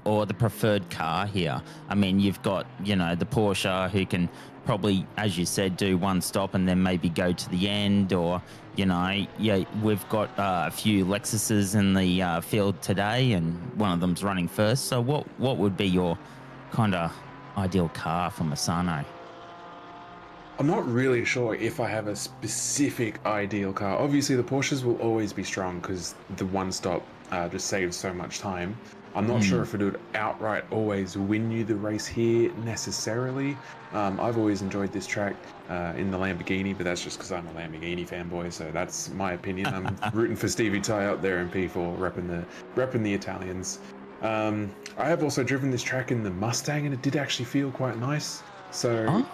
or the preferred car here? I mean, you've got, you know, the Porsche who can probably, as you said, do one stop and then maybe go to the end, or, you know, yeah, we've got a few Lexuses in the field today, and one of them's running first. So what would be your kind of ideal car for Misano? I'm not really sure if I have a specific ideal car. Obviously, the Porsches will always be strong because the one-stop just saves so much time. I'm not sure if it would outright always win you the race here necessarily. I've always enjoyed this track in the Lamborghini, but that's just because I'm a Lamborghini fanboy, so that's my opinion. I'm rooting for Stevie Ty up there in P4, repping the Italians. I have also driven this track in the Mustang, and it did actually feel quite nice. So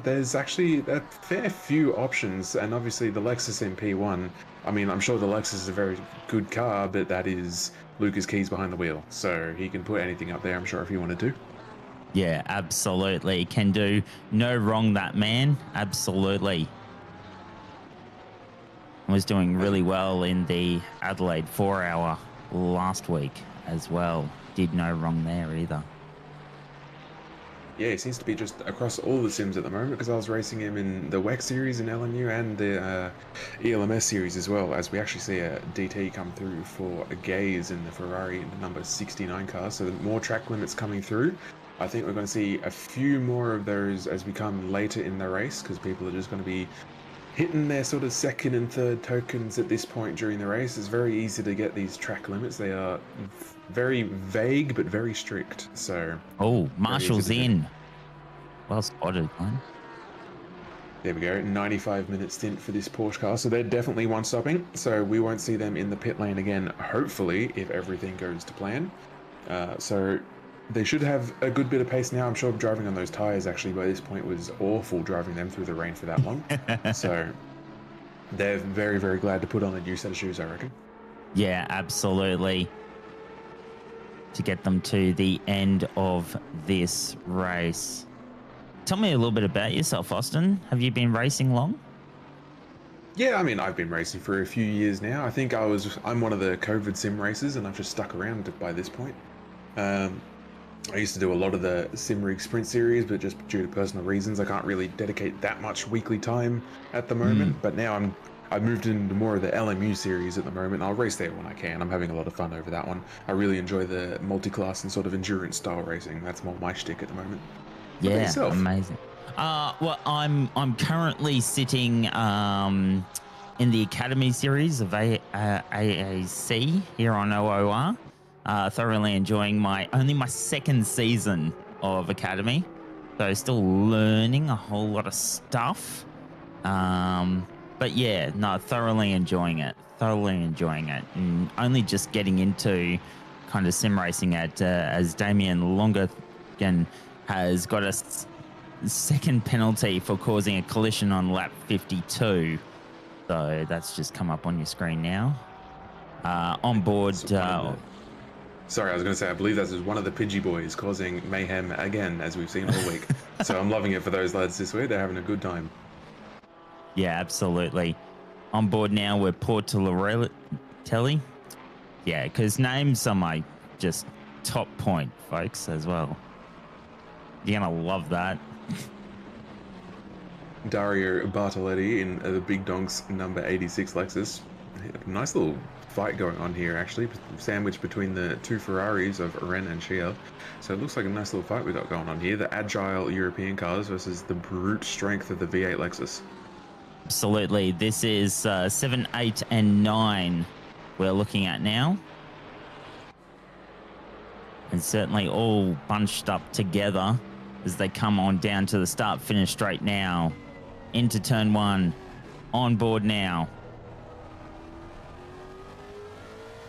there's actually a fair few options, and obviously the Lexus in P1, I mean, I'm sure the Lexus is a very good car, but that is Lucas Keys behind the wheel, so he can put anything up there, I'm sure, if he wanted to. Yeah, absolutely. Can do no wrong, that man. Absolutely. Was doing really well in the Adelaide 4-hour last week as well. Did no wrong there either. Yeah, he seems to be just across all the sims at the moment, because I was racing him in the WEC series in LMU and the ELMS series as well, as we actually see a DT come through for a gaze in the Ferrari number 69 car, so more track limits coming through. I think we're going to see a few more of those as we come later in the race, because people are just going to be hitting their sort of second and third tokens at this point during the race. It's very easy to get these track limits. They are very vague but very strict. So Marshall's in. Well spotted, man. There we go, 95-minute stint for this Porsche car. So they're definitely one-stopping. So we won't see them in the pit lane again, hopefully, if everything goes to plan. So they should have a good bit of pace now. I'm sure driving on those tyres actually by this point was awful, driving them through the rain for that long. So they're very, very glad to put on a new set of shoes, I reckon. Yeah, absolutely. To get them to the end of this race. Tell me a little bit about yourself, Austin. Have you been racing long? Yeah, I mean, I've been racing for a few years now. I think I'm one of the COVID sim racers, and I've just stuck around by this point. I used to do a lot of the Sim Rig Sprint series, but just due to personal reasons, I can't really dedicate that much weekly time at the moment. But now I've moved into more of the LMU series at the moment. I'll race there when I can. I'm having a lot of fun over that one. I really enjoy the multi-class and sort of endurance style racing. That's more my shtick at the moment. Yeah, amazing. Well, I'm currently sitting in the Academy series of AAC here on OOR. Thoroughly enjoying only my second season of Academy, so still learning a whole lot of stuff. But yeah, no, thoroughly enjoying it. And only just getting into kind of sim racing as Damien Longergan has got a second penalty for causing a collision on lap 52. So that's just come up on your screen now. On board. Sorry, I was going to say, I believe that's one of the Pidgey boys causing mayhem again, as we've seen all week. So I'm loving it for those lads this week. They're having a good time. Yeah, absolutely. On board now, we're Portelli. Yeah, because names are my just top point, folks, as well. You're going to love that. Dario Bartoletti in the Big Donks number 86 Lexus. Nice little fight going on here, actually, sandwiched between the two Ferraris of Ren and Shia. So it looks like a nice little fight we got going on here. The agile European cars versus the brute strength of the V8 Lexus. Absolutely. This is 7, 8, and 9 we're looking at now. And certainly all bunched up together as they come on down to the start-finish straight now. Into turn 1. On board now.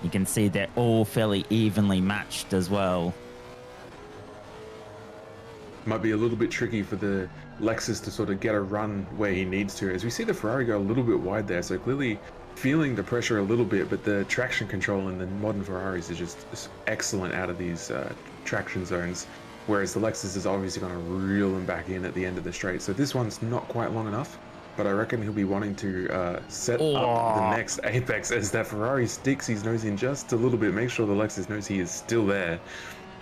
You can see they're all fairly evenly matched as well. Might be a little bit tricky for the Lexus to sort of get a run where he needs to, as we see the Ferrari go a little bit wide there, so clearly feeling the pressure a little bit, but the traction control in the modern Ferraris is just excellent out of these traction zones, whereas the Lexus is obviously going to reel them back in at the end of the straight. So this one's not quite long enough, but I reckon he'll be wanting to set up the next apex as that Ferrari sticks his nose in just a little bit, make sure the Lexus knows he is still there,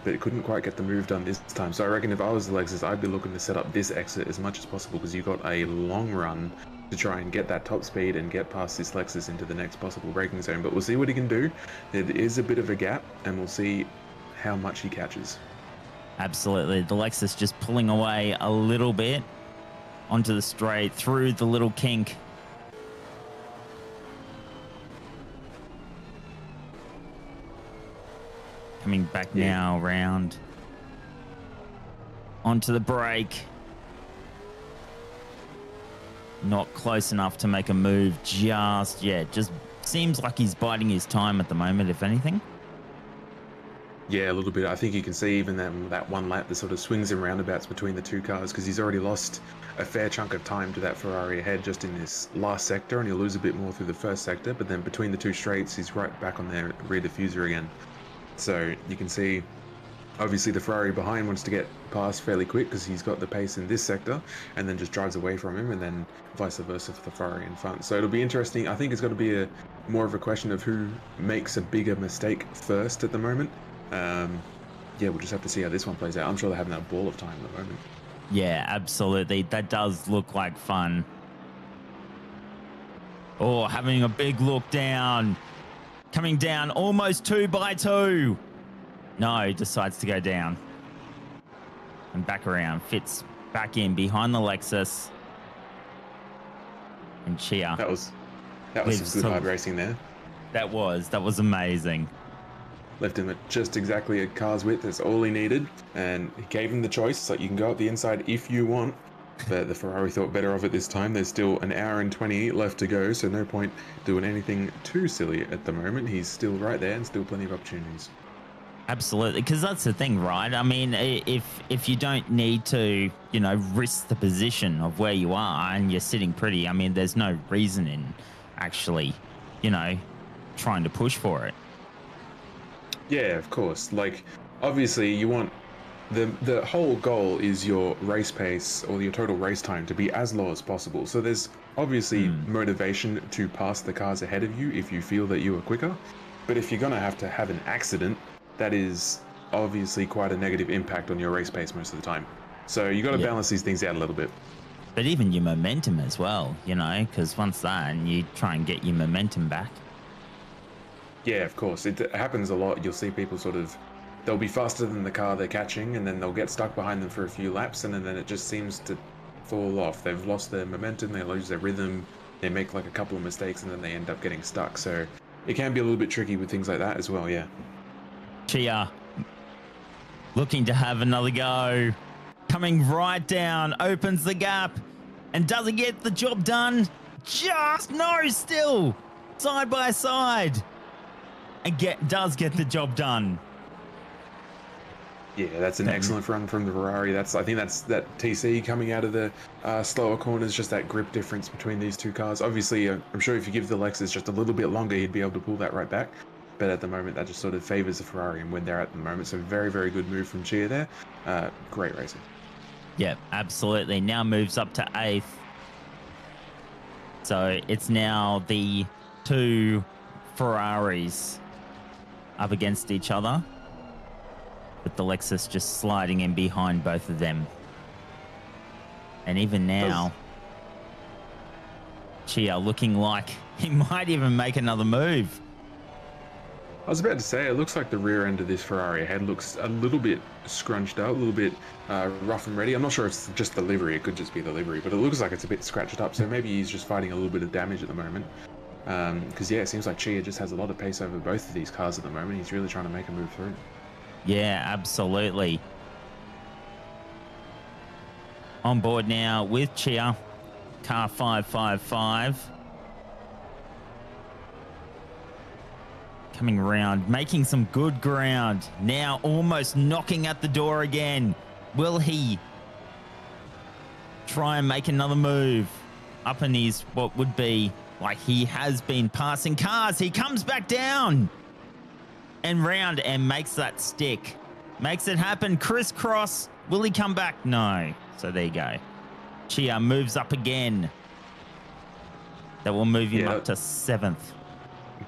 but couldn't quite get the move done this time. So I reckon if I was the Lexus, I'd be looking to set up this exit as much as possible, because you've got a long run to try and get that top speed and get past this Lexus into the next possible braking zone. But we'll see what he can do. There is a bit of a gap, and we'll see how much he catches. Absolutely. The Lexus just pulling away a little bit onto the straight, through the little kink. Coming back now round onto the brake. Not close enough to make a move just yet. Just seems like he's biding his time at the moment, if anything. Yeah, a little bit. I think you can see even that one lap, the sort of swings and roundabouts between the two cars, because he's already lost a fair chunk of time to that Ferrari ahead just in this last sector, and he'll lose a bit more through the first sector, but then between the two straights, he's right back on their rear diffuser again. So you can see, obviously the Ferrari behind wants to get past fairly quick because he's got the pace in this sector, and then just drives away from him, and then vice versa for the Ferrari in front. So it'll be interesting. I think it's got to be more of a question of who makes a bigger mistake first at the moment. Yeah, we'll just have to see how this one plays out. I'm sure they're having a ball of time at the moment. Yeah, absolutely. That does look like fun. Oh, having a big look down. Coming down almost 2 by 2. No, decides to go down. and back around. Fits back in behind the Lexus. And Chia. That was some good hard racing there. That was amazing. Left him at just exactly a car's width. That's all he needed. And he gave him the choice. So you can go up the inside if you want. But the Ferrari thought better of it this time. There's still an hour and 20 left to go. So no point doing anything too silly at the moment. He's still right there and still plenty of opportunities. Absolutely, because that's the thing, right? I mean, if you don't need to, risk the position of where you are and you're sitting pretty, I mean, there's no reason in actually, trying to push for it. Yeah, of course. Like, obviously, you want the whole goal is your race pace or your total race time to be as low as possible. So there's obviously motivation to pass the cars ahead of you if you feel that you are quicker. But if you're going to have an accident, that is obviously quite a negative impact on your race pace most of the time. So you got to balance these things out a little bit. But even your momentum as well, because once that, and you try and get your momentum back. Yeah, of course. It happens a lot. You'll see people they'll be faster than the car they're catching, and then they'll get stuck behind them for a few laps, and then it just seems to fall off. They've lost their momentum, they lose their rhythm, they make like a couple of mistakes, and then they end up getting stuck. So it can be a little bit tricky with things like that as well, yeah. Chia looking to have another go. Coming right down, opens the gap, and doesn't get the job done. Still side by side. And does get the job done. Yeah, that's an excellent run from the Ferrari. I think that's that TC coming out of the slower corners, just that grip difference between these two cars. Obviously, I'm sure if you give the Lexus just a little bit longer, he'd be able to pull that right back. But at the moment, that just sort of favors the Ferrari and when they're at the moment. So very, very good move from Chia there. Great racing. Yeah, absolutely. Now moves up to 8th. So it's now the two Ferraris up against each other, with the Lexus just sliding in behind both of them. And even now, Chia looking like he might even make another move. I was about to say, it looks like the rear end of this Ferrari head looks a little bit scrunched up, a little bit rough and ready. I'm not sure if it's just the livery, it could just be the livery, but it looks like it's a bit scratched up, so maybe he's just fighting a little bit of damage at the moment. Because, it seems like Chia just has a lot of pace over both of these cars at the moment. He's really trying to make a move through. Yeah, absolutely. On board now with Chia, car 555. Coming around, making some good ground. Now almost knocking at the door again. Will he try and make another move up in his, what would be, like he has been passing cars. He comes back down and round and makes that stick. Makes it happen. Crisscross. Will he come back? No. So there you go. Chia moves up again. That will move him up to 7th.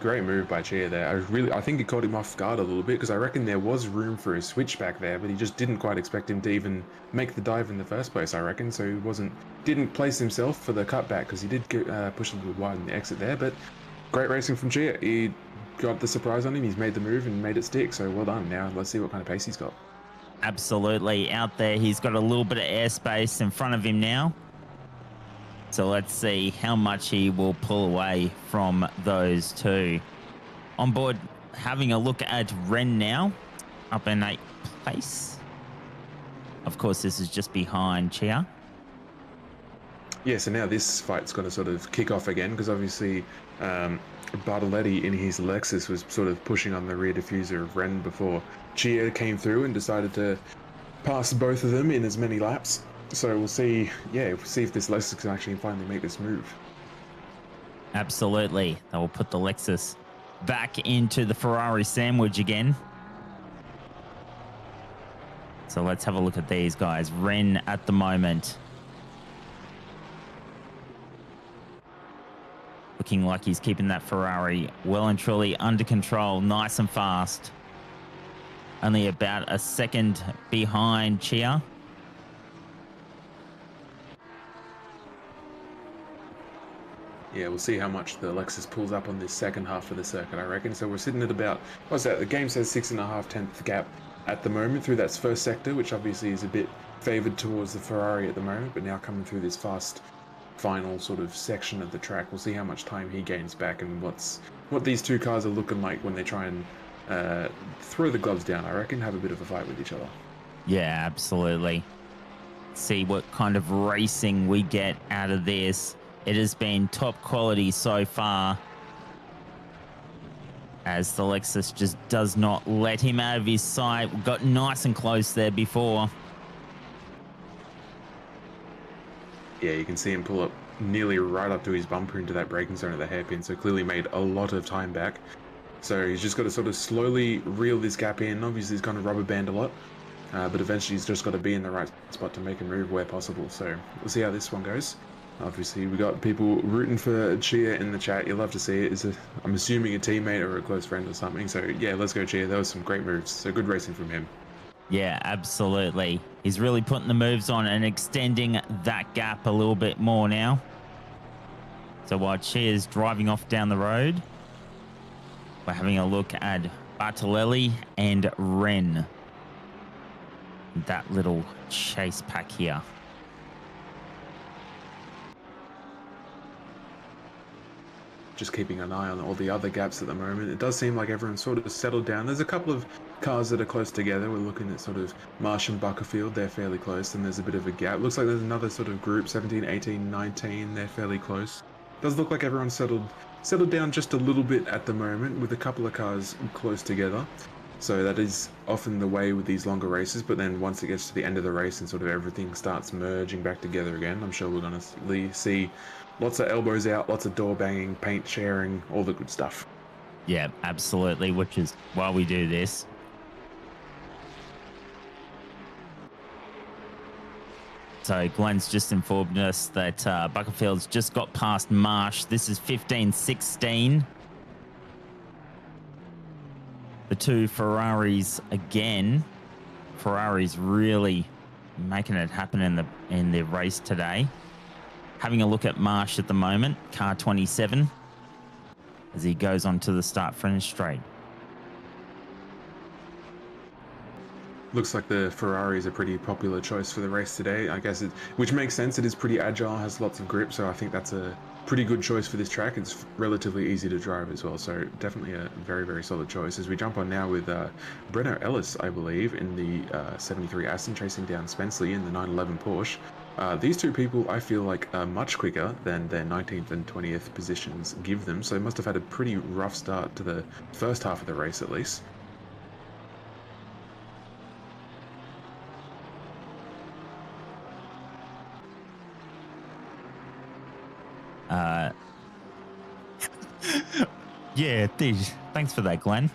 Great move by Chia there. I think it caught him off guard a little bit because I reckon there was room for a switch back there, but he just didn't quite expect him to even make the dive in the first place, I reckon. So he didn't place himself for the cutback because he did push a little wide in the exit there. But great racing from Chia. He got the surprise on him. He's made the move and made it stick. So well done. Now let's see what kind of pace he's got. Absolutely. Out there, he's got a little bit of airspace in front of him now. So let's see how much he will pull away from those two. On board, having a look at Ren now, up in 8th place. Of course, this is just behind Chia. Yeah, so now this fight's going to sort of kick off again because obviously Bartoletti in his Lexus was sort of pushing on the rear diffuser of Ren before Chia came through and decided to pass both of them in as many laps. So we'll see, if this Lexus can actually finally make this move. Absolutely. That will put the Lexus back into the Ferrari sandwich again. So let's have a look at these guys. Ren at the moment. Looking like he's keeping that Ferrari well and truly under control, nice and fast. Only about a second behind Chia. Yeah, we'll see how much the Lexus pulls up on this second half of the circuit, I reckon. So we're sitting at about, what's that? The game says 6.5 tenth gap at the moment through that first sector, which obviously is a bit favoured towards the Ferrari at the moment, but now coming through this fast final sort of section of the track, we'll see how much time he gains back and what these two cars are looking like when they try and throw the gloves down. I reckon have a bit of a fight with each other. Yeah, absolutely. See what kind of racing we get out of this. It has been top quality so far, as the Lexus just does not let him out of his sight. We got nice and close there before. Yeah, you can see him pull up nearly right up to his bumper into that braking zone at the hairpin, so clearly made a lot of time back. So he's just got to sort of slowly reel this gap in. Obviously he's going to rubber band a lot, but eventually he's just got to be in the right spot to make a move where possible. So we'll see how this one goes. Obviously we got people rooting for Chia in the chat. You love to see it. I'm assuming a teammate or a close friend or something. So yeah, let's go Chia. That was some great moves. So good racing from him. Yeah, absolutely. He's really putting the moves on and extending that gap a little bit more now. So while Chia's driving off down the road, we're having a look at Bartolelli and Ren. That little chase pack here. Just keeping an eye on all the other gaps at the moment. It does seem like everyone's sort of settled down. There's a couple of cars that are close together. We're looking at sort of Marsh and Buckerfield. They're fairly close, and there's a bit of a gap. Looks like there's another sort of group, 17, 18, 19. They're fairly close. Does look like everyone's settled down just a little bit at the moment, with a couple of cars close together. So that is often the way with these longer races, but then once it gets to the end of the race and sort of everything starts merging back together again, I'm sure we're going to see lots of elbows out, lots of door banging, paint sharing, all the good stuff. Yeah, absolutely, which is why we do this. So Glenn's just informed us that Buckerfield's just got past Marsh. This is 15-16. The two Ferraris again. Ferrari's really making it happen in the race today. Having a look at Marsh at the moment, car 27, as he goes onto the start-finish straight. Looks like the Ferrari is a pretty popular choice for the race today. I guess which makes sense. It is pretty agile, has lots of grip, so I think that's a pretty good choice for this track. It's relatively easy to drive as well, so definitely a very, very solid choice. As we jump on now with Breno Ellis, I believe, in the 73 Aston, chasing down Spenceley in the 911 Porsche. These two people, I feel like, are much quicker than their 19th and 20th positions give them, so they must have had a pretty rough start to the first half of the race, at least. Yeah, thanks for that, Glenn.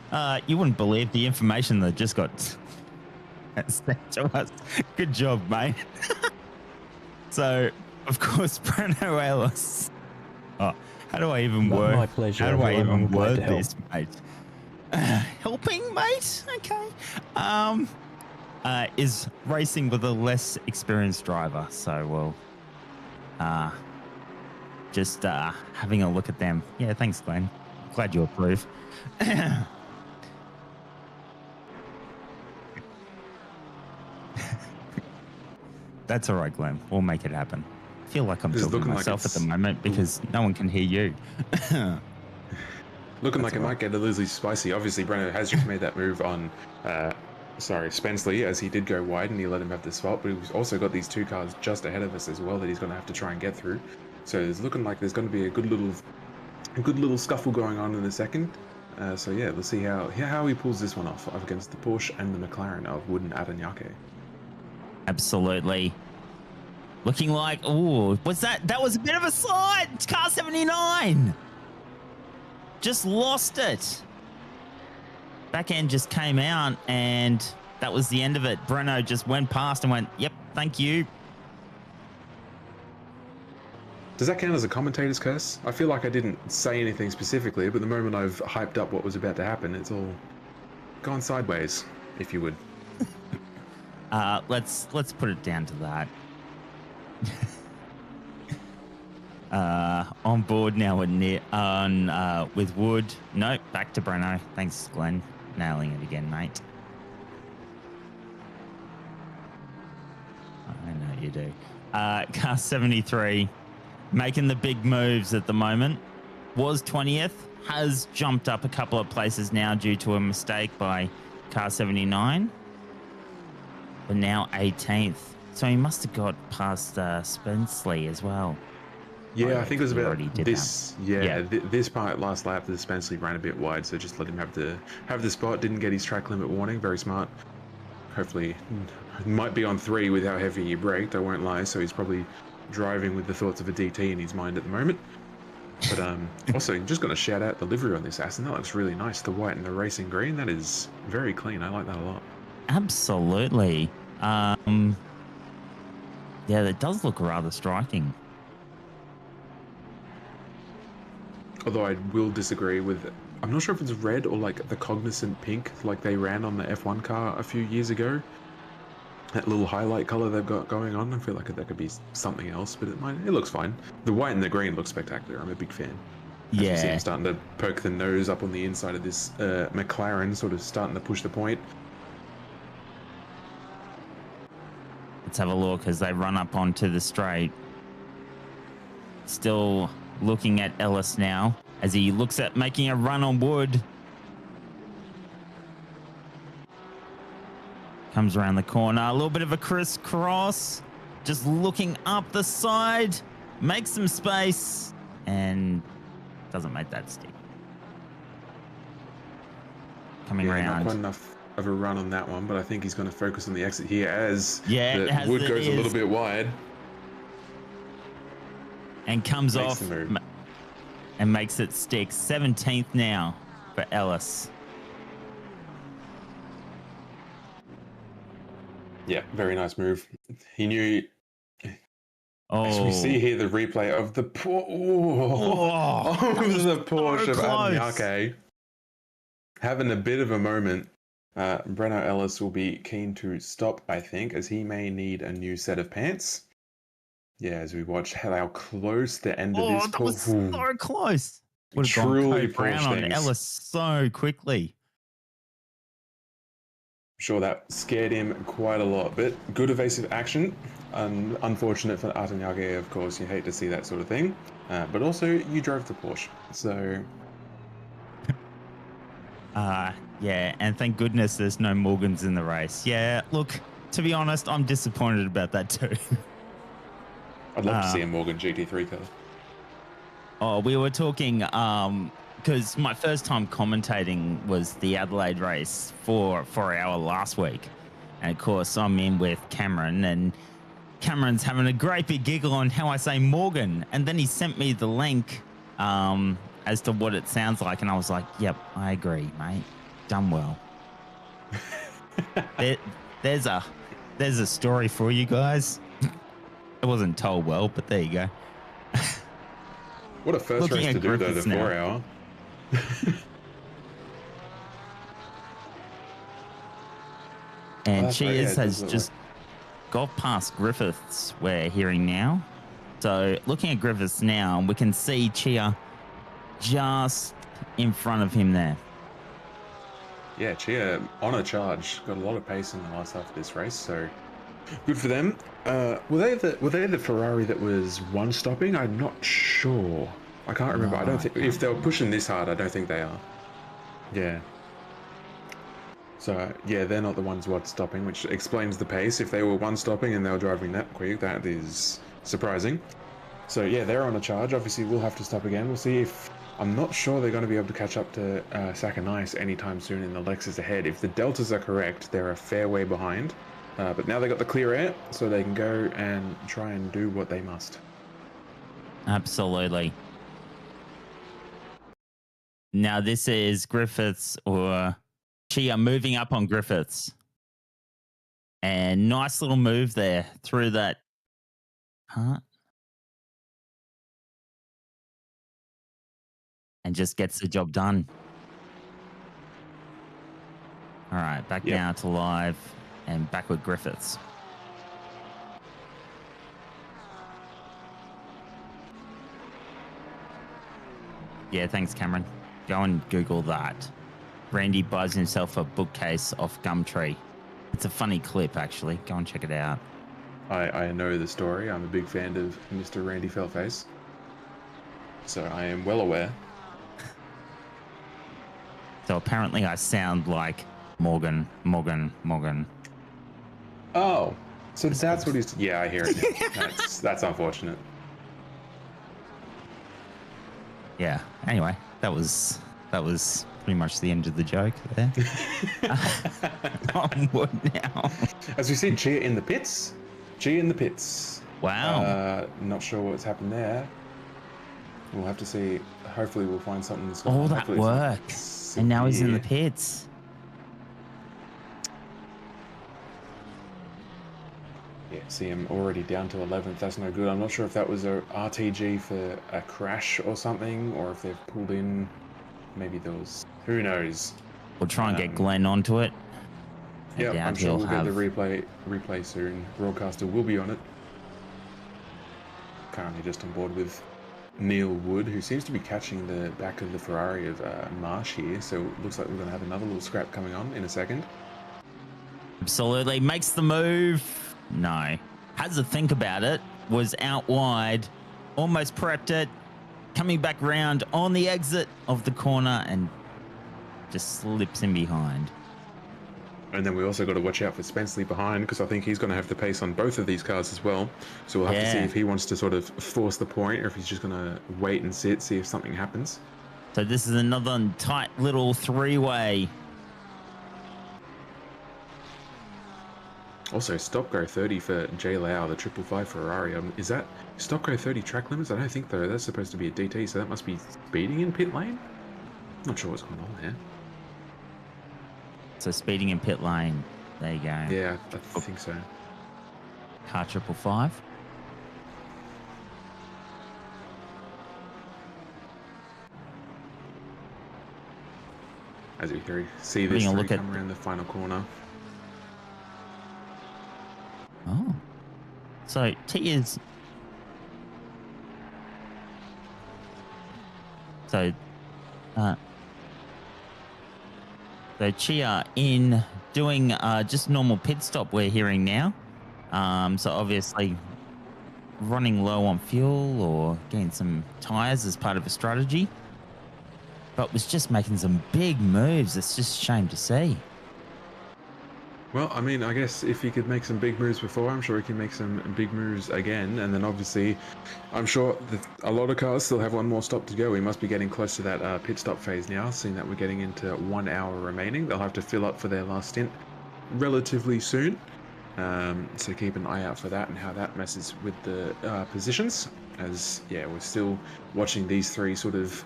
You wouldn't believe the information that just got sent to us. Good job, mate. So, of course, Breno Ellis. Oh, how do I even word? My pleasure. How do I Everyone, even I'm glad word to help. this, mate? Helping, mate. Okay. Is racing with a less experienced driver. So we'll just having a look at them. Yeah, thanks, Glenn. Glad you approve. That's all right, Glenn. We'll make it happen. I feel like I'm talking to myself at the moment because no one can hear you. Looking like it might get a little spicy. Obviously, Breno has just made that move on, Spenceley, as he did go wide and he let him have the spot, but he's also got these two cars just ahead of us as well that he's going to have to try and get through. So it's looking like there's going to be a good little scuffle going on in a second. So yeah, let's see how he pulls this one off up against the Porsche and the McLaren of Wood and Adanyake. Absolutely. Looking like, oh, that was a bit of a slide. It's car 79. Just lost it. Back end just came out and that was the end of it. Breno just went past and went, yep, thank you. Does that count as a commentator's curse? I feel like I didn't say anything specifically, but the moment I've hyped up what was about to happen, it's all gone sideways, if you would. Let's put it down to that. On board now with Wood. Nope, back to Breno. Thanks, Glenn. Nailing it again, mate. you do. Car 73 making the big moves at the moment. Was 20th, has jumped up a couple of places now due to a mistake by car 79, but now 18th. So he must have got past Spensley as well. Yeah, I think it was about this. That. Yeah, this part last lap, the Spensley ran a bit wide, so just let him have the spot. Didn't get his track limit warning. Very smart. Hopefully, might be on 3 with how heavy he braked. I won't lie. So he's probably driving with the thoughts of a DT in his mind at the moment. But also, just going to shout out the livery on this Aston. That looks really nice. The white and the racing green. That is very clean. I like that a lot. Absolutely. Yeah, that does look rather striking. Although I will disagree with, I'm not sure if it's red or like the cognizant pink like they ran on the F1 car a few years ago. That little highlight color they've got going on, I feel like that could be something else, but it looks fine. The white and the green look spectacular. I'm a big fan. As Yeah. we see him starting to poke the nose up on the inside of this McLaren, sort of starting to push the point. Let's have a look as they run up onto the straight. Still looking at Ellis now as he looks at making a run on wood. Comes around the corner, a little bit of a crisscross, just looking up the side, makes some space and doesn't make that stick. Coming around. Not quite enough of a run on that one, but I think he's going to focus on the exit here as as the wood goes a little bit wide. And comes Makes off the move. and makes it stick. 17th now for Ellis. Yeah, very nice move. He knew. Oh, As we see here, the replay of the the Porsche of Admiake having a bit of a moment. Breno Ellis will be keen to stop, I think, as he may need a new set of pants. Yeah, as we watch how close the end of this. that was so close. Would have Truly gone Brown on things. Ellis so quickly. I'm sure that scared him quite a lot, but good evasive action. Unfortunate for Artanyage, of course. You hate to see that sort of thing, but also you drove the Porsche, so. Yeah, and thank goodness there's no Morgans in the race. Yeah, look, to be honest, I'm disappointed about that too. I'd love to see a Morgan GT3 car. Oh, we were talking because my first time commentating was the Adelaide race for our last week, and of course I'm in with Cameron, and Cameron's having a great big giggle on how I say Morgan, and then he sent me the link as to what it sounds like, and I was like, "Yep, I agree, mate. Done well." There's a story for you guys. It wasn't told well, but there you go. What a first race to do, though, the 4 hour. And Cheers has just got past Griffiths, we're hearing now. So looking at Griffiths now, we can see Chia just in front of him there. Yeah, Chia on a charge. Got a lot of pace in the last half of this race, so good for them. Were they the Ferrari that was one stopping? I'm not sure. I can't remember. I don't think if they were pushing this hard, I don't think they are. Yeah. So yeah, they're not the ones one stopping, which explains the pace. If they were one stopping and they were driving that quick, that is surprising. So yeah, they're on a charge. Obviously, we'll have to stop again. We'll see if. I'm not sure they're going to be able to catch up to Sakanice anytime soon in the Lexus ahead. If the deltas are correct, they're a fair way behind. But now they got the clear air, so they can go and try and do what they must. Absolutely. Now this is Griffiths or Chia moving up on Griffiths. And nice little move there through that. And just gets the job done. All right, back now to live and back with Griffiths. Yeah, thanks, Cameron. Go and Google that. Randy buys himself a bookcase off Gumtree. It's a funny clip, actually. Go and check it out. I know the story. I'm a big fan of Mr. Randy Feltface, so I am well aware. So apparently I sound like Morgan. Oh, so that's what he's. Yeah, I hear it now. That's unfortunate. Yeah. Anyway, that was pretty much the end of the joke there. Onward now. As we see, Chia in the pits. Wow. Not sure what's happened there. We'll have to see. Hopefully, we'll find something that's All that hopefully it's not work, and now he's in the severe. pits. Yeah, see him already down to 11th. That's no good. I'm not sure if that was a RTG for a crash or something, or if they've pulled in. Maybe there was. Who knows? We'll try and get Glenn onto it. Yeah, doubt I'm sure he'll we'll have- get the replay soon. Broadcaster will be on it. Currently just on board with Neil Wood, who seems to be catching the back of the Ferrari of Marsh here. So it looks like we're going to have another little scrap coming on in a second. Absolutely. Makes the move. No. Has a think about it. Was out wide. Almost prepped it. Coming back round on the exit of the corner and just slips in behind. And then we also got to watch out for Spenceley behind, because I think he's going to have the pace on both of these cars as well. So we'll have to see if he wants to sort of force the point, or if he's just going to wait and see if something happens. So this is another tight little three-way. Also, stop go 30 for J Lau, the 555 Ferrari. Is that stop go 30 track limits? I don't think though. That's supposed to be a DT, so that must be speeding in pit lane. Not sure what's going on there. So speeding in pit lane. There you go. Yeah, I think so. Car 555. As we see this Having a three look come at around the final corner. Oh. So T is... So Chia in doing just normal pit stop we're hearing now. So obviously running low on fuel or getting some tires as part of a strategy. But was just making some big moves. It's just a shame to see. Well, I mean, I guess if he could make some big moves before, I'm sure he can make some big moves again. And then obviously, I'm sure that a lot of cars still have one more stop to go. We must be getting close to that pit stop phase now, seeing that we're getting into 1 hour remaining. They'll have to fill up for their last stint relatively soon. So keep an eye out for that and how that messes with the positions. As, yeah, we're still watching these three sort of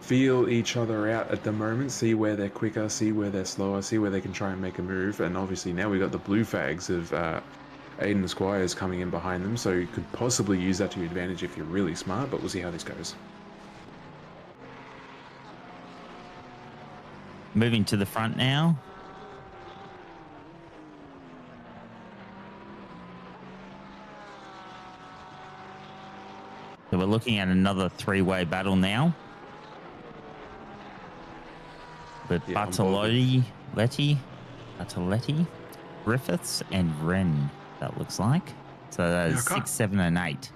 feel each other out at the moment, see where they're quicker, see where they're slower, see where they can try and make a move. And obviously now we've got the blue fags of Aiden Squires coming in behind them, so you could possibly use that to your advantage if you're really smart, but we'll see how this goes. Moving to the front now. So we're looking at another three-way battle now. With Bartolotti, Griffiths, and Wren, that looks like. So that's 6, 7, and 8.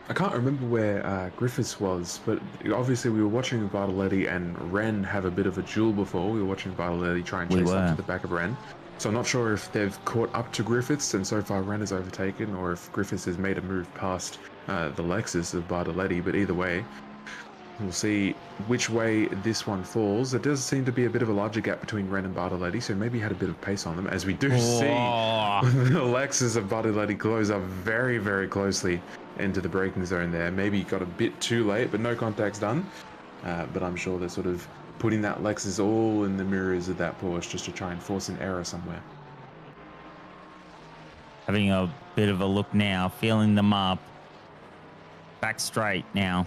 I can't remember where Griffiths was, but obviously we were watching Bartolotti and Wren have a bit of a duel before. We were watching Bartolotti try and chase up to the back of Wren. So I'm not sure if they've caught up to Griffiths and so far Wren has overtaken, or if Griffiths has made a move past the Lexus of Bartolotti, but either way, we'll see which way this one falls. There does seem to be a bit of a larger gap between Wren and Bartolotti, so maybe he had a bit of pace on them, as we do see the Lexus of Bartolotti close up very, very closely into the braking zone there. Maybe got a bit too late, but no contact's done. But I'm sure they're sort of putting that Lexus all in the mirrors of that Porsche just to try and force an error somewhere. Having a bit of a look now, feeling them up. Back straight now.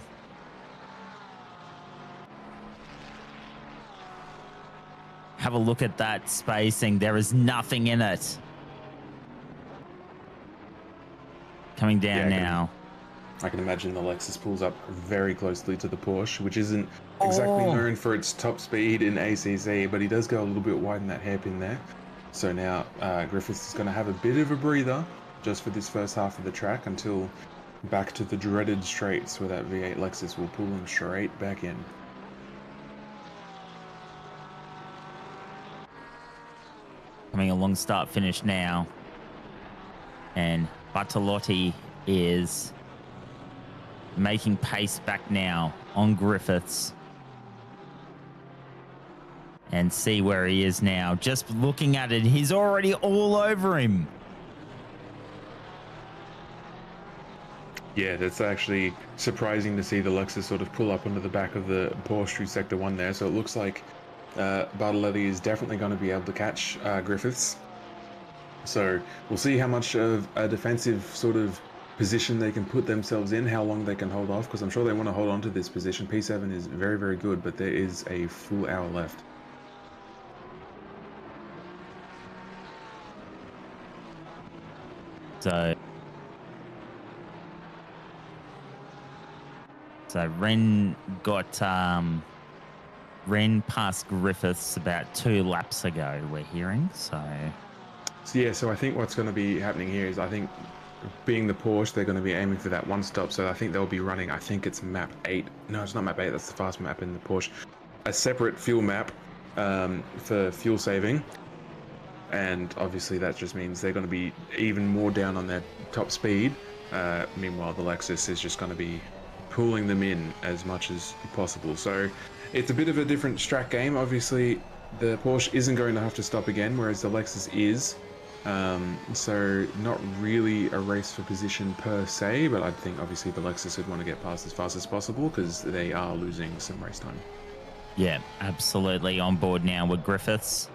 Have a look at that spacing. There is nothing in it. Coming down now. I can imagine the Lexus pulls up very closely to the Porsche, which isn't exactly known for its top speed in ACC, but he does go a little bit wide in that hairpin there. So now Griffiths is going to have a bit of a breather, just for this first half of the track until back to the dreaded straights where that V8 Lexus will pull him straight back in. Coming along start finish now. And Bartolotti is making pace back now on Griffiths. And see where he is now. Just looking at it, he's already all over him. Yeah, that's actually surprising to see the Lexus sort of pull up onto the back of the Porsche through Sector 1 there. So it looks like Bartolotti is definitely going to be able to catch Griffiths. So we'll see how much of a defensive sort of position they can put themselves in, how long they can hold off, because I'm sure they want to hold on to this position. P7 is very, very good, but there is a full hour left. So Ren got Ren past Griffiths about 2 laps ago, we're hearing. So yeah, so I think what's going to be happening here is, I think being the Porsche, they're going to be aiming for that one stop. So I think they'll be running, I think it's map 8. No, it's not map 8. That's the fast map in the Porsche. A separate fuel map for fuel saving. And obviously that just means they're going to be even more down on their top speed. Meanwhile, the Lexus is just going to be pulling them in as much as possible. So it's a bit of a different track game. Obviously, the Porsche isn't going to have to stop again, whereas the Lexus is. So not really a race for position per se, but I think obviously the Lexus would want to get past as fast as possible because they are losing some race time. yeah, absolutely on board now with Griffiths.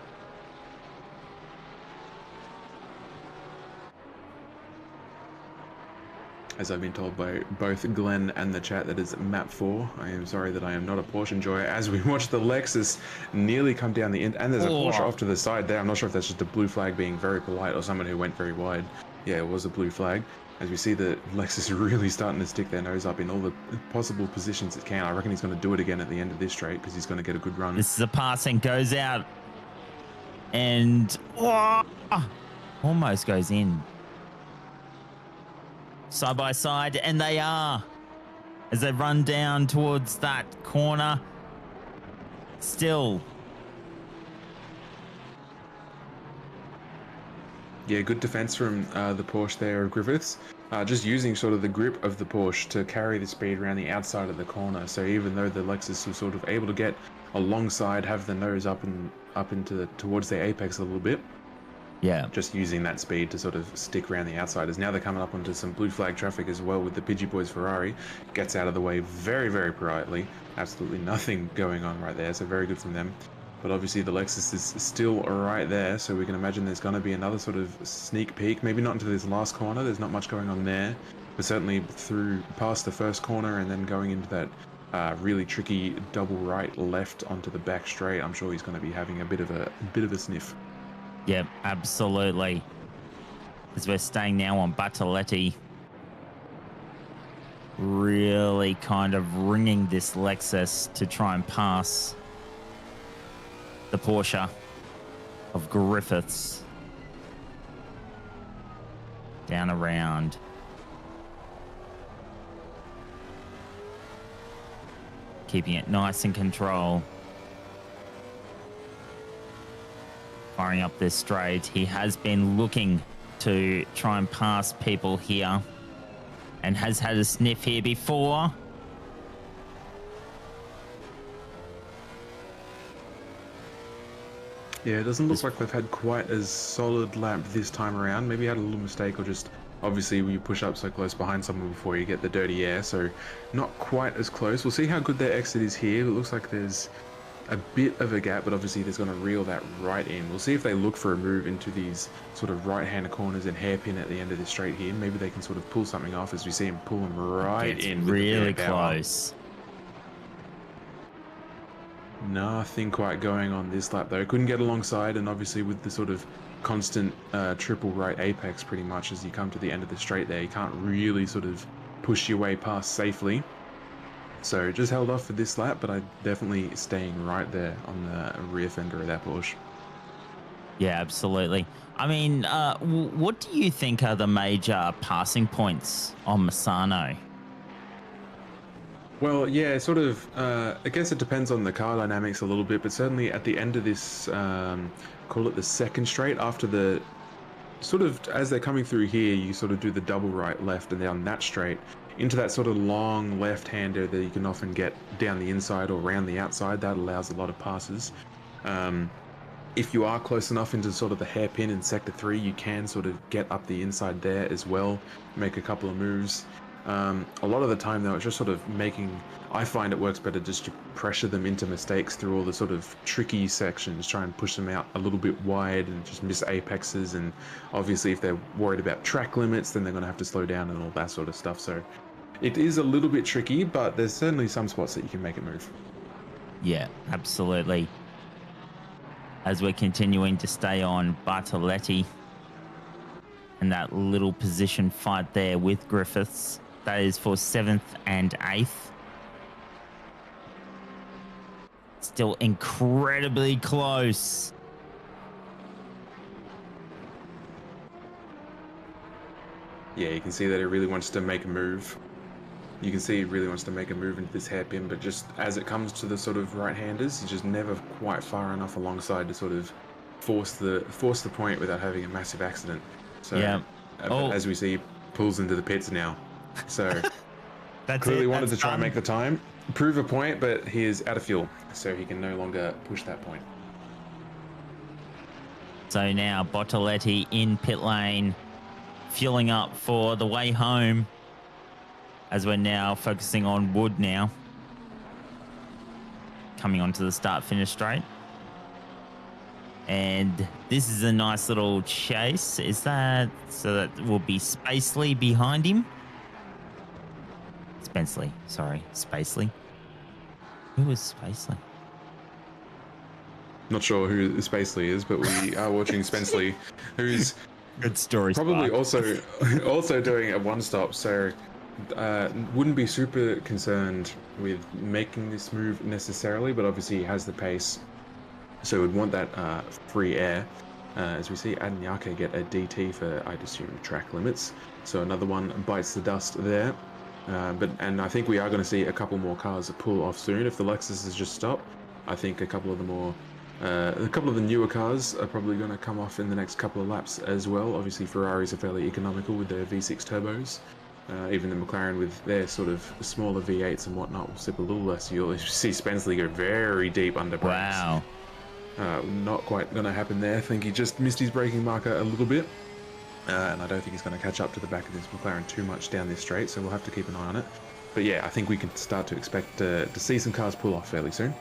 As I've been told by both Glenn and the chat, that is map 4. I am sorry that I am not a Porsche enjoyer. As we watch the Lexus nearly come down the end, and there's a Porsche off to the side there. I'm not sure if that's just a blue flag being very polite or someone who went very wide. Yeah, it was a blue flag. As we see the Lexus really starting to stick their nose up in all the possible positions it can. I reckon he's going to do it again at the end of this straight because he's going to get a good run. This is a passing, goes out and almost goes in. Side by side, and they are as they run down towards that corner. Still, yeah, good defense from the Porsche there of Griffiths. Just using sort of the grip of the Porsche to carry the speed around the outside of the corner. So even though the Lexus was sort of able to get alongside, have the nose up into towards their apex a little bit. yeah, Just using that speed to sort of stick around the outsiders. Now they're coming up onto some blue flag traffic as well with the Pidgey Boys Ferrari. Gets out of the way very, very politely. Absolutely nothing going on right there, so very good from them. But obviously the Lexus is still right there, so we can imagine there's going to be another sort of sneak peek. Maybe not into this last corner, there's not much going on there. But certainly through past the first corner and then going into that really tricky double right left onto the back straight. I'm sure he's going to be having a bit of a sniff. yeah, absolutely. As we're staying now on Bartolotti, really kind of ringing this Lexus to try and pass the Porsche of Griffiths down around. Keeping it nice and control. Firing up this straight. He has been looking to try and pass people here and has had a sniff here before. Yeah, it doesn't look like they've had quite as solid lap this time around. Maybe had a little mistake, or just obviously you push up so close behind someone before you get the dirty air, so not quite as close. We'll see how good their exit is here. It looks like there's a bit of a gap, but obviously there's going to reel that right in. We'll see if they look for a move into these sort of right-hand corners and hairpin at the end of this straight here. Maybe they can sort of pull something off as we see him pull them right in. With really the power. close. Nothing quite going on this lap though. Couldn't get alongside, and obviously with the sort of constant triple right apex pretty much as you come to the end of the straight there, you can't really sort of push your way past safely. So just held off for this lap, but I'm definitely staying right there on the rear fender of that Porsche. Yeah, absolutely. I mean, what do you think are the major passing points on Misano? Well, yeah, sort of. I guess it depends on the car dynamics a little bit, but certainly at the end of this, call it the second straight, after the sort of as they're coming through here, you sort of do the double right left and down that straight into that sort of long left-hander that you can often get down the inside or around the outside. That allows a lot of passes. If you are close enough into sort of the hairpin in sector 3, you can sort of get up the inside there as well, make a couple of moves. A lot of the time though, it's just sort of I find it works better just to pressure them into mistakes through all the sort of tricky sections, try and push them out a little bit wide and just miss apexes. And obviously if they're worried about track limits, then they're going to have to slow down and all that sort of stuff. So it is a little bit tricky, but there's certainly some spots that you can make it move. Yeah, absolutely. As we're continuing to stay on Bartoletti and that little position fight there with Griffiths. That is for 7th and 8th. Still incredibly close. Yeah, you can see that it really wants to make a move. You can see he really wants to make a move into this hairpin, but just as it comes to the sort of right-handers, he's just never quite far enough alongside to sort of force the point without having a massive accident. So yeah. As we see, he pulls into the pits now. So That's clearly it. wanted That's to try and done. make the time, prove a point, but he is out of fuel, so he can no longer push that point. So now Bartoletti in pit lane, fueling up for the way home. As we're now focusing on Wood now. Coming onto the start-finish straight. And this is a nice little chase. Is that... So that will be Spacely behind him. Spenceley. Sorry. Spacely. Who was Spacely? Not sure who Spacely is, but we are watching Spenceley, who's Good story. probably Spark. also doing a one-stop, so wouldn't be super concerned with making this move necessarily, but obviously he has the pace, so would want that free air. As we see Adnyake get a DT for, I'd assume, track limits, so another one bites the dust there. And I think we are going to see a couple more cars pull off soon. If the Lexus has just stopped, I think a couple of the newer cars are probably going to come off in the next couple of laps as well. Obviously Ferraris are fairly economical with their V6 turbos. Even the McLaren with their sort of smaller V8s and whatnot will sip a little less. You'll see Spenceley go very deep under brakes. Wow. Not quite going to happen there. I think he just missed his braking marker a little bit. And I don't think he's going to catch up to the back of this McLaren too much down this straight, so we'll have to keep an eye on it. But yeah, I think we can start to expect to see some cars pull off fairly soon.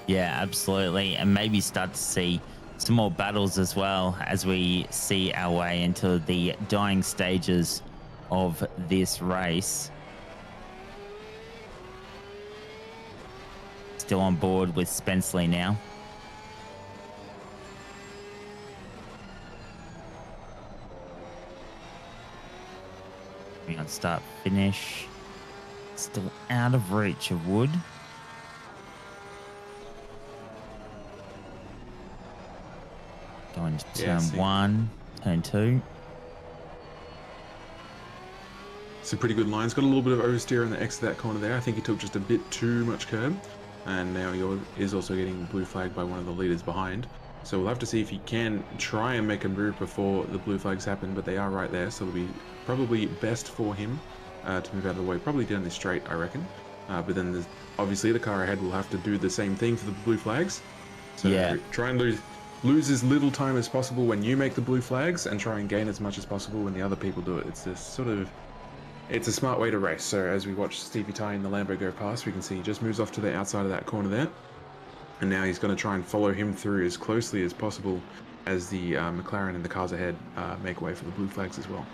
Yeah, absolutely. And maybe start to see some more battles as well as we see our way into the dying stages of this race. Still on board with Spenceley now. We on start finish. Still out of reach of Wood. Going to turn 1, turn 2. Some pretty good lines. Got a little bit of oversteer on the exit of that corner there. I think he took just a bit too much curb. And now he is also getting blue flagged by one of the leaders behind. So we'll have to see if he can try and make a move before the blue flags happen, but they are right there. So it'll be probably best for him to move out of the way. Probably down this straight, I reckon. But then obviously the car ahead will have to do the same thing for the blue flags. So yeah. Try and lose as little time as possible when you make the blue flags and try and gain as much as possible when the other people do it. It's this sort of... It's a smart way to race. So as we watch Stevie Ty in the Lambo go past, we can see he just moves off to the outside of that corner there. And now he's going to try and follow him through as closely as possible as the McLaren and the cars ahead make way for the blue flags as well.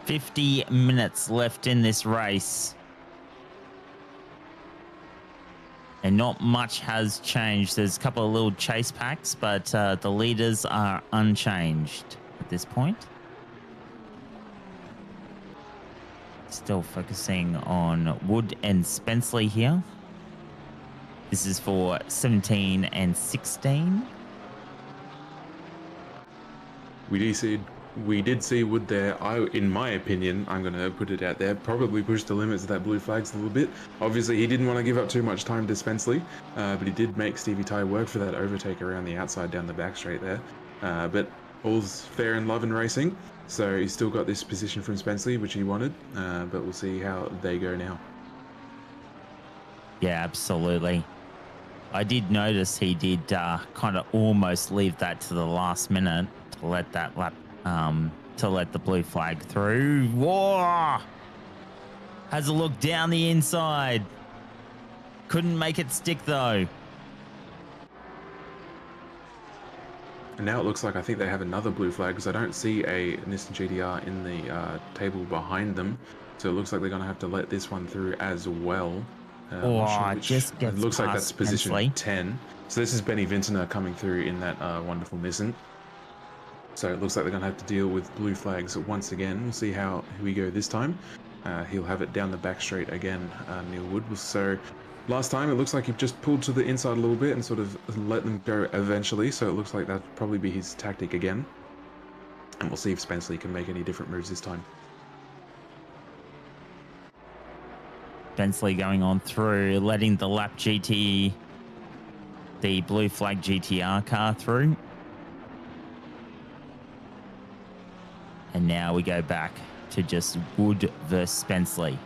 50 minutes left in this race. And not much has changed. There's a couple of little chase packs, but the leaders are unchanged at this point. Still focusing on Wood and Spenceley here. This is for 17 and 16. We did see Wood there. In my opinion, I'm going to put it out there, probably pushed the limits of that blue flags a little bit. Obviously, he didn't want to give up too much time to Spenceley, but he did make Stevie Ty work for that overtake around the outside down the back straight there. But all's fair in love and racing, so he's still got this position from Spenceley, which he wanted, but we'll see how they go now. Yeah, absolutely. I did notice he did kind of almost leave that to the last minute to let that lap, to let the blue flag through. Whoa! Has a look down the inside. Couldn't make it stick though. And now it looks like I think they have another blue flag because I don't see a Nissan GTR in the table behind them. So it looks like they're going to have to let this one through as well. Just gets it looks like that's position Spenceley. 10. So this is Benny Vintner coming through in that wonderful Nissan. So it looks like they're going to have to deal with blue flags once again. We'll see how we go this time. He'll have it down the back straight again, Neil Wood. So last time it looks like he just pulled to the inside a little bit and sort of let them go eventually. So it looks like that'll probably be his tactic again. And we'll see if Spenceley can make any different moves this time. Spenceley going on through, letting the lap GT, the blue flag GTR car through. And now we go back to just Wood versus Spenceley.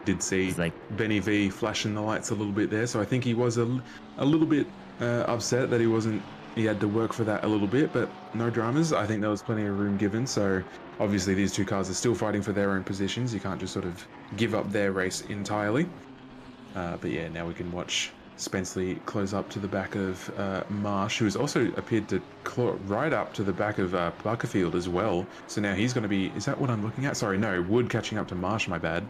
Did see Benny V flashing the lights a little bit there, so I think he was a little bit upset that he had to work for that a little bit, but no dramas. I think there was plenty of room given, so obviously these two cars are still fighting for their own positions. You can't just sort of give up their race entirely. But yeah, now we can watch Spenceley close up to the back of Marsh, who has also appeared to claw right up to the back of Buckerfield as well. So now he's going to be, is that what I'm looking at? Sorry, no, Wood catching up to Marsh, my bad.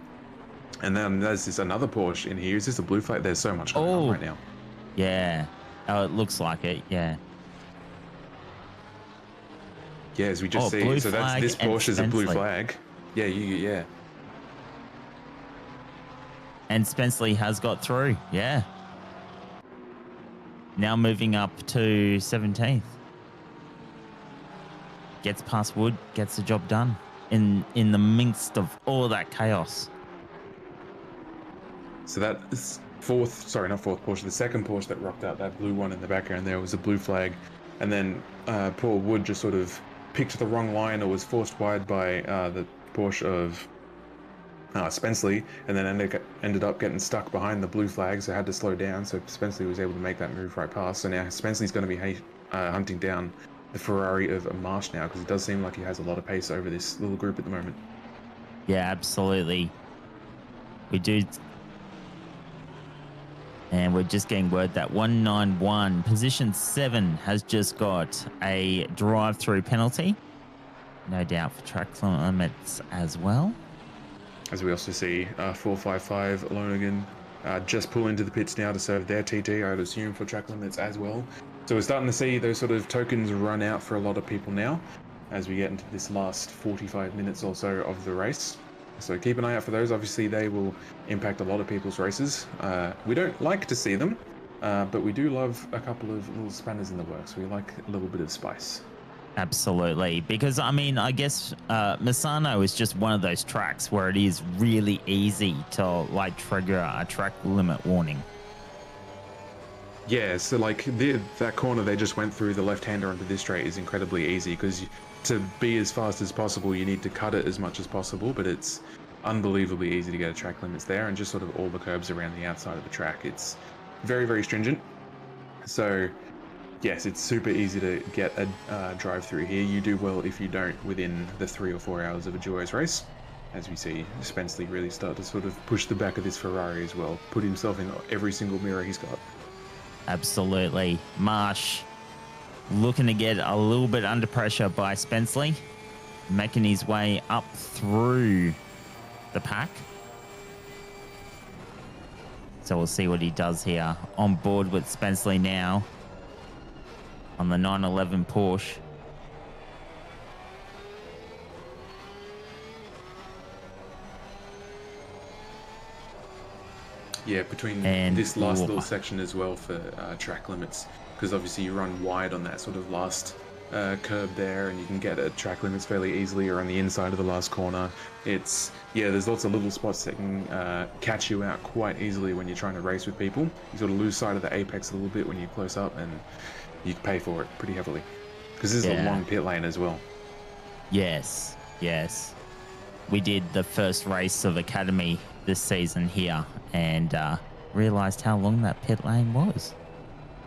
And then there's this another Porsche in here. Is this a blue flag? There's so much going on right now. Yeah. Oh, it looks like it, yeah. Yeah, as we just see, so that's this Porsche is a blue flag. Yeah, yeah. And Spenceley has got through, yeah. Now moving up to 17th. Gets past Wood, gets the job done in the midst of all that chaos. So that is not fourth Porsche, the second Porsche that rocked out, that blue one in the background there was a blue flag. And then poor Wood just sort of picked the wrong line or was forced wide by the Porsche of Spenceley, and then ended up getting stuck behind the blue flag, so had to slow down. So Spenceley was able to make that move right past. So now Spenceley's going to be hunting down the Ferrari of Marsh now, because it does seem like he has a lot of pace over this little group at the moment. Yeah, absolutely. We do. And we're just getting word that 191, position 7, has just got a drive-through penalty. No doubt for track limits as well. As we also see 455 Lonergan just pull into the pits now to serve their TT, I'd assume for track limits as well. So we're starting to see those sort of tokens run out for a lot of people now as we get into this last 45 minutes or so of the race. So keep an eye out for those. Obviously, they will impact a lot of people's races. We don't like to see them, but we do love a couple of little spanners in the works. We like a little bit of spice. Absolutely. Because, I mean, I guess Misano is just one of those tracks where it is really easy to, like, trigger a track limit warning. Yeah, so, like, that corner they just went through, the left-hander onto this straight is incredibly easy, because to be as fast as possible, you need to cut it as much as possible, but it's unbelievably easy to get a track limits there, and just sort of all the curbs around the outside of the track. It's very, very stringent. So, yes, it's super easy to get a drive-through here. You do well if you don't within the 3 or 4 hours of a duos race. As we see Spenceley really start to sort of push the back of this Ferrari as well, put himself in every single mirror he's got. Absolutely. Marsh looking to get a little bit under pressure by Spenceley, making his way up through the pack. So we'll see what he does here. On board with Spenceley now on the 911 Porsche. Yeah, between And this last little section as well for track limits, because obviously you run wide on that sort of last curb there, and you can get at track limits fairly easily, or on the inside of the last corner. It's, yeah, there's lots of little spots that can catch you out quite easily when you're trying to race with people. You sort of lose sight of the apex a little bit when you're close up, and you pay for it pretty heavily. Because this is a long pit lane as well. Yes, yes. We did the first race of Academy this season here, and realised how long that pit lane was.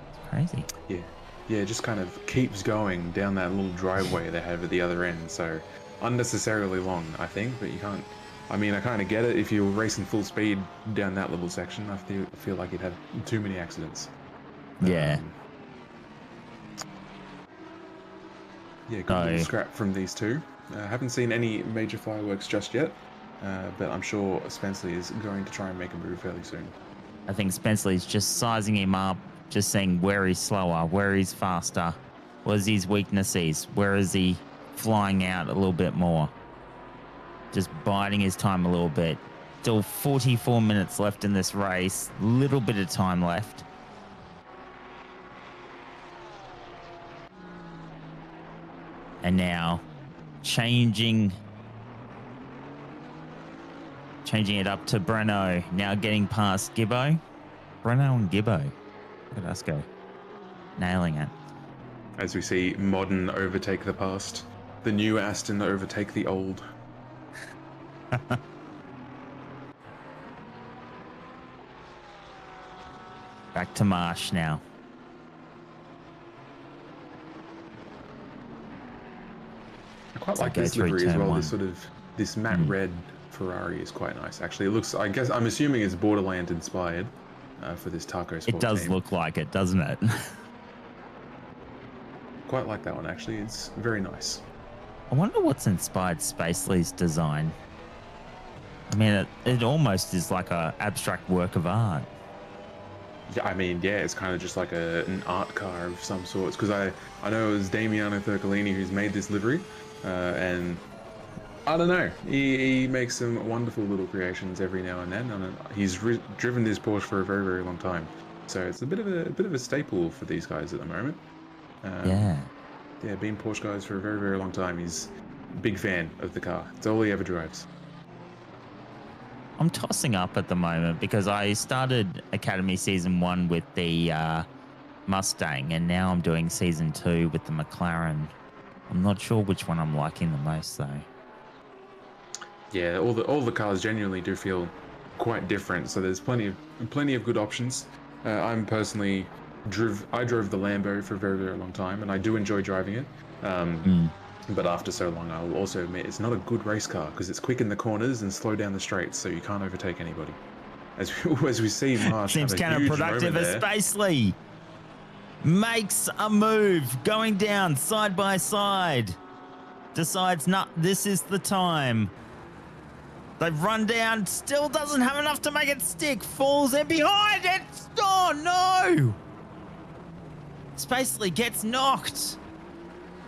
It's crazy. Yeah, it just kind of keeps going down that little driveway they have at the other end. So unnecessarily long, I think, but you can't. I mean, I kind of get it. If you're racing full speed down that little section, I feel like you'd have too many accidents. Yeah. Yeah, good little scrap from these two. Haven't seen any major fireworks just yet, but I'm sure Spenceley is going to try and make a move fairly soon. I think Spenceley's just sizing him up, just saying where he's slower, where he's faster, what is his weaknesses, where is he flying out a little bit more. Just biding his time a little bit. Still 44 minutes left in this race, little bit of time left. And now changing it up to Breno. Now getting past Gibbo. Breno and Gibbo. Look at us go. Nailing it. As we see modern overtake the past. The new Aston overtake the old. Back to Marsh now. I quite like this livery as well. This matte red Ferrari is quite nice. Actually, it looks, I'm assuming it's Borderland inspired for this Taco Sport It does team. look like it, doesn't it? Quite like that one, actually. It's very nice. I wonder what's inspired Spacely's design. I mean, it almost is like a abstract work of art. Yeah, I mean, yeah, it's kind of just like an art car of some sorts. Because I know it was Damiano Thurcolini who's made this livery. And I don't know, he makes some wonderful little creations every now and then. And he's driven this Porsche for a very, very long time. So it's a bit of a staple for these guys at the moment. Yeah, been Porsche guys for a very, very long time. He's a big fan of the car. It's all he ever drives. I'm tossing up at the moment because I started Academy Season 1 with the Mustang, and now I'm doing Season 2 with the McLaren. I'm not sure which one I'm liking the most, though. Yeah, all the cars genuinely do feel quite different, so there's plenty of good options. I'm personally I drove the Lambo for a very, very long time, and I do enjoy driving it. But after so long, I'll also admit it's not a good race car because it's quick in the corners and slow down the straights, so you can't overtake anybody. As we see, Marsh seems counterproductive as Spacely makes a move, going down side by side. Decides, nah, this is the time. They've run down, still doesn't have enough to make it stick. Falls in behind it. Oh no! Spacely gets knocked.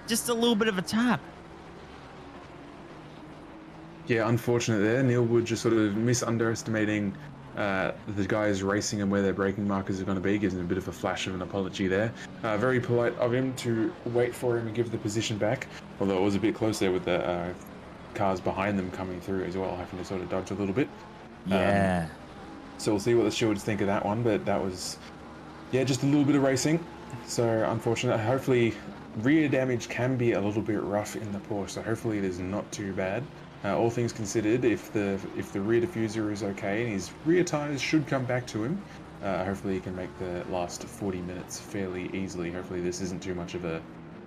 Just a little bit of a tap. Yeah, unfortunate there. Neil Wood just sort of underestimating the guys racing and where their braking markers are going to be. Gives him a bit of a flash of an apology there. Very polite of him to wait for him and give the position back. Although it was a bit close there with the cars behind them coming through as well, having to sort of dodge a little bit. Yeah. So we'll see what the stewards think of that one. But that was, yeah, just a little bit of racing. So unfortunate. Hopefully rear damage can be a little bit rough in the Porsche. So hopefully it is not too bad. All things considered, if the rear diffuser is okay and his rear tires should come back to him, hopefully he can make the last 40 minutes fairly easily. Hopefully this isn't too much of a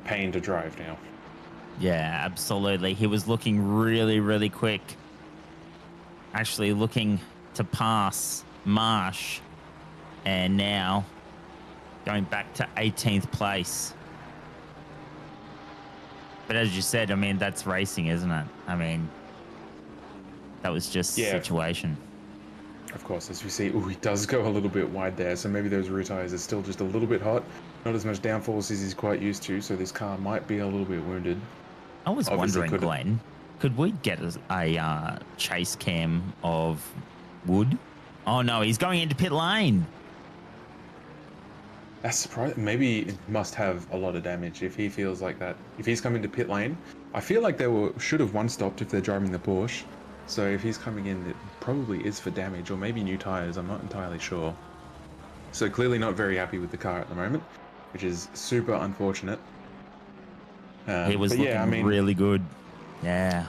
pain to drive now. Yeah, absolutely. He was looking really, really quick. Actually looking to pass Marsh, and now going back to 18th place. But as you said, I mean, that's racing, isn't it? I mean, that was just situation. Of course, as we see, he does go a little bit wide there, so maybe those rear tires are still just a little bit hot. Not as much downforce as he's quite used to, so this car might be a little bit wounded. I was wondering, Glenn, could we get a chase cam of Wood Oh no, he's going into pit lane. That's surprising. Maybe it must have a lot of damage if he feels like that. If he's coming to pit lane, I feel like they should have one stopped if they're driving the Porsche. So if he's coming in, it probably is for damage or maybe new tires. I'm not entirely sure. So clearly not very happy with the car at the moment, which is super unfortunate. He was looking really good. Yeah.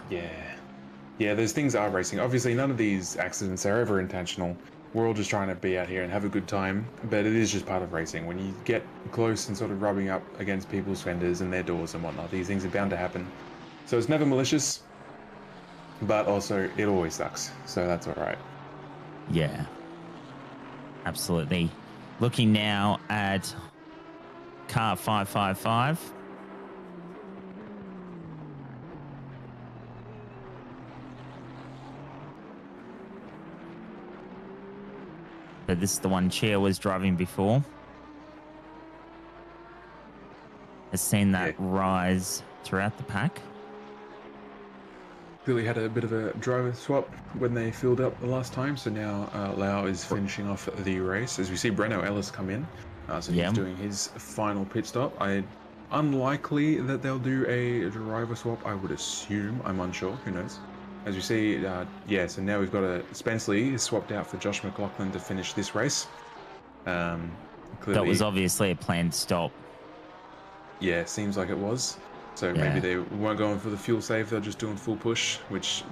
Yeah, those things are racing. Obviously, none of these accidents are ever intentional. We're all just trying to be out here and have a good time, but it is just part of racing. When you get close and sort of rubbing up against people's fenders and their doors and whatnot, these things are bound to happen. So it's never malicious, but also it always sucks. So that's all right. Yeah. Absolutely. Looking now at car 555. So this is the one Chia was driving before. Has seen that rise throughout the pack. Clearly had a bit of a driver swap when they filled up the last time, so now Lau is finishing off the race. As we see Breno Ellis come in, so he's doing his final pit stop. Unlikely that they'll do a driver swap, I would assume. I'm unsure, who knows. As you see, so now we've got Spenceley swapped out for Josh McLaughlin to finish this race. Clearly, that was obviously a planned stop. Yeah, seems like it was. So maybe they weren't going for the fuel save, they're just doing full push, which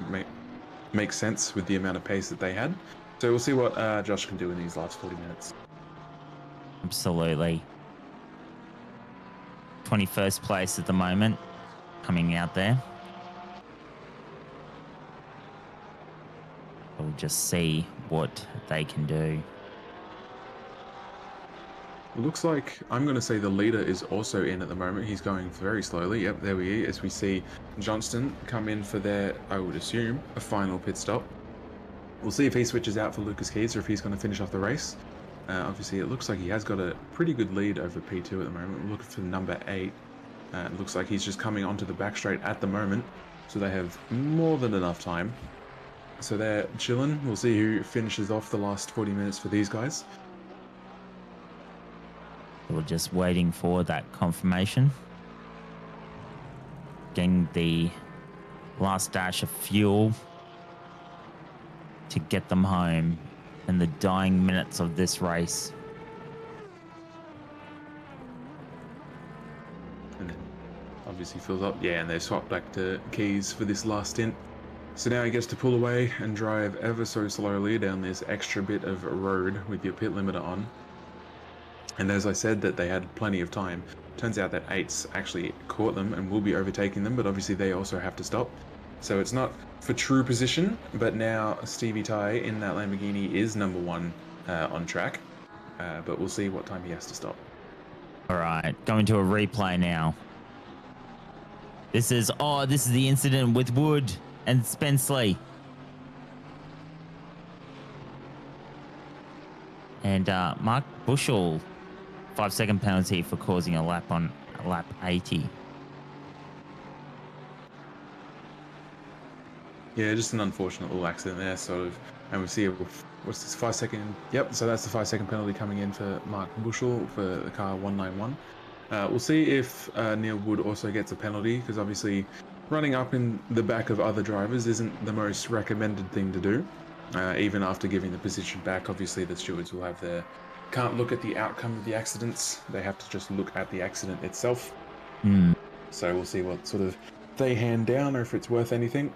makes sense with the amount of pace that they had. So we'll see what Josh can do in these last 40 minutes. Absolutely. 21st place at the moment, coming out there. We'll just see what they can do. Looks like, I'm going to say the leader is also in at the moment. He's going very slowly. Yep, there we are. As we see Johnston come in for their, I would assume, a final pit stop. We'll see if he switches out for Lucas Keys or if he's going to finish off the race. Obviously, it looks like he has got a pretty good lead over P2 at the moment. We're looking for number 8. It looks like he's just coming onto the back straight at the moment. So they have more than enough time. So they're chilling. We'll see who finishes off the last 40 minutes for these guys. We're just waiting for that confirmation. Getting the last dash of fuel to get them home in the dying minutes of this race. And then obviously fills up. Yeah, and they swap back to Keys for this last stint. So now he gets to pull away and drive ever so slowly down this extra bit of road with your pit limiter on. And as I said that they had plenty of time, turns out that 8's actually caught them and will be overtaking them, but obviously they also have to stop. So it's not for true position, but now Stevie Tai in that Lamborghini is number 1 on track, but we'll see what time he has to stop. All right, going to a replay now. This is the incident with Wood and Spenceley. And Mark Bushell, 5-second penalty for causing a lap on lap 80. Yeah, just an unfortunate little accident there, sort of. And we see, what's this, 5-second? Yep, so that's the 5-second penalty coming in for Mark Bushell for the car 191. We'll see if Neil Wood also gets a penalty, because obviously running up in the back of other drivers isn't the most recommended thing to do. Even after giving the position back, obviously the stewards will have can't look at the outcome of the accidents. They have to just look at the accident itself. So we'll see what sort of they hand down or if it's worth anything.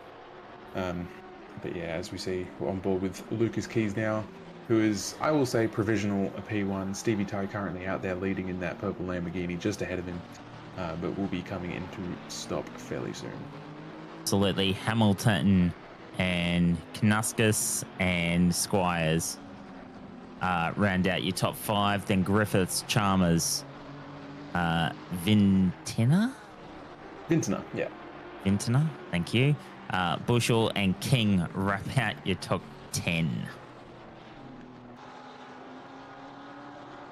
But yeah, as we see, we're on board with Lucas Keys now, who is, I will say, provisional a P1. Stevie Tai currently out there leading in that purple Lamborghini just ahead of him, but will be coming into stop fairly soon. Absolutely. Hamilton and Knauskas and Squires round out your top 5. Then Griffiths, Chalmers, Vintner, yeah. Vintner, thank you. Bushell and King wrap out your top 10.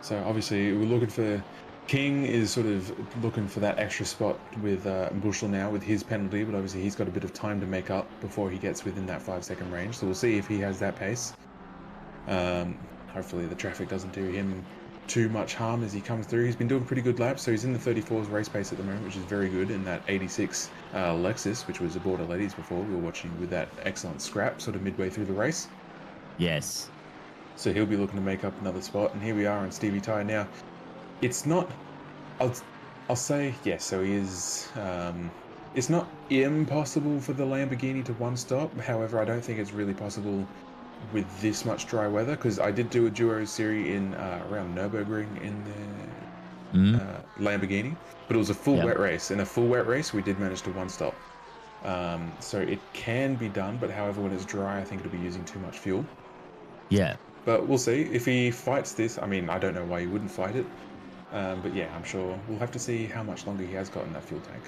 So obviously we're looking for, King is sort of looking for that extra spot with Bushell now with his penalty, but obviously he's got a bit of time to make up before he gets within that 5-second range. So we'll see if he has that pace. Hopefully the traffic doesn't do him too much harm as he comes through. He's been doing pretty good laps, so he's in the 34s race pace at the moment, which is very good, in that 86 Lexus, which was aboard a ladies before. We were watching with that excellent scrap sort of midway through the race. Yes. So he'll be looking to make up another spot, and here we are on Stevie Tyre now. It's not, I'll say, yes, so he is, it's not impossible for the Lamborghini to one-stop. However, I don't think it's really possible with this much dry weather, because I did do a duo series in around Nürburgring in the Lamborghini, but it was a full wet race. In a full wet race, we did manage to one-stop. So it can be done, but however, when it's dry, I think it'll be using too much fuel. Yeah. But we'll see. If he fights this, I mean, I don't know why he wouldn't fight it. But yeah, I'm sure we'll have to see how much longer he has got in that fuel tank.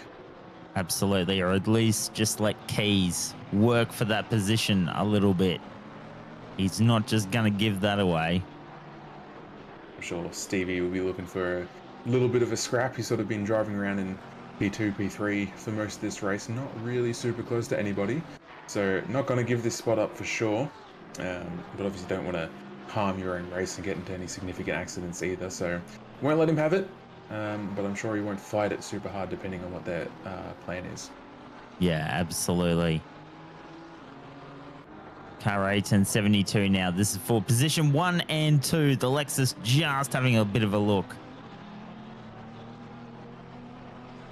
Absolutely, or at least just let Keys work for that position a little bit. He's not just going to give that away. I'm sure Stevie will be looking for a little bit of a scrap. He's sort of been driving around in P2, P3 for most of this race, not really super close to anybody. So not going to give this spot up for sure. But obviously don't want to harm your own race and get into any significant accidents either. So won't let him have it. But I'm sure he won't fight it super hard depending on what their plan is. Yeah, absolutely. Car 8 and 72 now. This is for position 1 and 2. The Lexus just having a bit of a look.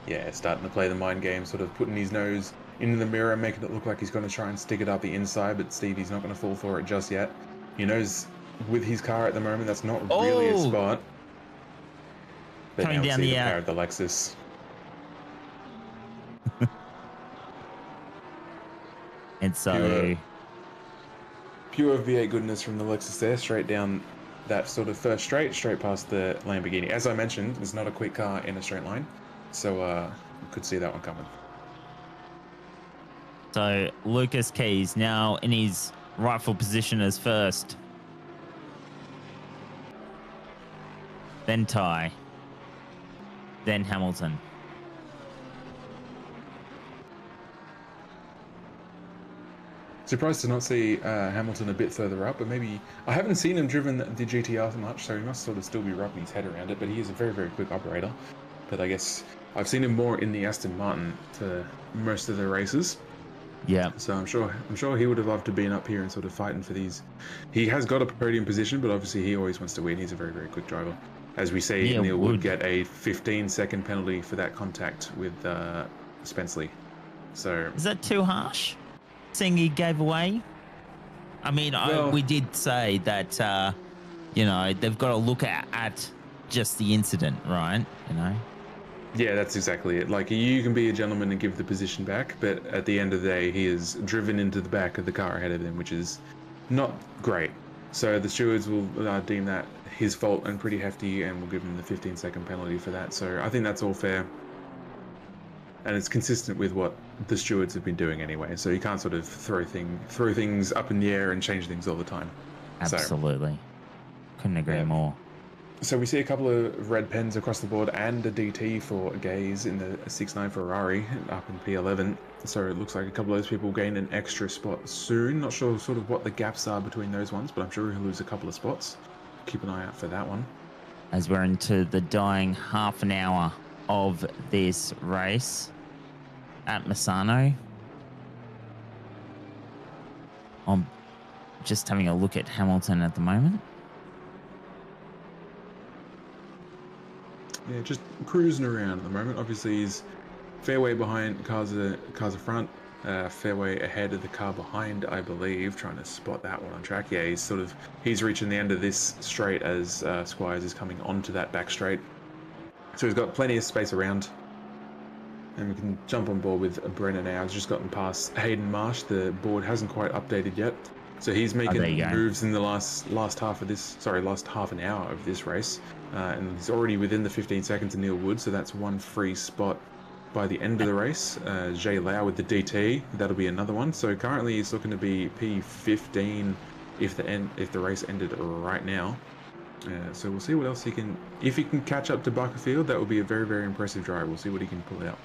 Yeah, starting to play the mind game, sort of putting his nose into the mirror, making it look like he's going to try and stick it up the inside, but Stevie's not going to fall for it just yet. He knows with his car at the moment, that's not really a spot. But coming down the power of the Lexus. And so... Pure V8 goodness from the Lexus there, straight down that sort of first straight past the Lamborghini. As I mentioned, it's not a quick car in a straight line, so you could see that one coming. So Lucas Keys now in his rightful position as first. Then Ty. Then Hamilton. Surprised to not see Hamilton a bit further up, but maybe I haven't seen him driven the GTR much, so he must sort of still be wrapping his head around it. But he is a very, very quick operator. But I guess I've seen him more in the Aston Martin for most of the races. Yeah. So I'm sure he would have loved to be up here and sort of fighting for these. He has got a podium position, but obviously he always wants to win. He's a very, very quick driver. As we see, Neil would get a 15-second penalty for that contact with Spenceley. So is that too harsh? Seeing he gave away? I mean, we did say that, you know, they've got to look at just the incident, right? You know? Yeah, that's exactly it. Like, you can be a gentleman and give the position back, but at the end of the day, he is driven into the back of the car ahead of him, which is not great. So the stewards will deem that his fault and pretty hefty, and will give him the 15-second penalty for that. So I think that's all fair. And it's consistent with what the stewards have been doing anyway. So you can't sort of throw things up in the air and change things all the time. Absolutely. Couldn't agree more. So we see a couple of red pens across the board and a DT for Gaze in the 6.9 Ferrari up in P11. So it looks like a couple of those people gain an extra spot soon. Not sure sort of what the gaps are between those ones, but I'm sure he'll lose a couple of spots. Keep an eye out for that one. As we're into the dying half an hour of this race at Misano. I'm just having a look at Hamilton at the moment. Yeah, just cruising around at the moment. Obviously, he's fairway behind cars front, fairway ahead of the car behind, I believe. Trying to spot that one on track. Yeah, he's reaching the end of this straight as Squires is coming onto that back straight. So he's got plenty of space around. And we can jump on board with Brennan now. He's just gotten past Hayden Marsh. The board hasn't quite updated yet. So he's making moves in the last half an hour of this race. And he's already within the 15 seconds of Neil Wood. So that's one free spot by the end of the race. Jay Lau with the DT. That'll be another one. So currently he's looking to be P15 if the race ended right now. So we'll see what else he can. If he can catch up to Barkerfield, that will be a very, very impressive drive. We'll see what he can pull out.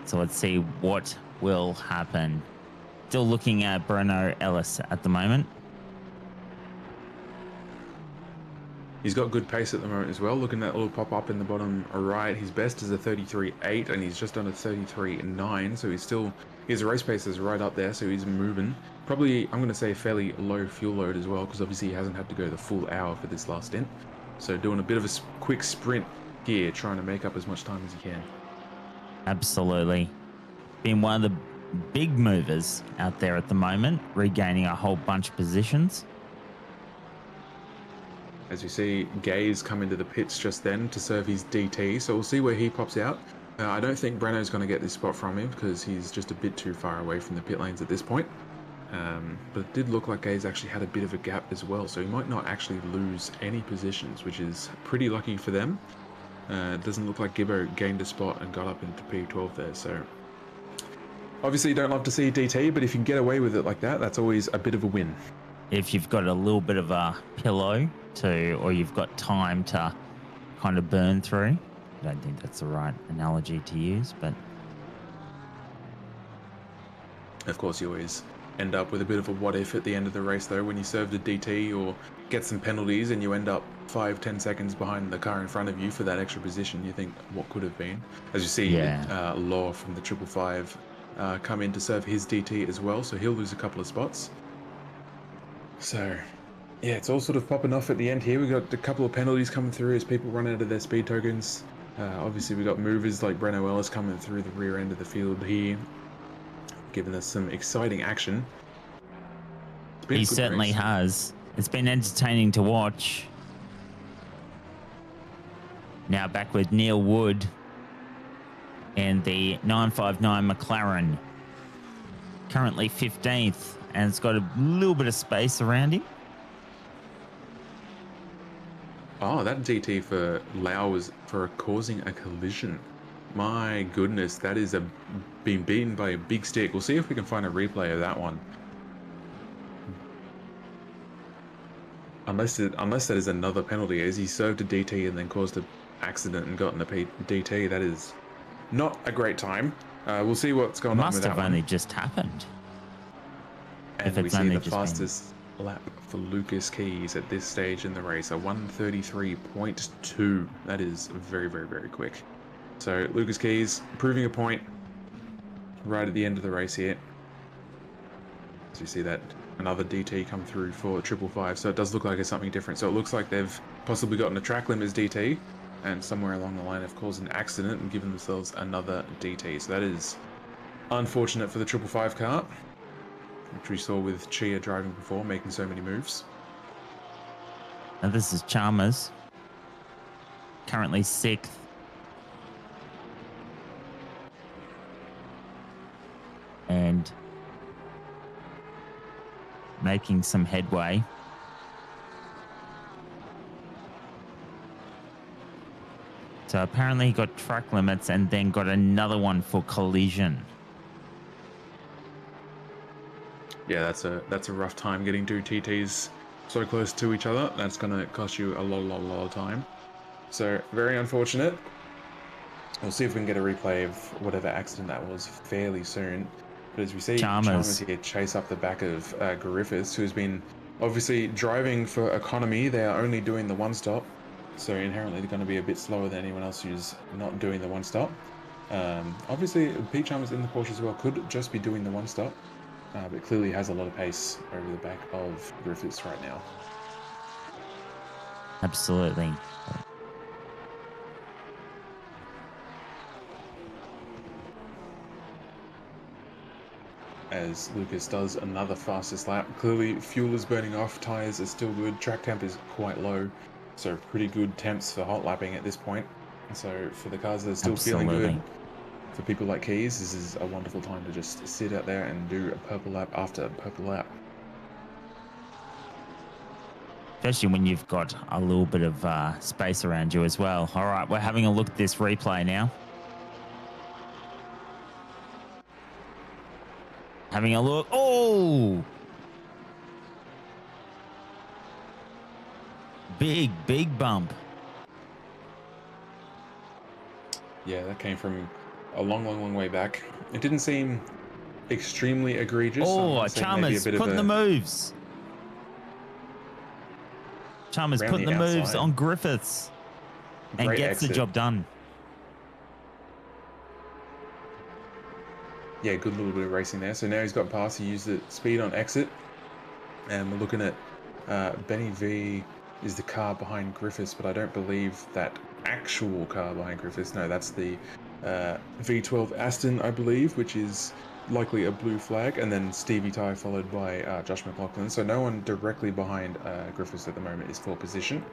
So let's see what will happen. Still looking at Bruno Ellis at the moment. He's got good pace at the moment as well. Looking at that little pop up in the bottom right, his best is a 33.8 and he's just on a 33.9. So his race pace is right up there. So he's moving. Probably, I'm going to say fairly low fuel load as well, because obviously he hasn't had to go the full hour for this last stint. So doing a bit of a quick sprint here, trying to make up as much time as he can. Absolutely. Been one of the big movers out there at the moment, regaining a whole bunch of positions. As you see, Gaze come into the pits just then to serve his DT, so we'll see where he pops out. I don't think Breno's going to get this spot from him because he's just a bit too far away from the pit lanes at this point. But it did look like Gaze actually had a bit of a gap as well, so he might not actually lose any positions, which is pretty lucky for them. It doesn't look like Gibbo gained a spot and got up into P12 there, so... Obviously you don't love to see DT, but if you can get away with it like that, that's always a bit of a win. If you've got a little bit of a pillow or you've got time to kind of burn through. I don't think that's the right analogy to use, but... Of course, you always end up with a bit of a what if at the end of the race, though, when you serve the DT or get some penalties and you end up 5-10 seconds behind the car in front of you for that extra position. You think, what could have been? As you see, Law from the 555 come in to serve his DT as well, so he'll lose a couple of spots. So, yeah, it's all sort of popping off at the end here. We got a couple of penalties coming through as people run out of their speed tokens. Obviously, we got movers like Breno Ellis coming through the rear end of the field here, giving us some exciting action. He certainly has. It's been entertaining to watch. Now back with Neil Wood and the 959 McLaren. Currently 15th, and it's got a little bit of space around him. Oh, that DT for Lau was for causing a collision. My goodness, that is being beaten by a big stick. We'll see if we can find a replay of that one. Unless that is another penalty, as he served a DT and then caused an accident and got in a DT. That is not a great time. We'll see what's going on with that one. Must have only just happened. And we see the fastest lap for Lucas Keys at this stage in the race, a 1:33.2. That is very, very, very quick. So Lucas Keys proving a point right at the end of the race here. As you see that another DT come through for 555, so it does look like it's something different. So it looks like they've possibly gotten a track limit as DT, and somewhere along the line have caused an accident and given themselves another DT. So that is unfortunate for the 555 car, which we saw with Chia driving before, making so many moves. And this is Chalmers, currently 6th. And making some headway. So apparently he got track limits and then got another one for collision. Yeah, that's a rough time getting two TTs so close to each other. That's going to cost you a lot of time. So very unfortunate. We'll see if we can get a replay of whatever accident that was fairly soon. But as we see, Chalmers here chase up the back of Griffiths, who's been obviously driving for economy. They are only doing the one stop, so inherently they're going to be a bit slower than anyone else who's not doing the one stop. Obviously, Pete Chalmers in the Porsche as well could just be doing the one stop, but clearly has a lot of pace over the back of Griffiths right now. Absolutely. As Lucas does another fastest lap. Clearly fuel is burning off, tyres are still good, track temp is quite low, so pretty good temps for hot lapping at this point. So for the cars that are still feeling good, for people like Keys, this is a wonderful time to just sit out there and do a purple lap after purple lap. Especially when you've got a little bit of space around you as well. All right, we're having a look at this replay now. Having a look. Oh! Big bump. Yeah, that came from a long way back. It didn't seem extremely egregious. I Oh, might say maybe a Chalmers bit of putting a the moves. Chalmers around putting the the moves outside. on Griffiths and Great gets the exit. job done. Yeah, good little bit of racing there. So now he's got past. He used the speed on exit. And we're looking at Benny V is the car behind Griffiths, but I don't believe that actual car behind Griffiths. No, that's the V12 Aston, I believe, which is likely a blue flag. And then Stevie Ty followed by Josh McLaughlin. So no one directly behind Griffiths at the moment is for position.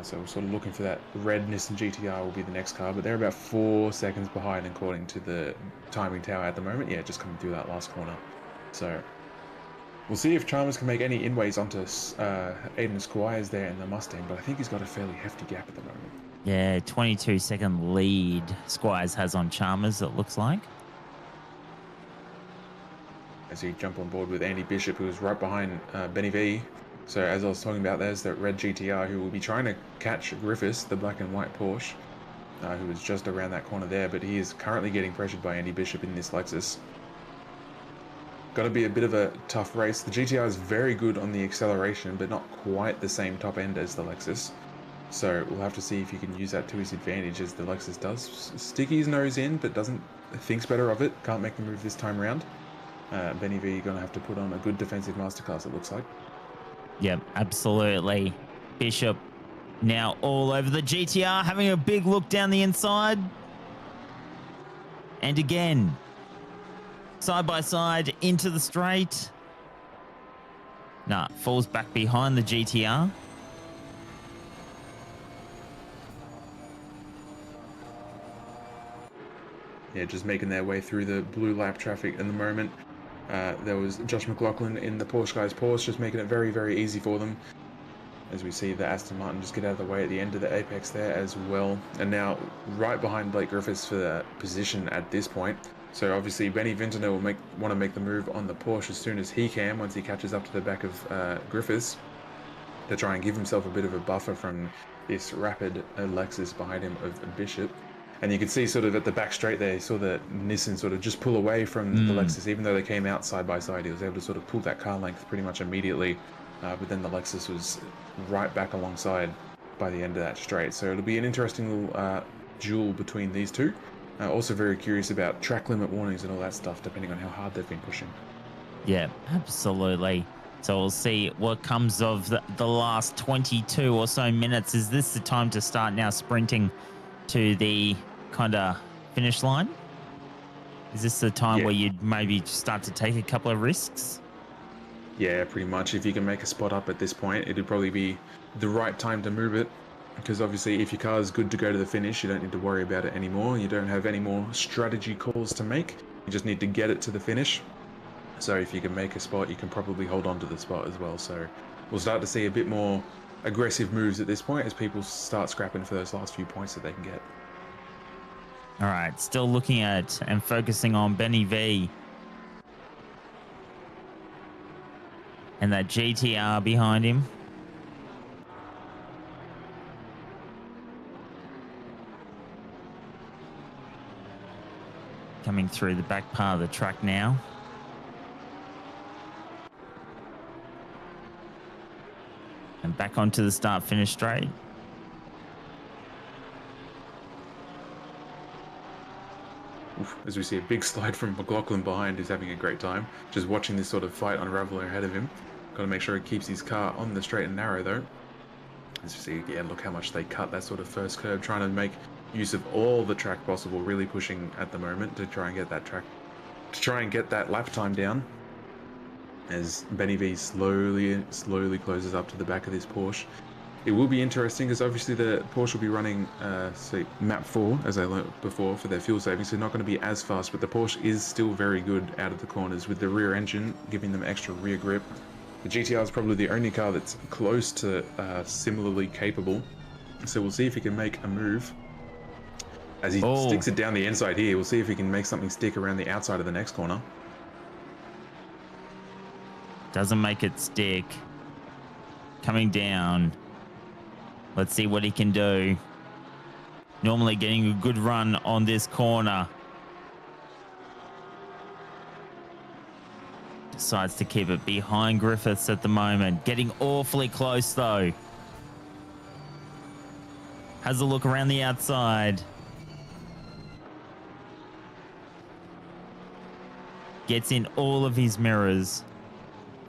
So we're sort of looking for that red Nissan GTR will be the next car, but they're about 4 seconds behind according to the timing tower at the moment. Yeah, just coming through that last corner. So we'll see if Chalmers can make any inways onto Aiden Squires there in the Mustang, but I think he's got a fairly hefty gap at the moment. Yeah, 22-second lead Squires has on Chalmers, it looks like. As he jump on board with Andy Bishop, who's right behind Benny V. So as I was talking about, there's that red GTR who will be trying to catch Griffiths, the black and white Porsche, who is just around that corner there, but he is currently getting pressured by Andy Bishop in this Lexus. Got to be a bit of a tough race. The GTR is very good on the acceleration, but not quite the same top end as the Lexus. So we'll have to see if he can use that to his advantage, as the Lexus does stick his nose in, but thinks better of it. Can't make the move this time around. Benny V going to have to put on a good defensive masterclass, it looks like. Yep, absolutely. Bishop now all over the GTR, having a big look down the inside. And again, side by side into the straight. Nah, falls back behind the GTR. Yeah, just making their way through the blue lap traffic in the moment. There was Josh McLaughlin in the Porsche guys' Porsche, just making it very, very easy for them. As we see the Aston Martin just get out of the way at the end of the apex there as well. And now right behind Blake Griffiths for the position at this point. So obviously Benny Vintner will want to make the move on the Porsche as soon as he can, once he catches up to the back of Griffiths, to try and give himself a bit of a buffer from this rapid Lexus behind him of Bishop. And you can see sort of at the back straight there, you saw the Nissan sort of just pull away from the Lexus. Even though they came out side by side, he was able to sort of pull that car length pretty much immediately. But then the Lexus was right back alongside by the end of that straight. So it'll be an interesting little duel between these two. Also very curious about track limit warnings and all that stuff, depending on how hard they've been pushing. Yeah, absolutely. So we'll see what comes of the last 22 or so minutes. Is this the time to start now sprinting to the kind of finish line? Is this the time where you'd maybe start to take a couple of risks? Yeah, pretty much. If you can make a spot up at this point, it'd probably be the right time to move it. Because obviously if your car is good to go to the finish, you don't need to worry about it anymore. You don't have any more strategy calls to make. You just need to get it to the finish. So if you can make a spot, you can probably hold on to the spot as well. So we'll start to see a bit more aggressive moves at this point as people start scrapping for those last few points that they can get. All right, still looking at and focusing on Benny V. And that GTR behind him. Coming through the back part of the track now. And back onto the start-finish straight. As we see a big slide from McLaughlin behind, who's having a great time. Just watching this sort of fight unravel ahead of him. Got to make sure he keeps his car on the straight and narrow though. As you see, yeah, look how much they cut that sort of first curve, trying to make use of all the track possible, really pushing at the moment to try and get that track, to try and get that lap time down. As Benny V slowly closes up to the back of this Porsche. It will be interesting because obviously the Porsche will be running map 4, as I learned before, for their fuel savings, so not going to be as fast, but the Porsche is still very good out of the corners with the rear engine, giving them extra rear grip. The GTR is probably the only car that's close to similarly capable, so we'll see if he can make a move. As he sticks it down the inside here, we'll see if he can make something stick around the outside of the next corner. Doesn't make it stick. Coming down. Let's see what he can do. Normally getting a good run on this corner. decides to keep it behind Griffiths at the moment. Getting awfully close, though. Has a look around the outside. Gets in all of his mirrors.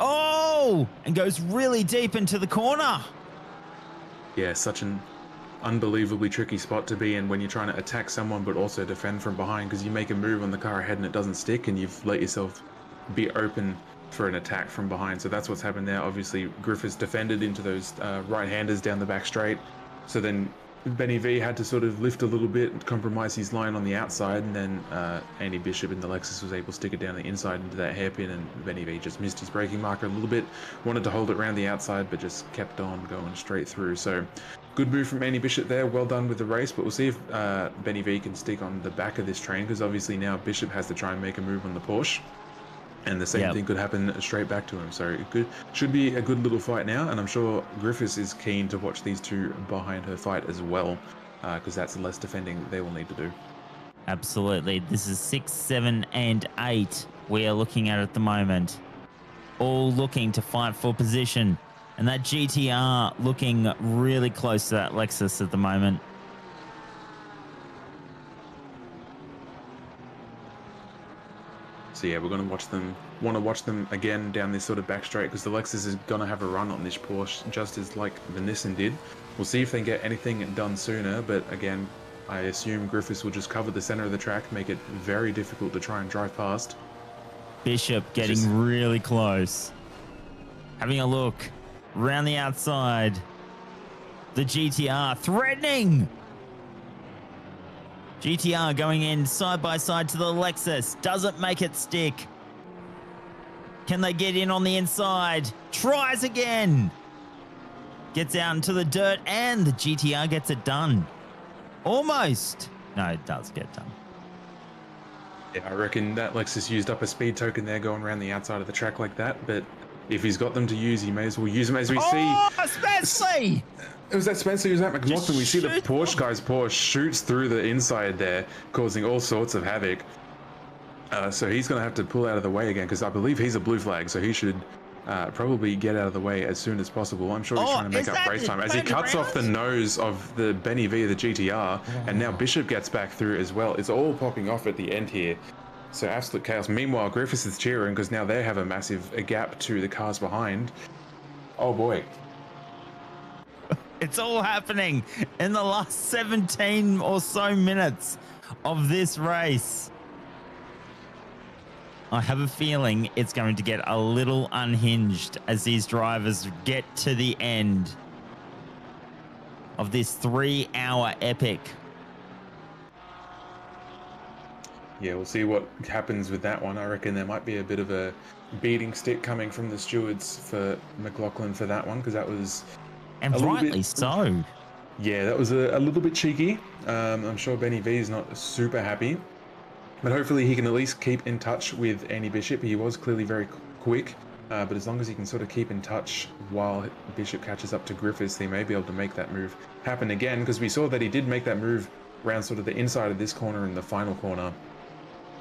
Oh! And goes really deep into the corner. Yeah, such an unbelievably tricky spot to be in when you're trying to attack someone but also defend from behind, because you make a move on the car ahead and it doesn't stick and you've let yourself be open for an attack from behind. So that's what's happened there. Obviously, Griffiths defended into those right-handers down the back straight. So then Benny V had to sort of lift a little bit and compromise his line on the outside, and then Andy Bishop in the Lexus was able to stick it down the inside into that hairpin, and Benny V just missed his braking marker a little bit, wanted to hold it around the outside but just kept on going straight through. So good move from Andy Bishop there, well done with the race, but we'll see if Benny V can stick on the back of this train, because obviously now Bishop has to try and make a move on the Porsche. And the same thing could happen straight back to him. So it should be a good little fight now. And I'm sure Griffiths is keen to watch these two behind her fight as well, because that's the less defending they will need to do. Absolutely. This is 6, 7, and 8 we are looking at the moment. All looking to fight for position. And that GTR looking really close to that Lexus at the moment. So yeah, we're going to watch them again down this sort of back straight, because the Lexus is going to have a run on this Porsche, just as like the Nissan did. We'll see if they can get anything done sooner, but again, I assume Griffiths will just cover the center of the track, make it very difficult to try and drive past. Bishop getting really close. Having a look around the outside. The GTR threatening. GTR going in side by side to the Lexus. Doesn't make it stick. Can they get in on the inside? Tries again. Gets out into the dirt and the GTR gets it done. Almost. No, it does get done. Yeah, I reckon that Lexus used up a speed token there going around the outside of the track like that, but if he's got them to use, he may as well use them, as we see. Spensley! It was that Spencer, it was that McLaughlin. We see the Porsche guy's Porsche shoots through the inside there, causing all sorts of havoc. So he's going to have to pull out of the way again, because I believe he's a blue flag, so he should probably get out of the way as soon as possible. I'm sure he's trying to make up race time as he cuts off the nose of the Benny V, the GTR, and now Bishop gets back through as well. It's all popping off at the end here. So absolute chaos. Meanwhile, Griffiths is cheering because now they have a massive gap to the cars behind. Oh boy. It's all happening in the last 17 or so minutes of this race. I have a feeling it's going to get a little unhinged as these drivers get to the end of this 3-hour epic. Yeah, we'll see what happens with that one. I reckon there might be a bit of a beating stick coming from the stewards for McLaughlin for that one, because that was... And rightly so. Yeah, that was a little bit cheeky. I'm sure Benny V is not super happy, but hopefully he can at least keep in touch with Andy Bishop. He was clearly very quick, but as long as he can sort of keep in touch while Bishop catches up to Griffiths, he may be able to make that move happen again, because we saw that he did make that move around sort of the inside of this corner in the final corner.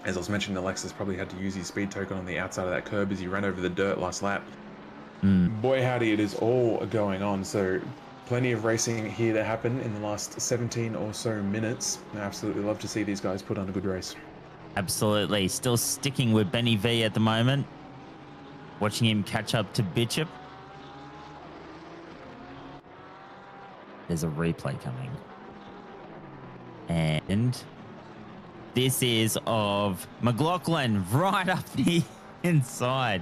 As I was mentioning, the Lexus probably had to use his speed token on the outside of that curb as he ran over the dirt last lap. Boy howdy, it is all going on. So plenty of racing here to happen in the last 17 or so minutes. I absolutely love to see these guys put on a good race. Absolutely. Still sticking with Benny V at the moment. Watching him catch up to Bishop. There's a replay coming. And this is of McLaughlin right up the inside.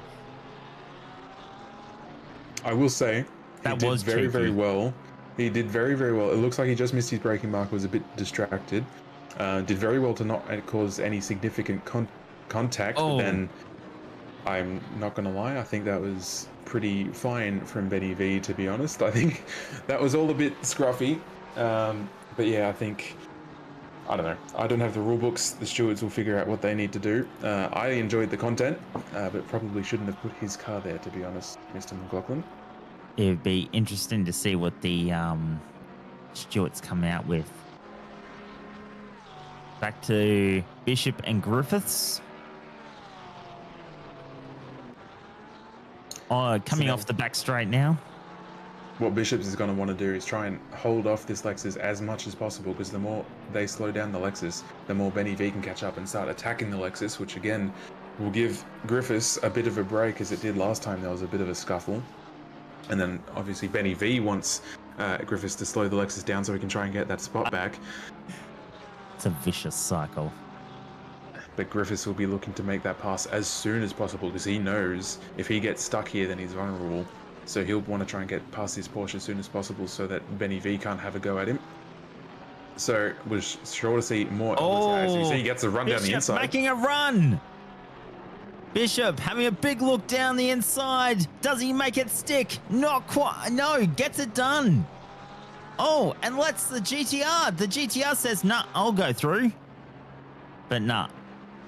I will say, that was very, cheeky. very well. He did very, very well. It looks like he just missed his braking mark, was a bit distracted. Did very well to not cause any significant contact. But then, I'm not going to lie, I think that was pretty fine from Benny V, to be honest. I think that was all a bit scruffy. But yeah, I think... I don't know. I don't have the rule books. The stewards will figure out what they need to do. I enjoyed the content, but probably shouldn't have put his car there, to be honest, Mr. McLaughlin. It would be interesting to see what the stewards come out with. Back to Bishop and Griffiths. Coming now- off the back straight now. What Bishops is going to want to do is try and hold off this Lexus as much as possible, because the more they slow down the Lexus, the more Benny V can catch up and start attacking the Lexus, which again will give Griffiths a bit of a break, as it did last time. There was a bit of a scuffle. And then obviously Benny V wants Griffiths to slow the Lexus down so he can try and get that spot back. It's a vicious cycle. But Griffiths will be looking to make that pass as soon as possible, because he knows if he gets stuck here, then he's vulnerable. So he'll want to try and get past his Porsche as soon as possible so that Benny V can't have a go at him. So we're sure to see more. As you see, he gets a run down the inside. Making a run. Bishop having a big look down the inside. Does he make it stick? Not quite. No, gets it done. Oh, and lets the GTR. The GTR says, nah, I'll go through. But nah,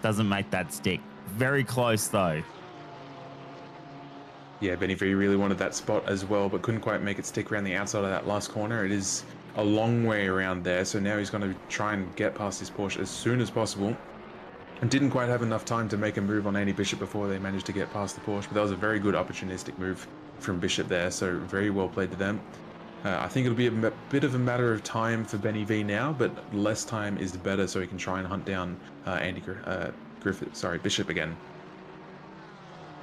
doesn't make that stick. Very close though. Yeah, Benny V really wanted that spot as well, but couldn't quite make it stick around the outside of that last corner. It is a long way around there, so now he's going to try and get past his Porsche as soon as possible. And didn't quite have enough time to make a move on Andy Bishop before they managed to get past the Porsche, but that was a very good opportunistic move from Bishop there, so very well played to them. I think it'll be a bit of a matter of time for Benny V now, but less time is better, so he can try and hunt down Bishop again.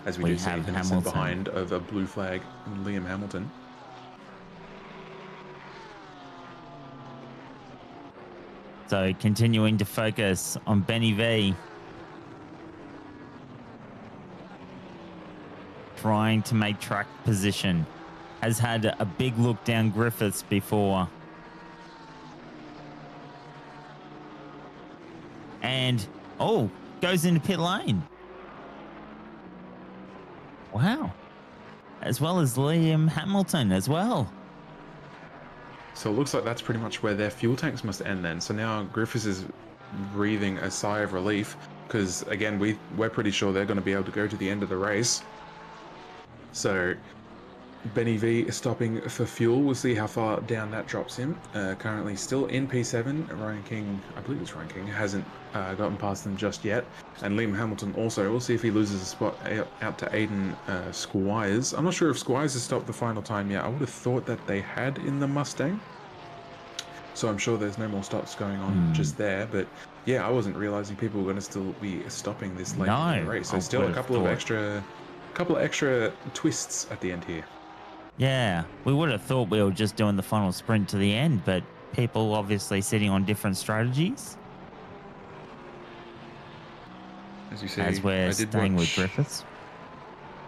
As we do see Hamilton behind of a blue flag, Liam Hamilton. So continuing to focus on Benny V. Trying to make track position. Has had a big look down Griffiths before. And, goes into pit lane. Wow. As well as Liam Hamilton as well. So it looks like that's pretty much where their fuel tanks must end then. So now Griffiths is breathing a sigh of relief, because again, we're pretty sure they're going to be able to go to the end of the race. So Benny V is stopping for fuel. We'll see how far down that drops him. Currently still in P7. Ryan King, I believe it's Ryan King, hasn't gotten past them just yet. And Liam Hamilton also. We'll see if he loses a spot out to Aiden Squires. I'm not sure if Squires has stopped the final time yet. I would have thought that they had in the Mustang. So I'm sure there's no more stops going on just there. But yeah, I wasn't realizing people were going to still be stopping this late in the race. So still a couple of extra twists at the end here. Yeah, we would have thought we were just doing the final sprint to the end, but people obviously sitting on different strategies. As you see, as we're staying with Griffiths.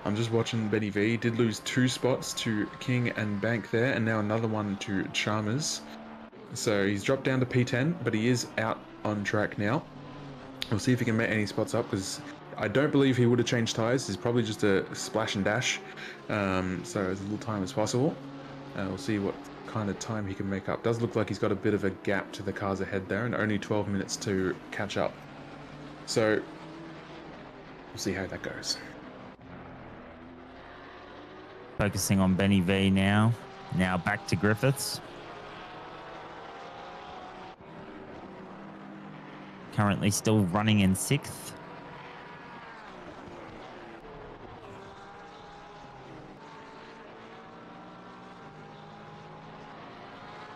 I'm just watching Benny V. Did lose 2 spots to King and Bank there, and now another one to Chalmers. So he's dropped down to P10, but he is out on track now. We'll see if he can make any spots up, because I don't believe he would have changed tyres. It's probably just a splash and dash. So as little time as possible. We'll see what kind of time he can make up. Does look like he's got a bit of a gap to the cars ahead there, and only 12 minutes to catch up. So we'll see how that goes. Focusing on Benny V now. Now back to Griffiths. Currently still running in 6th.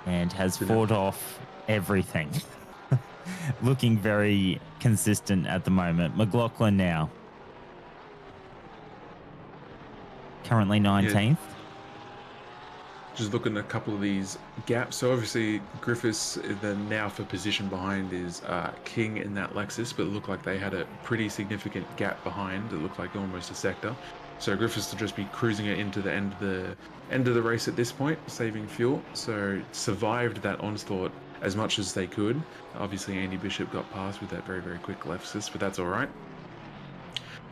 And has fought off everything. Looking very consistent at the moment. McLaughlin now. Currently 19th. Yeah. Just looking at a couple of these gaps. So obviously Griffiths, the now for position behind is King in that Lexus, but it looked like they had a pretty significant gap behind. It looked like almost a sector. So Griffiths will just be cruising it into the end of the race at this point, saving fuel. So survived that onslaught as much as they could. Obviously Andy Bishop got past with that very, very quick Lexus, but that's all right.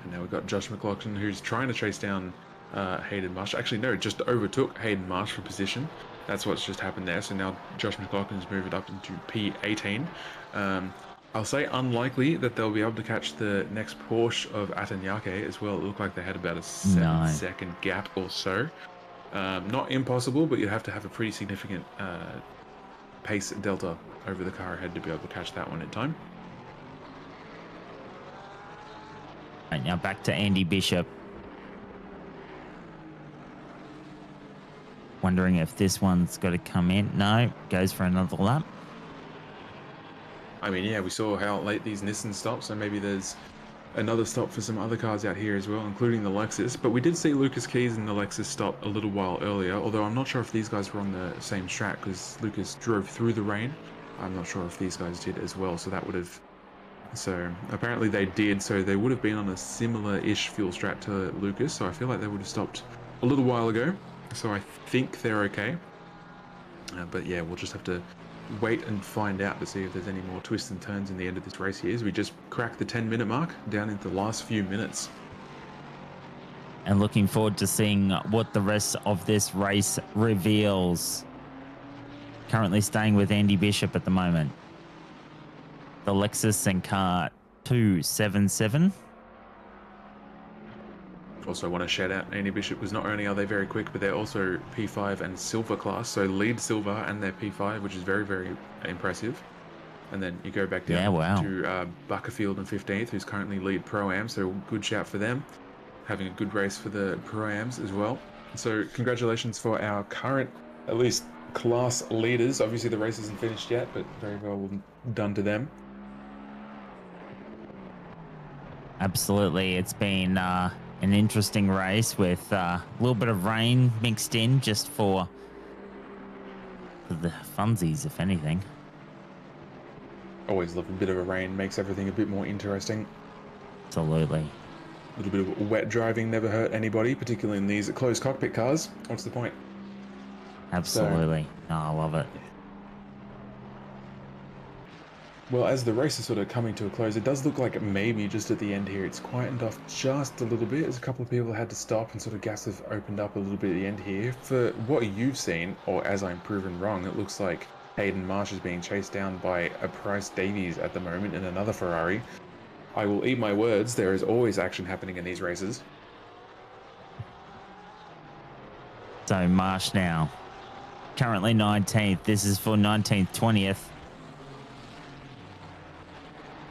And now we've got Josh McLaughlin, who's trying to chase down Hayden Marsh. Actually, no, just overtook Hayden Marsh for position. That's what's just happened there. So now Josh McLaughlin's moved up into P18. I'll say unlikely that they'll be able to catch the next Porsche of Atanyake as well. It looked like they had about a 7-second gap or so. Not impossible, but you have to have a pretty significant pace delta over the car ahead to be able to catch that one in time. Right, now back to Andy Bishop. Wondering if this one's got to come in. No, goes for another lap. I mean, yeah, we saw how late these Nissan stopped, so maybe there's another stop for some other cars out here as well, including the Lexus. But we did see Lucas Keys and the Lexus stop a little while earlier, although I'm not sure if these guys were on the same track because Lucas drove through the rain. I'm not sure if these guys did as well, so that would have... So apparently they did, so they would have been on a similar-ish fuel strat to Lucas, so I feel like they would have stopped a little while ago. So I think they're okay. But yeah, we'll just have to wait and find out to see if there's any more twists and turns in the end of this race here, as we just cracked the 10-minute mark down into the last few minutes. And looking forward to seeing what the rest of this race reveals. Currently staying with Andy Bishop at the moment. The Lexus and car 277. Also want to shout out Andy Bishop, because not only are they very quick, but they're also P5 and silver class, so lead silver and they're P5, which is very, very impressive. And then you go back down to Buckerfield in 15th, who's currently lead Pro-Am, so good shout for them. Having a good race for the Pro-Ams as well. So congratulations for our current, at least, class leaders. Obviously the race isn't finished yet, but very well done to them. Absolutely. It's been an interesting race with a little bit of rain mixed in just for the funsies, if anything. Always love a bit of a rain, makes everything a bit more interesting. Absolutely. A little bit of wet driving never hurt anybody, particularly in these closed cockpit cars. What's the point? Absolutely. No, I love it. Well, as the race is sort of coming to a close, it does look like maybe just at the end here it's quietened off just a little bit. There's a couple of people had to stop and sort of gas have opened up a little bit at the end here. For what you've seen, or as I'm proven wrong, it looks like Hayden Marsh is being chased down by a Bryce Davies at the moment in another Ferrari. I will eat my words, there is always action happening in these races. So Marsh now, currently 19th. This is for 19th, 20th.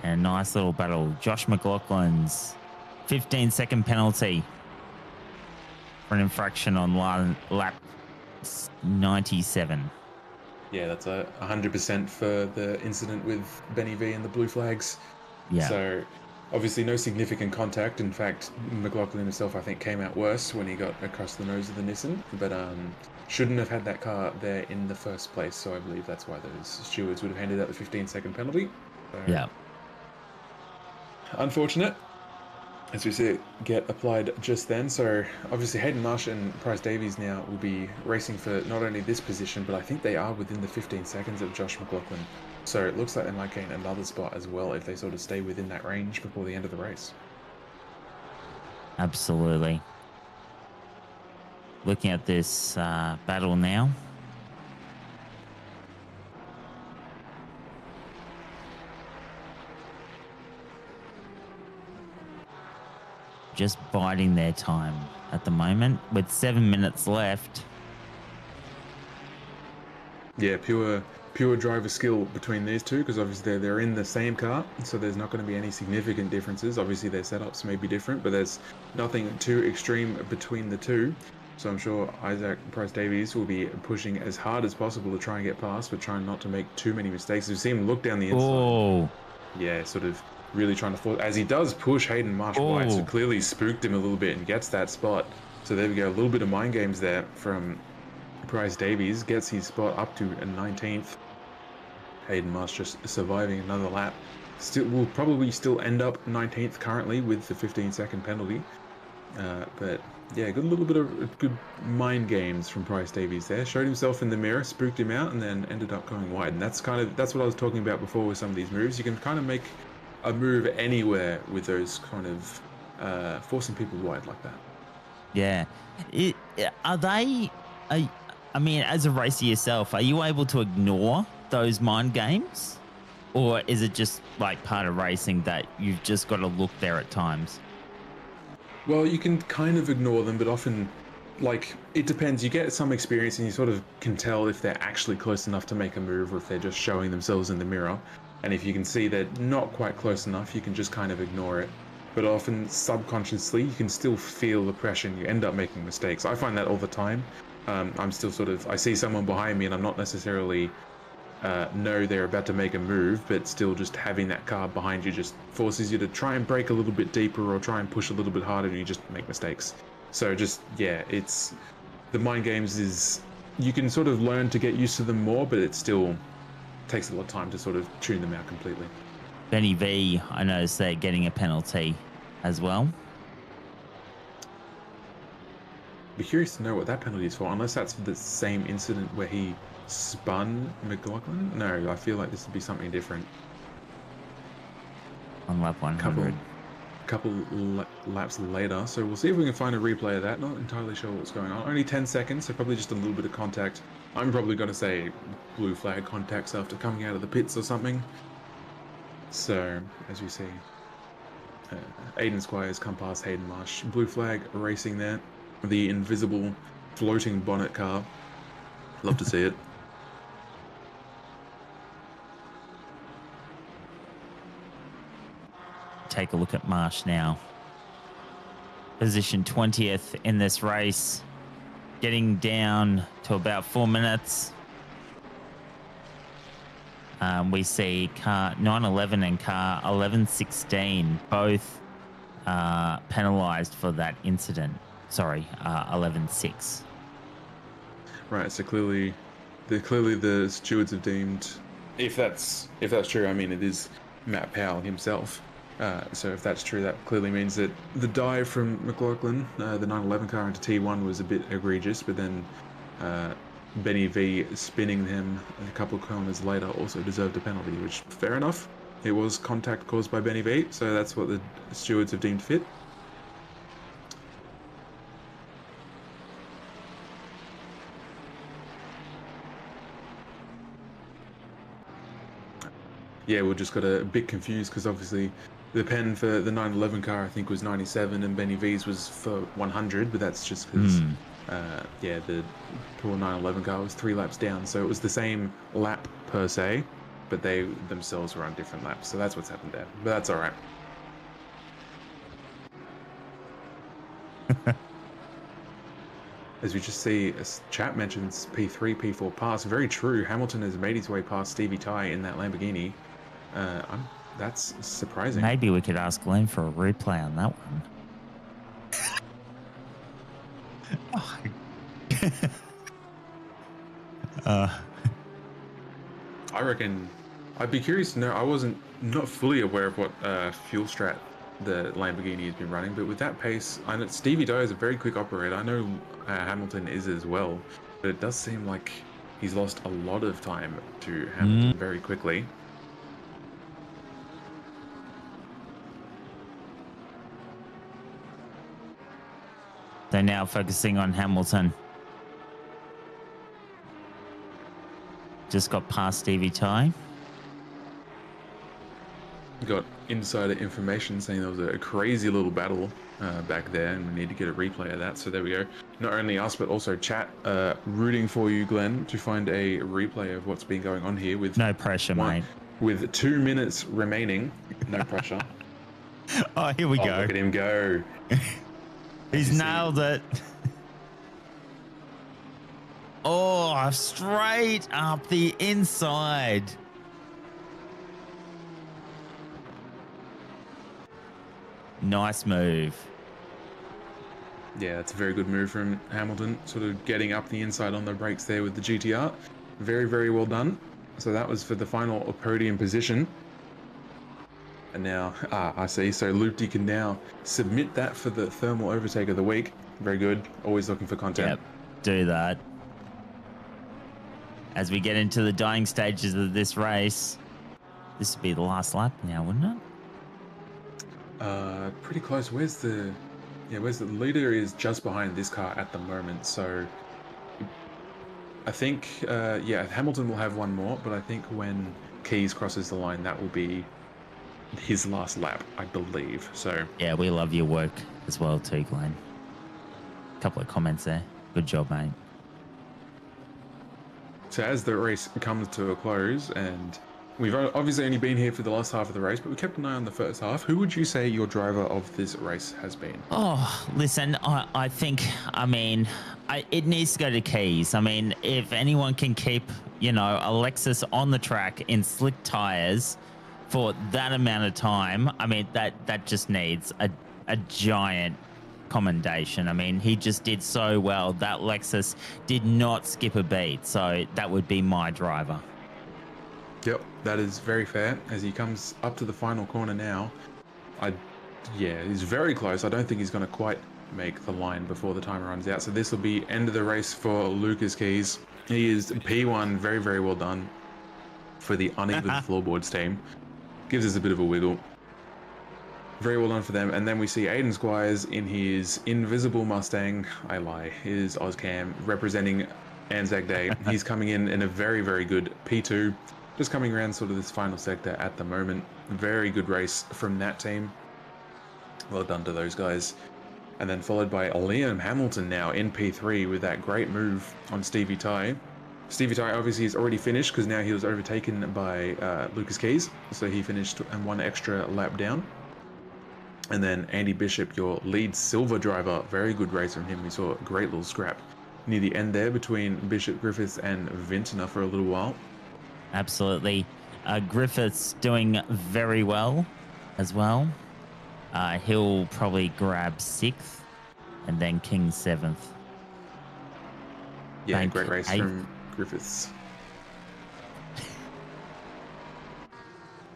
And a nice little battle. Josh McLaughlin's 15-second penalty for an infraction on lap 97. Yeah, that's 100% for the incident with Benny V and the blue flags. Yeah. So obviously no significant contact. In fact, McLaughlin himself, I think, came out worse when he got across the nose of the Nissan, but shouldn't have had that car there in the first place. So I believe that's why those stewards would have handed out the 15-second penalty. So, yeah. Unfortunate, as we see it get applied just then. So obviously Hayden Marsh and Bryce Davies now will be racing for not only this position, but I think they are within the 15 seconds of Josh McLaughlin. So it looks like they might gain another spot as well if they sort of stay within that range before the end of the race. Absolutely. Looking at this battle now. Just biding their time at the moment with 7 minutes left. Yeah, pure driver skill between these two, because obviously they're in the same car, so there's not going to be any significant differences. Obviously their setups may be different, but there's nothing too extreme between the two. So I'm sure Isaac Bryce Davies will be pushing as hard as possible to try and get past, but trying not to make too many mistakes. We've seen him look down the inside. Oh. Yeah, sort of really trying to force, as he does push Hayden Marsh wide, so clearly spooked him a little bit and gets that spot. So there we go, a little bit of mind games there from Bryce Davies, gets his spot up to a 19th. Hayden Marsh just surviving another lap. Still, will probably still end up 19th currently with the 15-second penalty. But yeah, good little bit of good mind games from Bryce Davies there. Showed himself in the mirror, spooked him out, and then ended up going wide. And that's what I was talking about before with some of these moves. You can kind of make a move anywhere with those kind of forcing people wide like that. Yeah. I mean, as a racer yourself, are you able to ignore those mind games? Or is it just like part of racing that you've just got to look there at times? Well, you can kind of ignore them, but often, like, it depends. You get some experience and you sort of can tell if they're actually close enough to make a move or if they're just showing themselves in the mirror. And if you can see they're not quite close enough, you can just kind of ignore it. But often, subconsciously, you can still feel the pressure and you end up making mistakes. I find that all the time. I'm still sort of, I see someone behind me and I'm not necessarily know they're about to make a move, but still just having that car behind you just forces you to try and brake a little bit deeper or try and push a little bit harder and you just make mistakes. So just, yeah, it's, the mind games is, you can sort of learn to get used to them more, but it still takes a lot of time to sort of tune them out completely. Benny V, I noticed they're getting a penalty as well. Be curious to know what that penalty is for, unless that's for the same incident where he spun McLaughlin. No, I feel like this would be something different. On lap 100. Couple laps later, so we'll see if we can find a replay of that. Not entirely sure what's going on. Only 10 seconds, so probably just a little bit of contact. I'm probably going to say blue flag contacts after coming out of the pits or something. So, as we see, Aiden Squires come past Hayden Marsh. Blue flag racing there. The invisible floating bonnet car. Love to see it. Take a look at Marsh now. Position 20th in this race. Getting down to about 4 minutes. We see car 911 and car 1116 both penalised for that incident. Sorry, 11.6. Right, so clearly the stewards have deemed, if that's true, I mean it is Matt Powell himself. So if that's true, that clearly means that the dive from McLaughlin, the 911 car into T1 was a bit egregious, but then Benny V spinning him a couple of corners later also deserved a penalty, which fair enough. It was contact caused by Benny V, so that's what the stewards have deemed fit. Yeah, we just got a bit confused because obviously the pen for the 911 car I think was 97 and Benny V's was for 100, but that's just because yeah, the poor 911 car was 3 laps down, so it was the same lap per se, but they themselves were on different laps, so that's what's happened there. But that's all right. As we just see, as chat mentions P3, P4 pass. Very true. Hamilton has made his way past Stevie Tai in that Lamborghini. That's surprising. Maybe we could ask Glenn for a replay on that one. I reckon I'd be curious to know. I wasn't not fully aware of what fuel strat the Lamborghini has been running, but with that pace, I know Stevie Tai is a very quick operator. I know Hamilton is as well, but it does seem like he's lost a lot of time to Hamilton very quickly. They're now focusing on Hamilton. Just got past Stevie Tai. Got insider information saying there was a crazy little battle back there, and we need to get a replay of that. So there we go. Not only us, but also chat rooting for you, Glenn, to find a replay of what's been going on here. With no pressure, mate. With 2 minutes remaining, no pressure. Oh, here we go. Look at him go. He's nailed it. Oh, straight up the inside. Nice move. Yeah, it's a very good move from Hamilton, sort of getting up the inside on the brakes there with the GTR. Very, very well done. So that was for the final podium position. And now, I see, so Loopty can now submit that for the thermal overtake of the week. Very good. Always looking for content. Yep, do that. As we get into the dying stages of this race, this would be the last lap now, wouldn't it? Pretty close. Where's the leader is just behind this car at the moment. So I think, yeah, Hamilton will have one more, but I think when Keys crosses the line, that will be his last lap, I believe. So yeah, we love your work as well too, Glenn. A couple of comments there. Good job, mate. So as the race comes to a close and we've obviously only been here for the last half of the race, but we kept an eye on the first half. Who would you say your driver of this race has been? Oh, listen, I think, it needs to go to Keys. I mean, if anyone can keep, Alexis on the track in slick tires for that amount of time, I mean, that just needs a giant commendation. I mean, he just did so well. That Lexus did not skip a beat. So that would be my driver. Yep, that is very fair. As he comes up to the final corner now, he's very close. I don't think he's going to quite make the line before the timer runs out. So this will be end of the race for Lucas Keys. He is P1, very, very well done for the uneven floorboards team. Gives us a bit of a wiggle. Very well done for them. And then we see Aiden Squires in his invisible Mustang. I lie. His Ozcam representing Anzac Day. He's coming in a very, very good P2. Just coming around sort of this final sector at the moment. Very good race from that team. Well done to those guys. And then followed by Liam Hamilton now in P3 with that great move on Stevie Ty. Stevie Ty obviously is already finished because now he was overtaken by Lucas Keys. So he finished and one extra lap down. And then Andy Bishop, your lead silver driver. Very good race from him. We saw a great little scrap near the end there between Bishop, Griffiths and Vintner for a little while. Absolutely. Griffiths doing very well as well. He'll probably grab 6th and then King 7th. Yeah, Bank great race 8th. from Griffiths.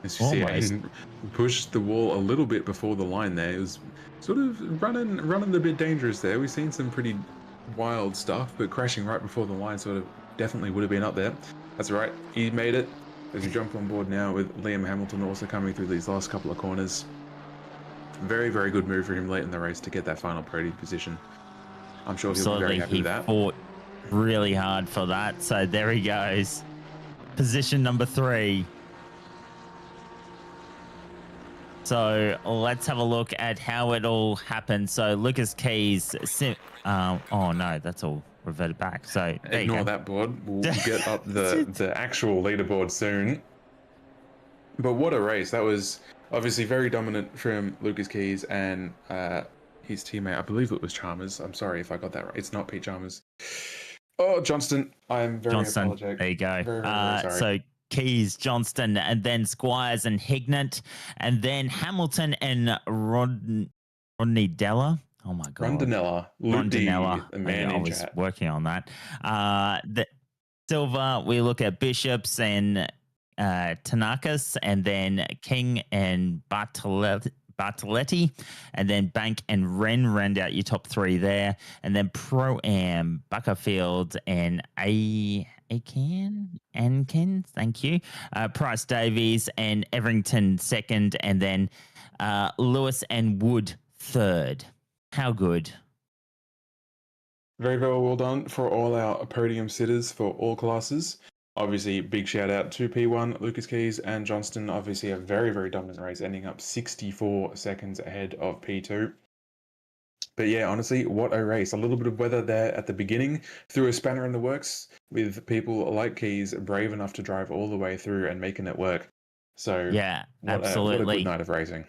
As you see, Aiden pushed the wall a little bit before the line there. It was sort of running a bit dangerous there. We've seen some pretty wild stuff, but crashing right before the line sort of definitely would have been up there. That's right, he made it. As we jump on board now with Liam Hamilton also coming through these last couple of corners. Very, very good move for him late in the race to get that final podium position. I'm sure he'll be very happy with that. He fought really hard for that. So there he goes. Position number 3. So let's have a look at how it all happened. So Lucas Keys, oh no, that's all reverted back. So ignore that board. We'll get up the actual leaderboard soon. But what a race. That was obviously very dominant from Lucas Keys and his teammate. I believe it was Chalmers. I'm sorry if I got that right. It's not Pete Chalmers. Oh, Johnston. I'm very apologetic. There you go. Very, very sorry. So Keys, Johnston, and then Squires and Hignett, and then Hamilton and Rodney Della. Oh my God. Rondinella. The man I in was chat. working on that. The silver, we look at Bishops and Tanakis, and then King and Bartoletti, and then Bank and Ren round out your top 3 there, and then Pro-Am, Buckerfield, and Ankin, thank you. Price Davies and Everington 2nd, and then Lewis and Wood 3rd. How good? Very, very well done for all our podium sitters for all classes. Obviously, big shout out to P1, Lucas Keys and Johnston. Obviously, a very, very dominant race, ending up 64 seconds ahead of P2. But yeah, honestly, what a race. A little bit of weather there at the beginning threw a spanner in the works with people like Keys brave enough to drive all the way through and making it work. So yeah, What absolutely. a good night of racing.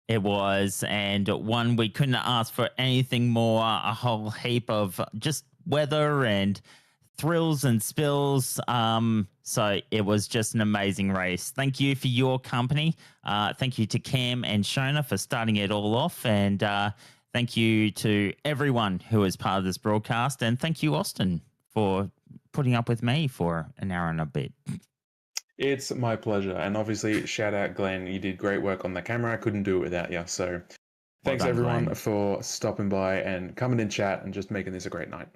It was, and one we couldn't ask for anything more. A whole heap of just weather and thrills and spills. So it was just an amazing race. Thank you for your company. Thank you to Cam and Shona for starting it all off, and thank you to everyone who was part of this broadcast, and thank you, Austin, for putting up with me for an hour and a bit. It's my pleasure. And obviously, shout out Glenn. You did great work on the camera. I couldn't do it without you. So thanks, done, everyone, Glenn. for stopping by and coming in chat and just making this a great night.